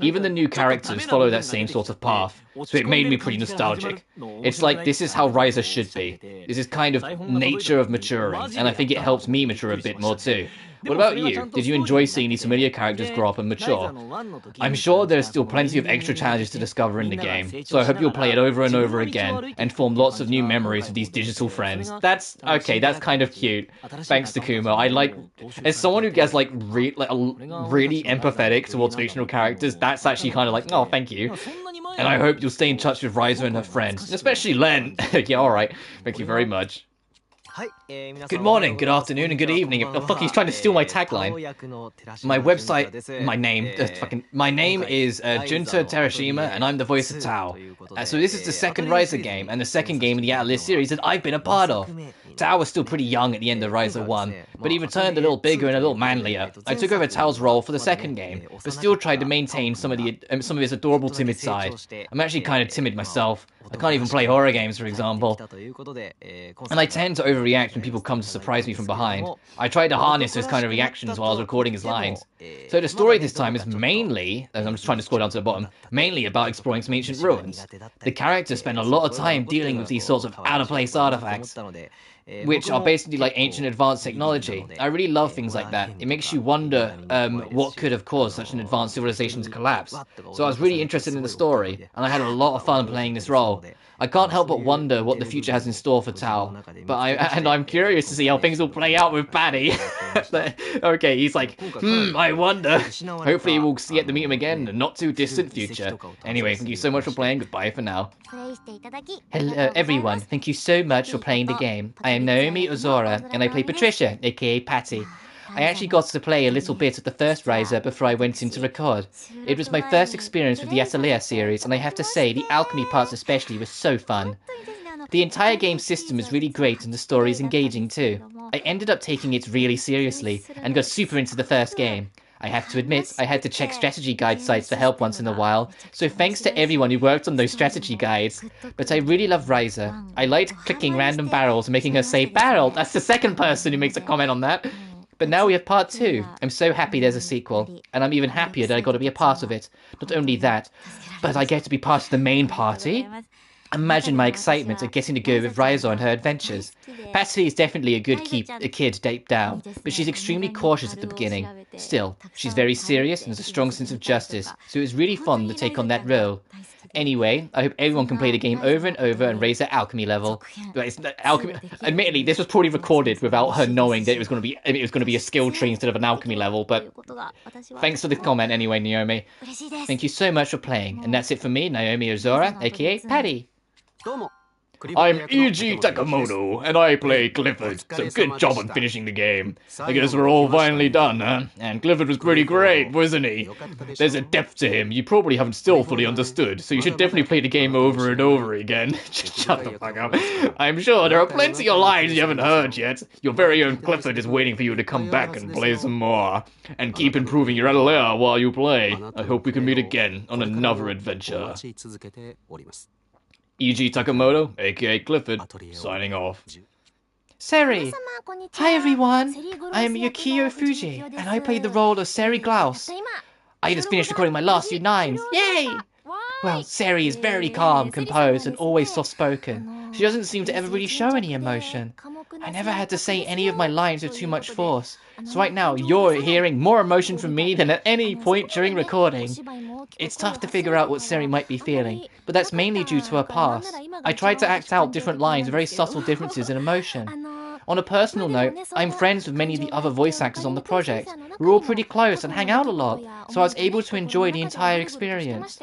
Even the new characters follow that same sort of path, so it made me pretty nostalgic. It's like, this is how Ryza should be. This is kind of nature of maturing, and I think it helps me mature a bit more too. What about you? Did you enjoy seeing these familiar characters grow up and mature? I'm sure there's still plenty of extra challenges to discover in the game, so I hope you'll play it over and over again, and form lots of new memories with these digital friends. That's kind of cute. Thanks, Takuma. I like, as someone who gets really empathetic towards fictional characters, that's actually kind of like, oh, thank you. And I hope you'll stay in touch with Ryza and her friends, especially Len. Yeah, alright. Thank you very much. Good morning, good afternoon, and good evening. Oh, fuck, he's trying to steal my tagline. My website, my name is Junta Terashima, and I'm the voice of Tao. So this is the second Ryza game, and the second game in the Atelier series that I've been a part of. Tao was still pretty young at the end of Ryza 1, but he returned a little bigger and a little manlier. I took over Tao's role for the second game, but still tried to maintain some of his adorable timid side. I'm actually kind of timid myself. I can't even play horror games, for example. And I tend to overreact when people come to surprise me from behind. I tried to harness those kind of reactions while I was recording his lines. So the story this time is mainly, and I'm just trying to scroll down to the bottom, mainly about exploring some ancient ruins. The characters spend a lot of time dealing with these sorts of out-of-place artifacts, which are basically like ancient advanced technology. I really love things like that. It makes you wonder what could have caused such an advanced civilization to collapse. So I was really interested in the story, and I had a lot of fun playing this role. I can't help but wonder what the future has in store for Tao, but I'm curious to see how things will play out with Patty. Okay, he's like, I wonder. Hopefully we'll get to meet him again in a not too distant future. Anyway, thank you so much for playing. Goodbye for now. Hello everyone, thank you so much for playing the game. I am Naomi Ozora, and I play Patricia, aka Patty. I actually got to play a little bit of the first Ryza before I went in to record. It was my first experience with the Atelier series, and I have to say, the alchemy parts especially were so fun. The entire game system is really great, and the story is engaging too. I ended up taking it really seriously, and got super into the first game. I have to admit, I had to check strategy guide sites for help once in a while, so thanks to everyone who worked on those strategy guides. But I really love Ryza. I liked clicking random barrels and making her say, "Barrel!" That's the second person who makes a comment on that. But now we have part 2. I'm so happy there's a sequel, and I'm even happier that I got to be a part of it. Not only that, but I get to be part of the main party. Imagine my excitement at getting to go with Ryza on her adventures. Patty is definitely a kid deep down, but she's extremely cautious at the beginning. Still, she's very serious and has a strong sense of justice, so it was really fun to take on that role. Anyway, I hope everyone can play the game over and over and raise their alchemy level. Admittedly, this was probably recorded without her knowing that it was going to be a skill tree instead of an alchemy level. But thanks for the comment anyway, Naomi. Thank you so much for playing, and that's it for me, Naomi Ozora, aka Patty. I'm E.G. Takamoto, and I play Clifford, so good job on finishing the game. I guess we're all finally done, huh? And Clifford was pretty great, wasn't he? There's a depth to him you probably haven't still fully understood, so you should definitely play the game over and over again. Shut the fuck up. I'm sure there are plenty of lines you haven't heard yet. Your very own Clifford is waiting for you to come back and play some more. And keep improving your Atelier while you play. I hope we can meet again on another adventure. E.G. Takamoto, aka Clifford, signing off. Seri! Hi everyone! I am Yukio Fuji, and I played the role of Seri Glaus. I just finished recording my last few lines. Yay! Well, Seri is very calm, composed, and always soft-spoken. She doesn't seem to ever really show any emotion. I never had to say any of my lines with too much force, so right now you're hearing more emotion from me than at any point during recording. It's tough to figure out what Seri might be feeling, but that's mainly due to her past. I tried to act out different lines with very subtle differences in emotion. On a personal note, I'm friends with many of the other voice actors on the project. We're all pretty close and hang out a lot, so I was able to enjoy the entire experience.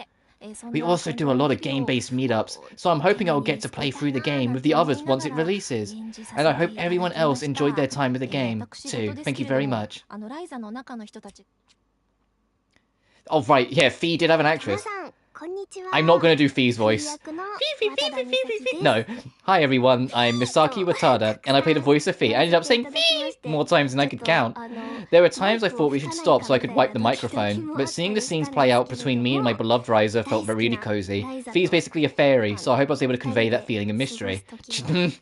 We also do a lot of game-based meetups, so I'm hoping I'll get to play through the game with the others once it releases. And I hope everyone else enjoyed their time with the game, too. Thank you very much. Oh, right, yeah, Fee did have an actress. I'm not going to do Fee's voice. Fee. No. Hi, everyone. I'm Misaki Watada, and I play the voice of Fee. I ended up saying Fee more times than I could count. There were times I thought we should stop so I could wipe the microphone, but seeing the scenes play out between me and my beloved Ryza felt really cozy. Fee's basically a fairy, so I hope I was able to convey that feeling of mystery. And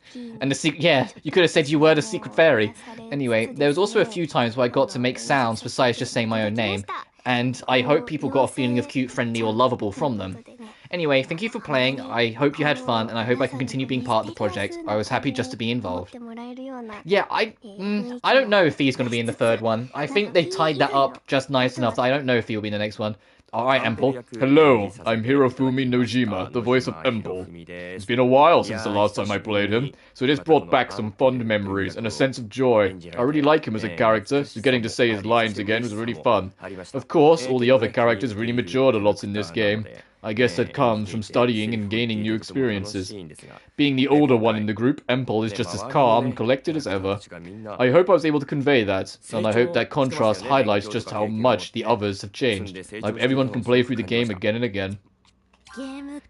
yeah, you could have said you were the secret fairy. Anyway, there was also a few times where I got to make sounds besides just saying my own name. And I hope people got a feeling of cute, friendly, or lovable from them. Anyway, thank you for playing, I hope you had fun, and I hope I can continue being part of the project. I was happy just to be involved. Yeah, I don't know if he's going to be in the third one. I think they tied that up just nice enough that I don't know if he'll be in the next one. Alright, Empel. Hello, I'm Hirofumi Nojima, the voice of Empel. It's been a while since the last time I played him, so it has brought back some fond memories and a sense of joy. I really like him as a character, so getting to say his lines again was really fun. Of course, all the other characters really matured a lot in this game. I guess that comes from studying and gaining new experiences. Being the older one in the group, Empel is just as calm and collected as ever. I hope I was able to convey that, and I hope that contrast highlights just how much the others have changed. I hope everyone can play through the game again and again.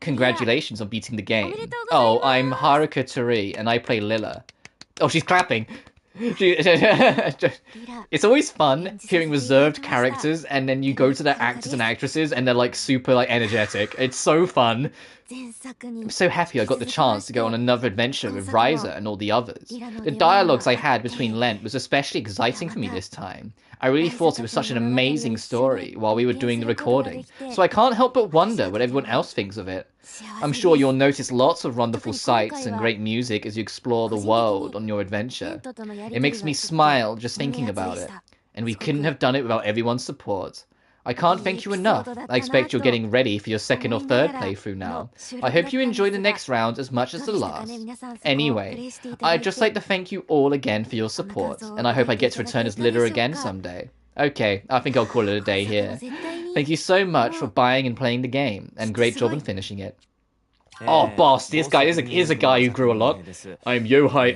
Congratulations on beating the game. Oh, I'm Haruka Tori, and I play Lila. Oh, she's clapping. It's always fun hearing reserved characters and then you go to the actors and actresses and they're like super like energetic. It's so fun. I'm so happy I got the chance to go on another adventure with Ryza and all the others. The dialogues I had between Lent was especially exciting for me this time. I really thought it was such an amazing story while we were doing the recording, so I can't help but wonder what everyone else thinks of it. I'm sure you'll notice lots of wonderful sights and great music as you explore the world on your adventure. It makes me smile just thinking about it, and we couldn't have done it without everyone's support. I can't thank you enough. I expect you're getting ready for your second or third playthrough now. I hope you enjoy the next round as much as the last. Anyway, I'd just like to thank you all again for your support, and I hope I get to return as Litter again someday. Okay, I think I'll call it a day here. Thank you so much for buying and playing the game, and great job in finishing it. Oh, boss, this guy is a guy who grew a lot. I'm Yohei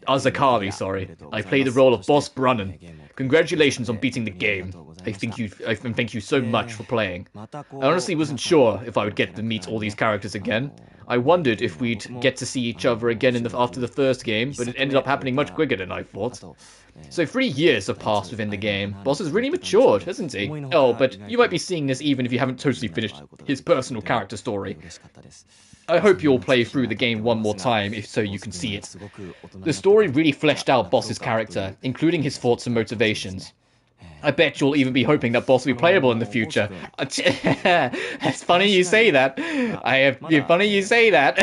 Azakami, sorry. I play the role of Boss Brunnan. Congratulations on beating the game. I thank you so much for playing. I honestly wasn't sure if I would get to meet all these characters again. I wondered if we'd get to see each other again after the first game, but it ended up happening much quicker than I thought. So 3 years have passed within the game. Boss has really matured, hasn't he? Oh, but you might be seeing this even if you haven't totally finished his personal character story. I hope you'll play through the game one more time so you can see it. The story really fleshed out Boss's character, including his thoughts and motivations. I bet you'll even be hoping that Boss will be playable in the future. It's funny you say that. Funny you say that.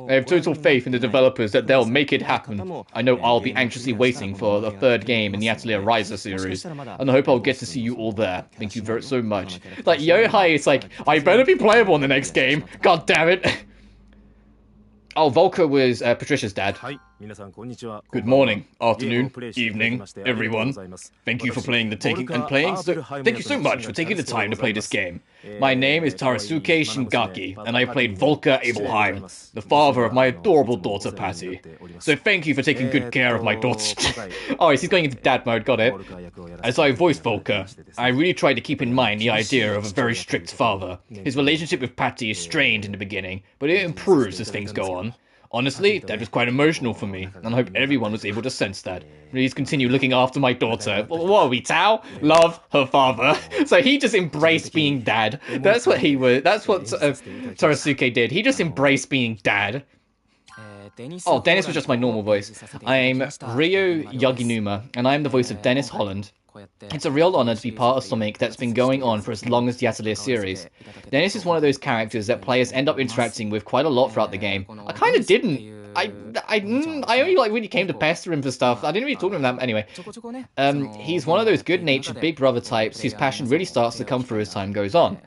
I have total faith in the developers that they'll make it happen. I know I'll be anxiously waiting for the third game in the Atelier Ryza series, and I hope I'll get to see you all there. Thank you so much. Like, Yohei is like, I better be playable in the next game. God damn it. Oh, Volker was Patricia's dad. Good morning, afternoon, evening, everyone. Thank you for playing thank you so much for taking the time to play this game. My name is Tarasuke Shingaki, and I played Volker Abelheim, the father of my adorable daughter Patty. So thank you for taking good care of my daughter. Oh, he's going into dad mode, got it. As I voiced Volker, I really tried to keep in mind the idea of a very strict father. His relationship with Patty is strained in the beginning, but it improves as things go on. Honestly, that was quite emotional for me, and I hope everyone was able to sense that. Please continue looking after my daughter. What are we, Tao? Love her father. So he just embraced being dad. That's what Tarasuke did. He just embraced being dad. Oh, Dennis was just my normal voice. I'm Ryo Yaginuma, and I'm the voice of Dennis Holland. It's a real honor to be part of something that's been going on for as long as the Atelier series. Dennis is one of those characters that players end up interacting with quite a lot throughout the game. I kind of didn't I only like when you came to pester him for stuff. I didn't really talk to him that anyway. He's one of those good-natured big brother types whose passion really starts to come through as time goes on.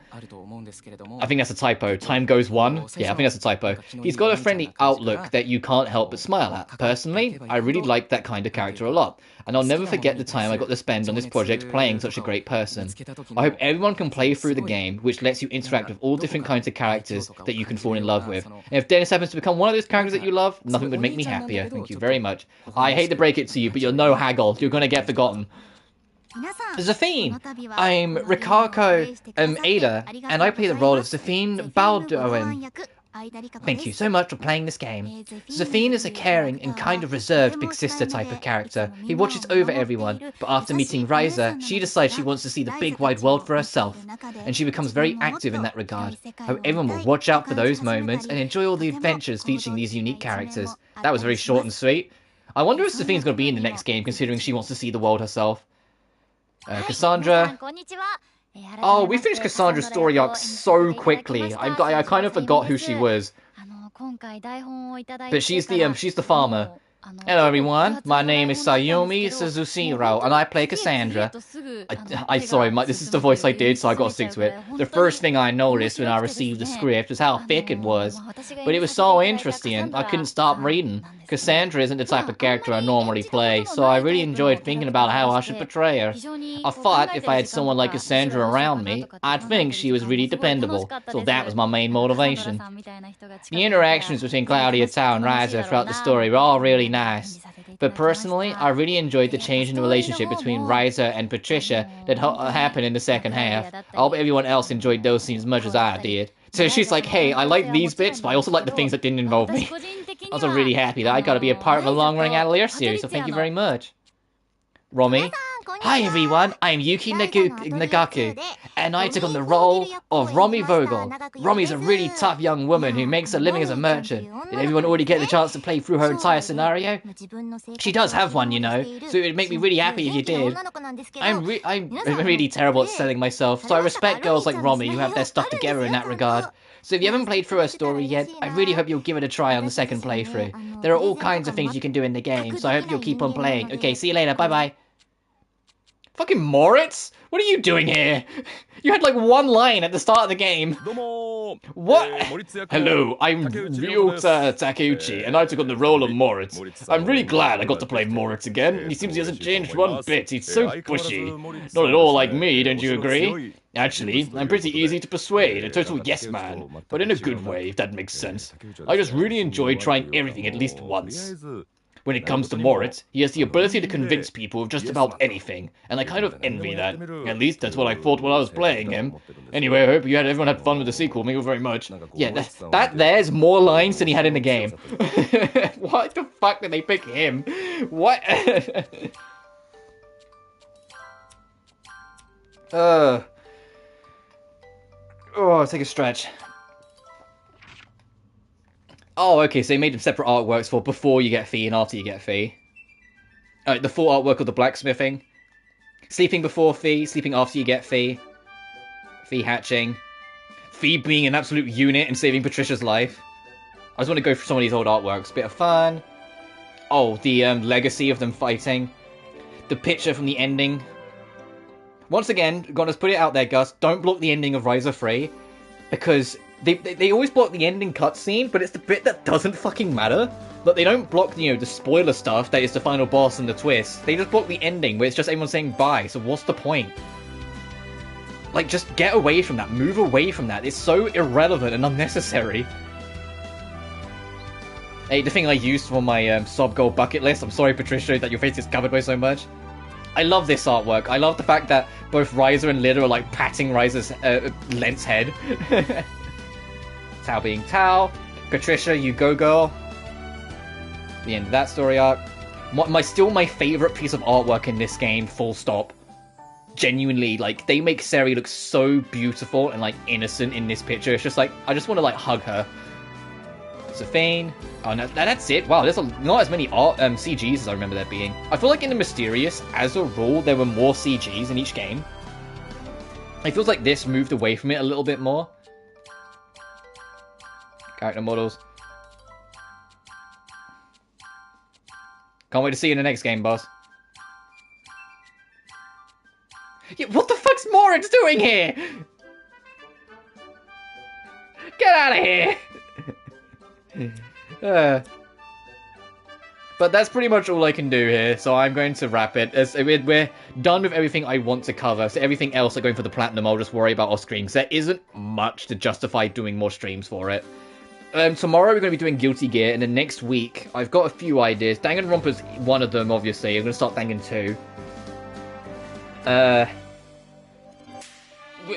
I think that's a typo. Time goes one? Yeah, I think that's a typo. He's got a friendly outlook that you can't help but smile at. Personally, I really like that kind of character a lot, and I'll never forget the time I got to spend on this project playing such a great person. I hope everyone can play through the game, which lets you interact with all different kinds of characters that you can fall in love with. And if Dennis happens to become one of those characters that you love, nothing would make me happier. Thank you very much. I hate to break it to you, but you're no haggle. You're gonna get forgotten. Zafine! I'm Rikako Ada, and I play the role of Zafine Baldoin. Thank you so much for playing this game. Zafine is a caring and kind of reserved big sister type of character. He watches over everyone, but after meeting Ryza, she decides she wants to see the big wide world for herself, and she becomes very active in that regard. I hope everyone will watch out for those moments and enjoy all the adventures featuring these unique characters. That was very short and sweet. I wonder if Zafine's going to be in the next game, considering she wants to see the world herself. Cassandra. Oh, we finished Cassandra's story arc so quickly. I kind of forgot who she was. But she's the farmer. Hello everyone, my name is Sayumi Suzushiro, and I play Cassandra. Sorry, this is the voice I did, so I gotta stick to it. The first thing I noticed when I received the script was how thick it was. But it was so interesting, I couldn't stop reading. Cassandra isn't the type of character I normally play, so I really enjoyed thinking about how I should portray her. I thought if I had someone like Cassandra around me, I'd think she was really dependable, so that was my main motivation. The interactions between Claudia Tao and Ryza throughout the story were all really nice. But personally, I really enjoyed the change in the relationship between Ryza and Patricia that happened in the second half. I hope everyone else enjoyed those scenes as much as I did. So she's like, hey, I like these bits, but I also like the things that didn't involve me. I was really happy that I got to be a part of a long-running Atelier series, so thank you very much. Romy. Hi everyone, I'm Yuki Nagaku, and I took on the role of Romy Vogel. Romy's a really tough young woman who makes a living as a merchant. Did everyone already get the chance to play through her entire scenario? She does have one, you know, so it would make me really happy if you did. I'm really terrible at selling myself, so I respect girls like Romy who have their stuff together in that regard. So if you haven't played through her story yet, I really hope you'll give it a try on the second playthrough. There are all kinds of things you can do in the game, so I hope you'll keep on playing. Okay, see you later, bye-bye. Fucking Moritz? What are you doing here? You had like one line at the start of the game. What? Hello, I'm Ryota Takeuchi, and I took on the role of Moritz. I'm really glad I got to play Moritz again. He seems he hasn't changed one bit. He's so pushy. Not at all like me, don't you agree? Actually, I'm pretty easy to persuade, a total yes man, but in a good way, if that makes sense. I just really enjoy trying everything at least once. When it comes to Moritz, he has the ability to convince people of just about anything, and I kind of envy that. At least that's what I thought while I was playing him. Anyway, I hope everyone had fun with the sequel. Thank you very much. Yeah, there's more lines than he had in the game. What the fuck did they pick him? What? Oh, take a stretch. Oh, okay, so they made them separate artworks for before you get Fee and after you get Fee. The full artwork of the blacksmithing. Sleeping before Fee, sleeping after you get Fee. Fee hatching. Fee being an absolute unit and saving Patricia's life. I just want to go through some of these old artworks. Bit of fun. Oh, the legacy of them fighting. The picture from the ending. Once again, gonna put it out there, Gus, don't block the ending of Ryza 3. Because they always block the ending cutscene, but it's the bit that doesn't fucking matter. But they don't block, the spoiler stuff that is the final boss and the twist. They just block the ending where it's just everyone saying bye, so what's the point? Like, just get away from that. Move away from that. It's so irrelevant and unnecessary. Hey, the thing I used for my sub-goal bucket list. I'm sorry, Patricia, that your face is covered by so much. I love this artwork. I love the fact that both Ryza and Lida are, like, patting Ryza's Lent's head. Tao being Tao. Patricia, you go girl. The end of that story arc. Still my favourite piece of artwork in this game, full stop. Genuinely, like, they make Seri look so beautiful and, like, innocent in this picture. It's just like, I just want to, like, hug her. Zafine. Oh, no, that's it. Wow, there's not as many CGs as I remember there being. I feel like in the Mysterious, as a rule, there were more CGs in each game. It feels like this moved away from it a little bit more. Character models. Can't wait to see you in the next game, boss. Yeah, what the fuck's Moritz doing here? Get out of here! But that's pretty much all I can do here, so I'm going to wrap it. We're done with everything I want to cover, so everything else like going for the platinum I'll just worry about off screen, because there isn't much to justify doing more streams for it. Tomorrow we're going to be doing Guilty Gear, and then next week I've got a few ideas. Danganronpa's one of them, obviously. I'm going to start Dangan 2.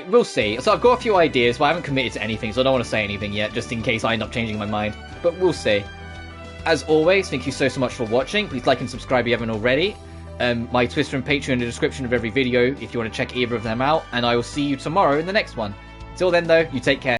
We'll see. So I've got a few ideas, but I haven't committed to anything, so I don't want to say anything yet, just in case I end up changing my mind. But we'll see. As always, thank you so much for watching. Please like and subscribe if you haven't already. My Twitter and Patreon in the description of every video if you want to check either of them out. And I will see you tomorrow in the next one. Till then, though, you take care.